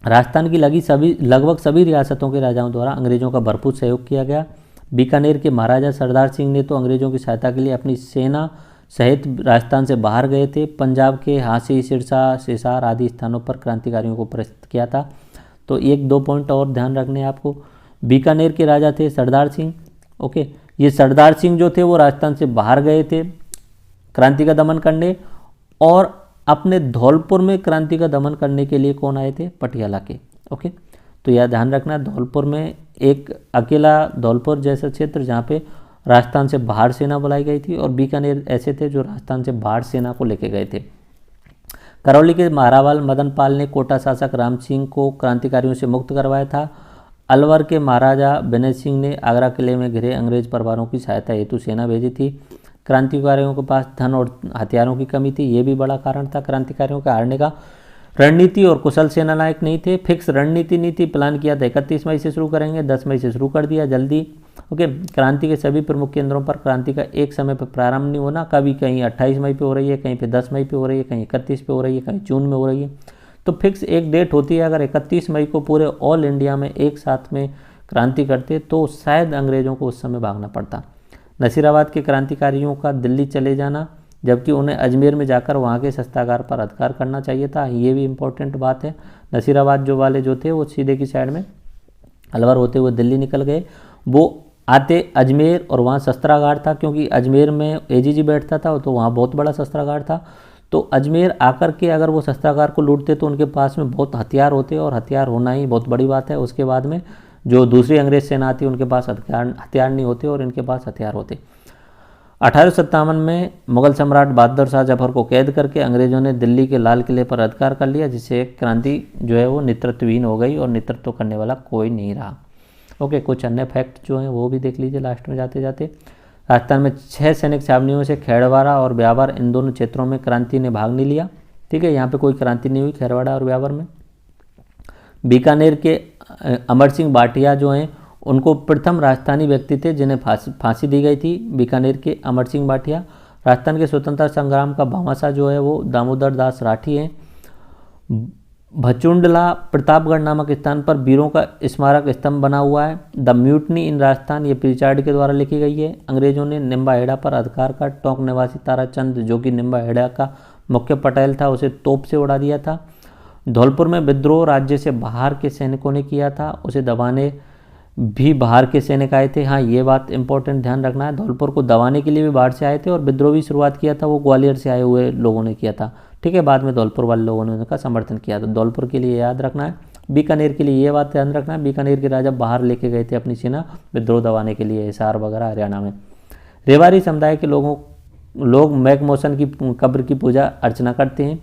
राजस्थान की लगभग सभी रियासतों के राजाओं द्वारा अंग्रेजों का भरपूर सहयोग किया गया। बीकानेर के महाराजा सरदार सिंह ने तो अंग्रेजों की सहायता के लिए अपनी सेना सहित राजस्थान से बाहर गए थे। पंजाब के हांसी, सिरसा, सिसार आदि स्थानों पर क्रांतिकारियों को प्रेरित किया था। तो एक दो पॉइंट और ध्यान रखने आपको, बीकानेर के राजा थे सरदार सिंह। ओके, ये सरदार सिंह जो थे वो राजस्थान से बाहर गए थे क्रांति का दमन करने, और अपने धौलपुर में क्रांति का दमन करने के लिए कौन आए थे? पटियाला के। ओके, तो यह ध्यान रखना, धौलपुर में एक अकेला धौलपुर जैसा क्षेत्र जहाँ पे राजस्थान से बाहर सेना बुलाई गई थी, और बीकानेर ऐसे थे जो राजस्थान से बाहर सेना को लेके गए थे। करौली के महारावाल मदन पाल ने कोटा शासक राम सिंह को क्रांतिकारियों से मुक्त करवाया था। अलवर के महाराजा विनय सिंह ने आगरा किले में घिरे अंग्रेज परिवारों की सहायता हेतु सेना भेजी थी। क्रांतिकारियों के पास धन और हथियारों की कमी थी, ये भी बड़ा कारण था क्रांतिकारियों के हारने का। रणनीति और कुशल सेना नायक नहीं थे, फिक्स रणनीति नहीं थी। प्लान किया था 31 मई से शुरू करेंगे, 10 मई से शुरू कर दिया जल्दी। ओके, क्रांति के सभी प्रमुख केंद्रों पर क्रांति का एक समय पर प्रारंभ नहीं होना, कभी कहीं 28 मई पे हो रही है, कहीं पे 10 मई पे हो रही है, कहीं 31 पे हो रही है, कहीं जून में हो रही है। तो फिक्स एक डेट होती है। अगर 31 मई को पूरे ऑल इंडिया में एक साथ में क्रांति करते तो शायद अंग्रेजों को उस समय भागना पड़ता। नसीराबाद के क्रांतिकारियों का दिल्ली चले जाना, जबकि उन्हें अजमेर में जाकर वहाँ के शस्त्रागार पर अधिकार करना चाहिए था, ये भी इम्पोर्टेंट बात है। नसीराबाद जो वाले जो थे वो सीधे की साइड में अलवर होते हुए दिल्ली निकल गए, वो आते अजमेर और वहाँ शस्त्रागार था, क्योंकि अजमेर में AGG बैठता था तो वहाँ बहुत बड़ा शस्त्रागार था। तो अजमेर आकर के अगर वो शस्त्रागार को लूटते तो उनके पास में बहुत हथियार होते, और हथियार होना ही बहुत बड़ी बात है। उसके बाद में जो दूसरी अंग्रेज सेना आती उनके पास हथियार नहीं होते और इनके पास हथियार होते। 1857 में मुगल सम्राट बहादुर शाह जफर को कैद करके अंग्रेजों ने दिल्ली के लाल किले पर अधिकार कर लिया, जिससे क्रांति जो है वो नेतृत्वहीन हो गई और नेतृत्व करने वाला कोई नहीं रहा। ओके, कुछ अन्य फैक्ट जो हैं वो भी देख लीजिए लास्ट में जाते जाते। राजस्थान में 6 सैनिक छावनियों से खेड़वाड़ा और ब्यावर, इन दोनों क्षेत्रों में क्रांति ने भाग नहीं लिया। ठीक है, यहाँ पे कोई क्रांति नहीं हुई खेड़वाड़ा और ब्यावर में। बीकानेर के अमर सिंह भाटिया जो हैं उनको प्रथम राजस्थानी व्यक्ति थे जिन्हें फांसी दी गई थी। बीकानेर के अमर सिंह भाटिया। राजस्थान के स्वतंत्रता संग्राम का भामाशाह जो है वो दामोदर दास राठी हैं। भचुंडला प्रतापगढ़ नामक स्थान पर वीरों का स्मारक स्तंभ बना हुआ है। द म्यूटनी इन राजस्थान, ये प्रिचार्ड के द्वारा लिखी गई है। अंग्रेजों ने निम्बाहेड़ा पर अधिकार का, टोंक निवासी ताराचंद जो कि निम्बाहेड़ा का मुख्य पटेल था उसे तोप से उड़ा दिया था। धौलपुर में विद्रोह राज्य से बाहर के सैनिकों ने किया था, उसे दबाने भी बाहर के सैनिक आए थे। हाँ, ये बात इंपॉर्टेंट ध्यान रखना है, धौलपुर को दबाने के लिए भी बाहर से आए थे, और विद्रोह भी शुरुआत किया था वो ग्वालियर से आए हुए लोगों ने किया था। ठीक है, बाद में धौलपुर वाले लोगों ने उनका समर्थन किया था। धौलपुर के लिए याद रखना है। बीकानेर के लिए ये बात ध्यान रखना है, बीकानेर के राजा बाहर लेके गए थे अपनी सेना विद्रोह दबाने के लिए, हिसार वगैरह हरियाणा में। रेवाड़ी समुदाय के लोग मैकमोहसन की कब्र की पूजा अर्चना करते हैं।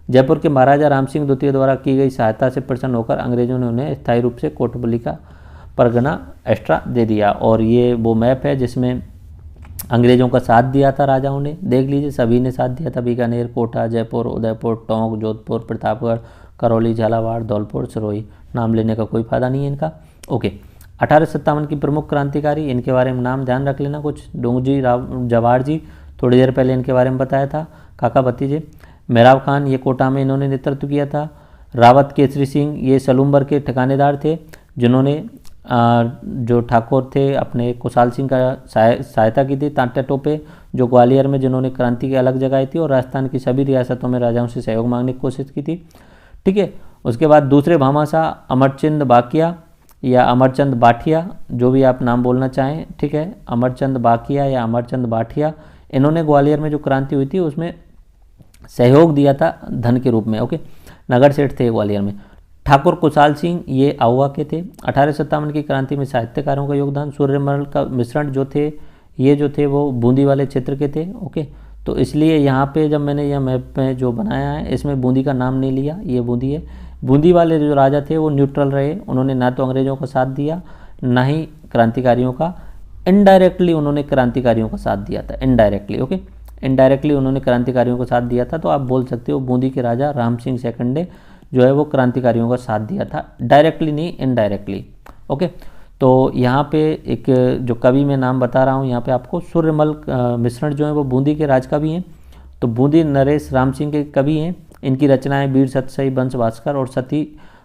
जयपुर के महाराजा राम सिंह द्वितीय द्वारा की गई सहायता से प्रसन्न होकर अंग्रेजों ने उन्हें स्थायी रूप से कोटबली का परगना एक्स्ट्रा दे दिया। और ये वो मैप है जिसमें अंग्रेजों का साथ दिया था राजाओं ने, देख लीजिए सभी ने साथ दिया था। बीकानेर, कोटा, जयपुर, उदयपुर, टोंक, जोधपुर, प्रतापगढ़, करौली, झालावाड़, धौलपुर, सिरोही, नाम लेने का कोई फायदा नहीं है इनका। ओके, 1857 की प्रमुख क्रांतिकारी, इनके बारे में नाम ध्यान रख लेना कुछ। डोंगजी जवाहर जी, थोड़ी देर पहले इनके बारे में बताया था। काका भतीजे। मेहराब खान, ये कोटा में इन्होंने नेतृत्व किया था। रावत केसरी सिंह, ये सलूम्बर के ठिकानेदार थे जिन्होंने जो ठाकुर थे अपने कुशाल सिंह का सहायता की थी तात्या टोपे जो ग्वालियर में, जिन्होंने क्रांति की अलग जगाई थी और राजस्थान की सभी रियासतों में राजाओं से सहयोग मांगने की कोशिश की थी। ठीक है। उसके बाद दूसरे भामाशाह अमरचंद बाकिया या अमरचंद बाठिया, जो भी आप नाम बोलना चाहें, ठीक है, अमरचंद बाकिया या अमरचंद बाठिया, इन्होंने ग्वालियर में जो क्रांति हुई थी उसमें सहयोग दिया था धन के रूप में। ओके, नगर सेठ थे ग्वालियर में। ठाकुर कुशाल सिंह ये आहुआ के थे। 1857 की क्रांति में साहित्यकारों का योगदान, सूर्यमल का मिश्रण जो थे ये जो थे वो बूंदी वाले क्षेत्र के थे। ओके, तो इसलिए यहाँ पे जब मैंने यह मैप में जो बनाया है इसमें बूंदी का नाम नहीं लिया, ये बूंदी है। बूंदी वाले जो राजा थे वो न्यूट्रल रहे, उन्होंने ना तो अंग्रेज़ों का साथ दिया ना ही क्रांतिकारियों का, इनडायरेक्टली उन्होंने क्रांतिकारियों का साथ दिया था, इनडायरेक्टली। ओके, इनडायरेक्टली उन्होंने क्रांतिकारियों का साथ दिया था। तो आप बोल सकते हो बूंदी के राजा राम सिंह सेकंड जो है वो क्रांतिकारियों का साथ दिया था, डायरेक्टली नहीं, इनडायरेक्टली। ओके, तो यहाँ पे एक जो कवि मैं नाम बता रहा हूँ यहाँ पे आपको, सूर्यमल मिश्रण जो है वो बूंदी के राज कवि हैं। तो बूंदी नरेश राम सिंह के कवि हैं। इनकी रचनाएं वीर सतसई वंश भास्कर और सती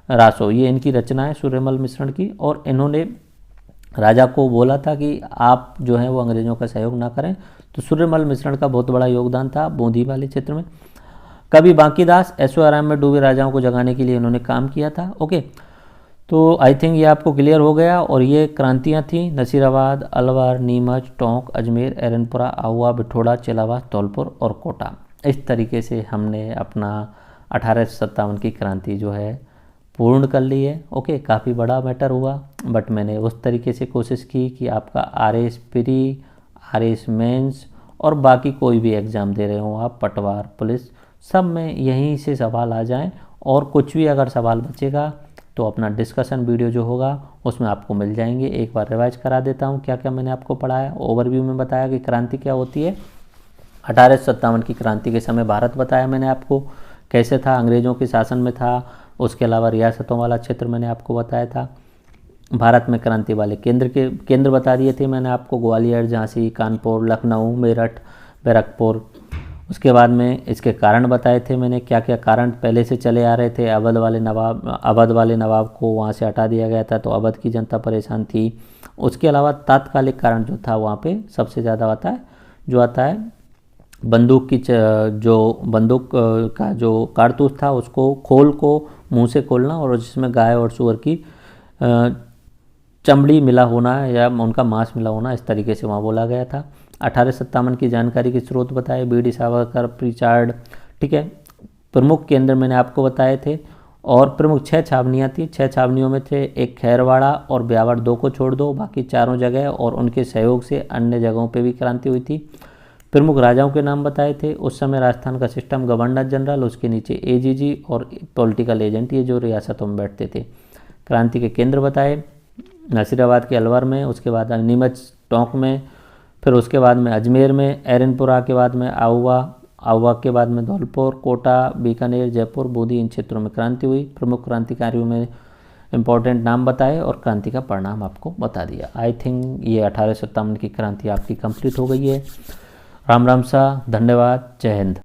रासो, ये इनकी रचनाएं सूर्यमल मिश्रण की। और इन्होंने राजा को बोला था कि आप जो है वो अंग्रेज़ों का सहयोग ना करें। तो सूर्यमल मिश्रण का बहुत बड़ा योगदान था बूंदी वाले क्षेत्र में। कवि बांकीदास ऐशो आराम में डूबे राजाओं को जगाने के लिए इन्होंने काम किया था। ओके, तो आई थिंक ये आपको क्लियर हो गया। और ये क्रांतियाँ थी नसीराबाद, अलवर, नीमच, टोंक, अजमेर, एरनपुरा, आहुआ, बिठोड़ा, चिलावा, धौलपुर और कोटा। इस तरीके से हमने अपना 1857 की क्रांति जो है पूर्ण कर ली है। ओके, काफ़ी बड़ा मैटर हुआ, बट मैंने उस तरीके से कोशिश की कि आपका RS प्री, RS मेंस और बाकी कोई भी एग्ज़ाम दे रहे हो आप, पटवार, पुलिस, सब में यहीं से सवाल आ जाएं। और कुछ भी अगर सवाल बचेगा तो अपना डिस्कशन वीडियो जो होगा उसमें आपको मिल जाएंगे। एक बार रिवाइज करा देता हूँ क्या क्या मैंने आपको पढ़ाया। ओवरव्यू में बताया कि क्रांति क्या होती है। 1857 की क्रांति के समय भारत बताया मैंने आपको कैसे था, अंग्रेज़ों के शासन में था। उसके अलावा रियासतों वाला क्षेत्र मैंने आपको बताया था। भारत में क्रांति वाले केंद्र बता दिए थे मैंने आपको, ग्वालियर, झांसी, कानपुर, लखनऊ, मेरठ, बैरकपुर। उसके बाद में इसके कारण बताए थे मैंने, क्या क्या कारण पहले से चले आ रहे थे। अवध वाले नवाब को वहाँ से हटा दिया गया था, तो अवध की जनता परेशान थी। उसके अलावा तात्कालिक कारण जो था वहाँ पे सबसे ज़्यादा आता है बंदूक का जो कारतूस था उसको खोल को मुंह से खोलना और जिसमें गाय और सूअर की चमड़ी मिला होना या उनका मांस मिला होना, इस तरीके से वहाँ बोला गया था। 1857 की जानकारी के स्रोत बताए, BD सावरकर, प्रिचार्ड। ठीक है, प्रमुख केंद्र मैंने आपको बताए थे। और प्रमुख 6 छावनियाँ थी। 6 छावनियों में थे एक खैरवाड़ा और ब्यावर, 2 को छोड़ दो, बाकी चारों जगह और उनके सहयोग से अन्य जगहों पे भी क्रांति हुई थी। प्रमुख राजाओं के नाम बताए थे। उस समय राजस्थान का सिस्टम गवर्नर जनरल, उसके नीचे AGG और पॉलिटिकल एजेंट, ये जो रियासतों में बैठते थे। क्रांति के केंद्र बताए, नसीराबाद के अलवर में, उसके बाद नीमच टोंक में, फिर उसके बाद में अजमेर में, एरनपुरा के बाद में आहुआ के बाद में धौलपुर, कोटा, बीकानेर, जयपुर, बूंदी, इन क्षेत्रों में क्रांति हुई। प्रमुख क्रांतिकारियों में इम्पोर्टेंट नाम बताए और क्रांति का परिणाम आपको बता दिया। आई थिंक ये 1857 की क्रांति आपकी कंप्लीट हो गई है। राम राम सा, धन्यवाद, जय हिंद।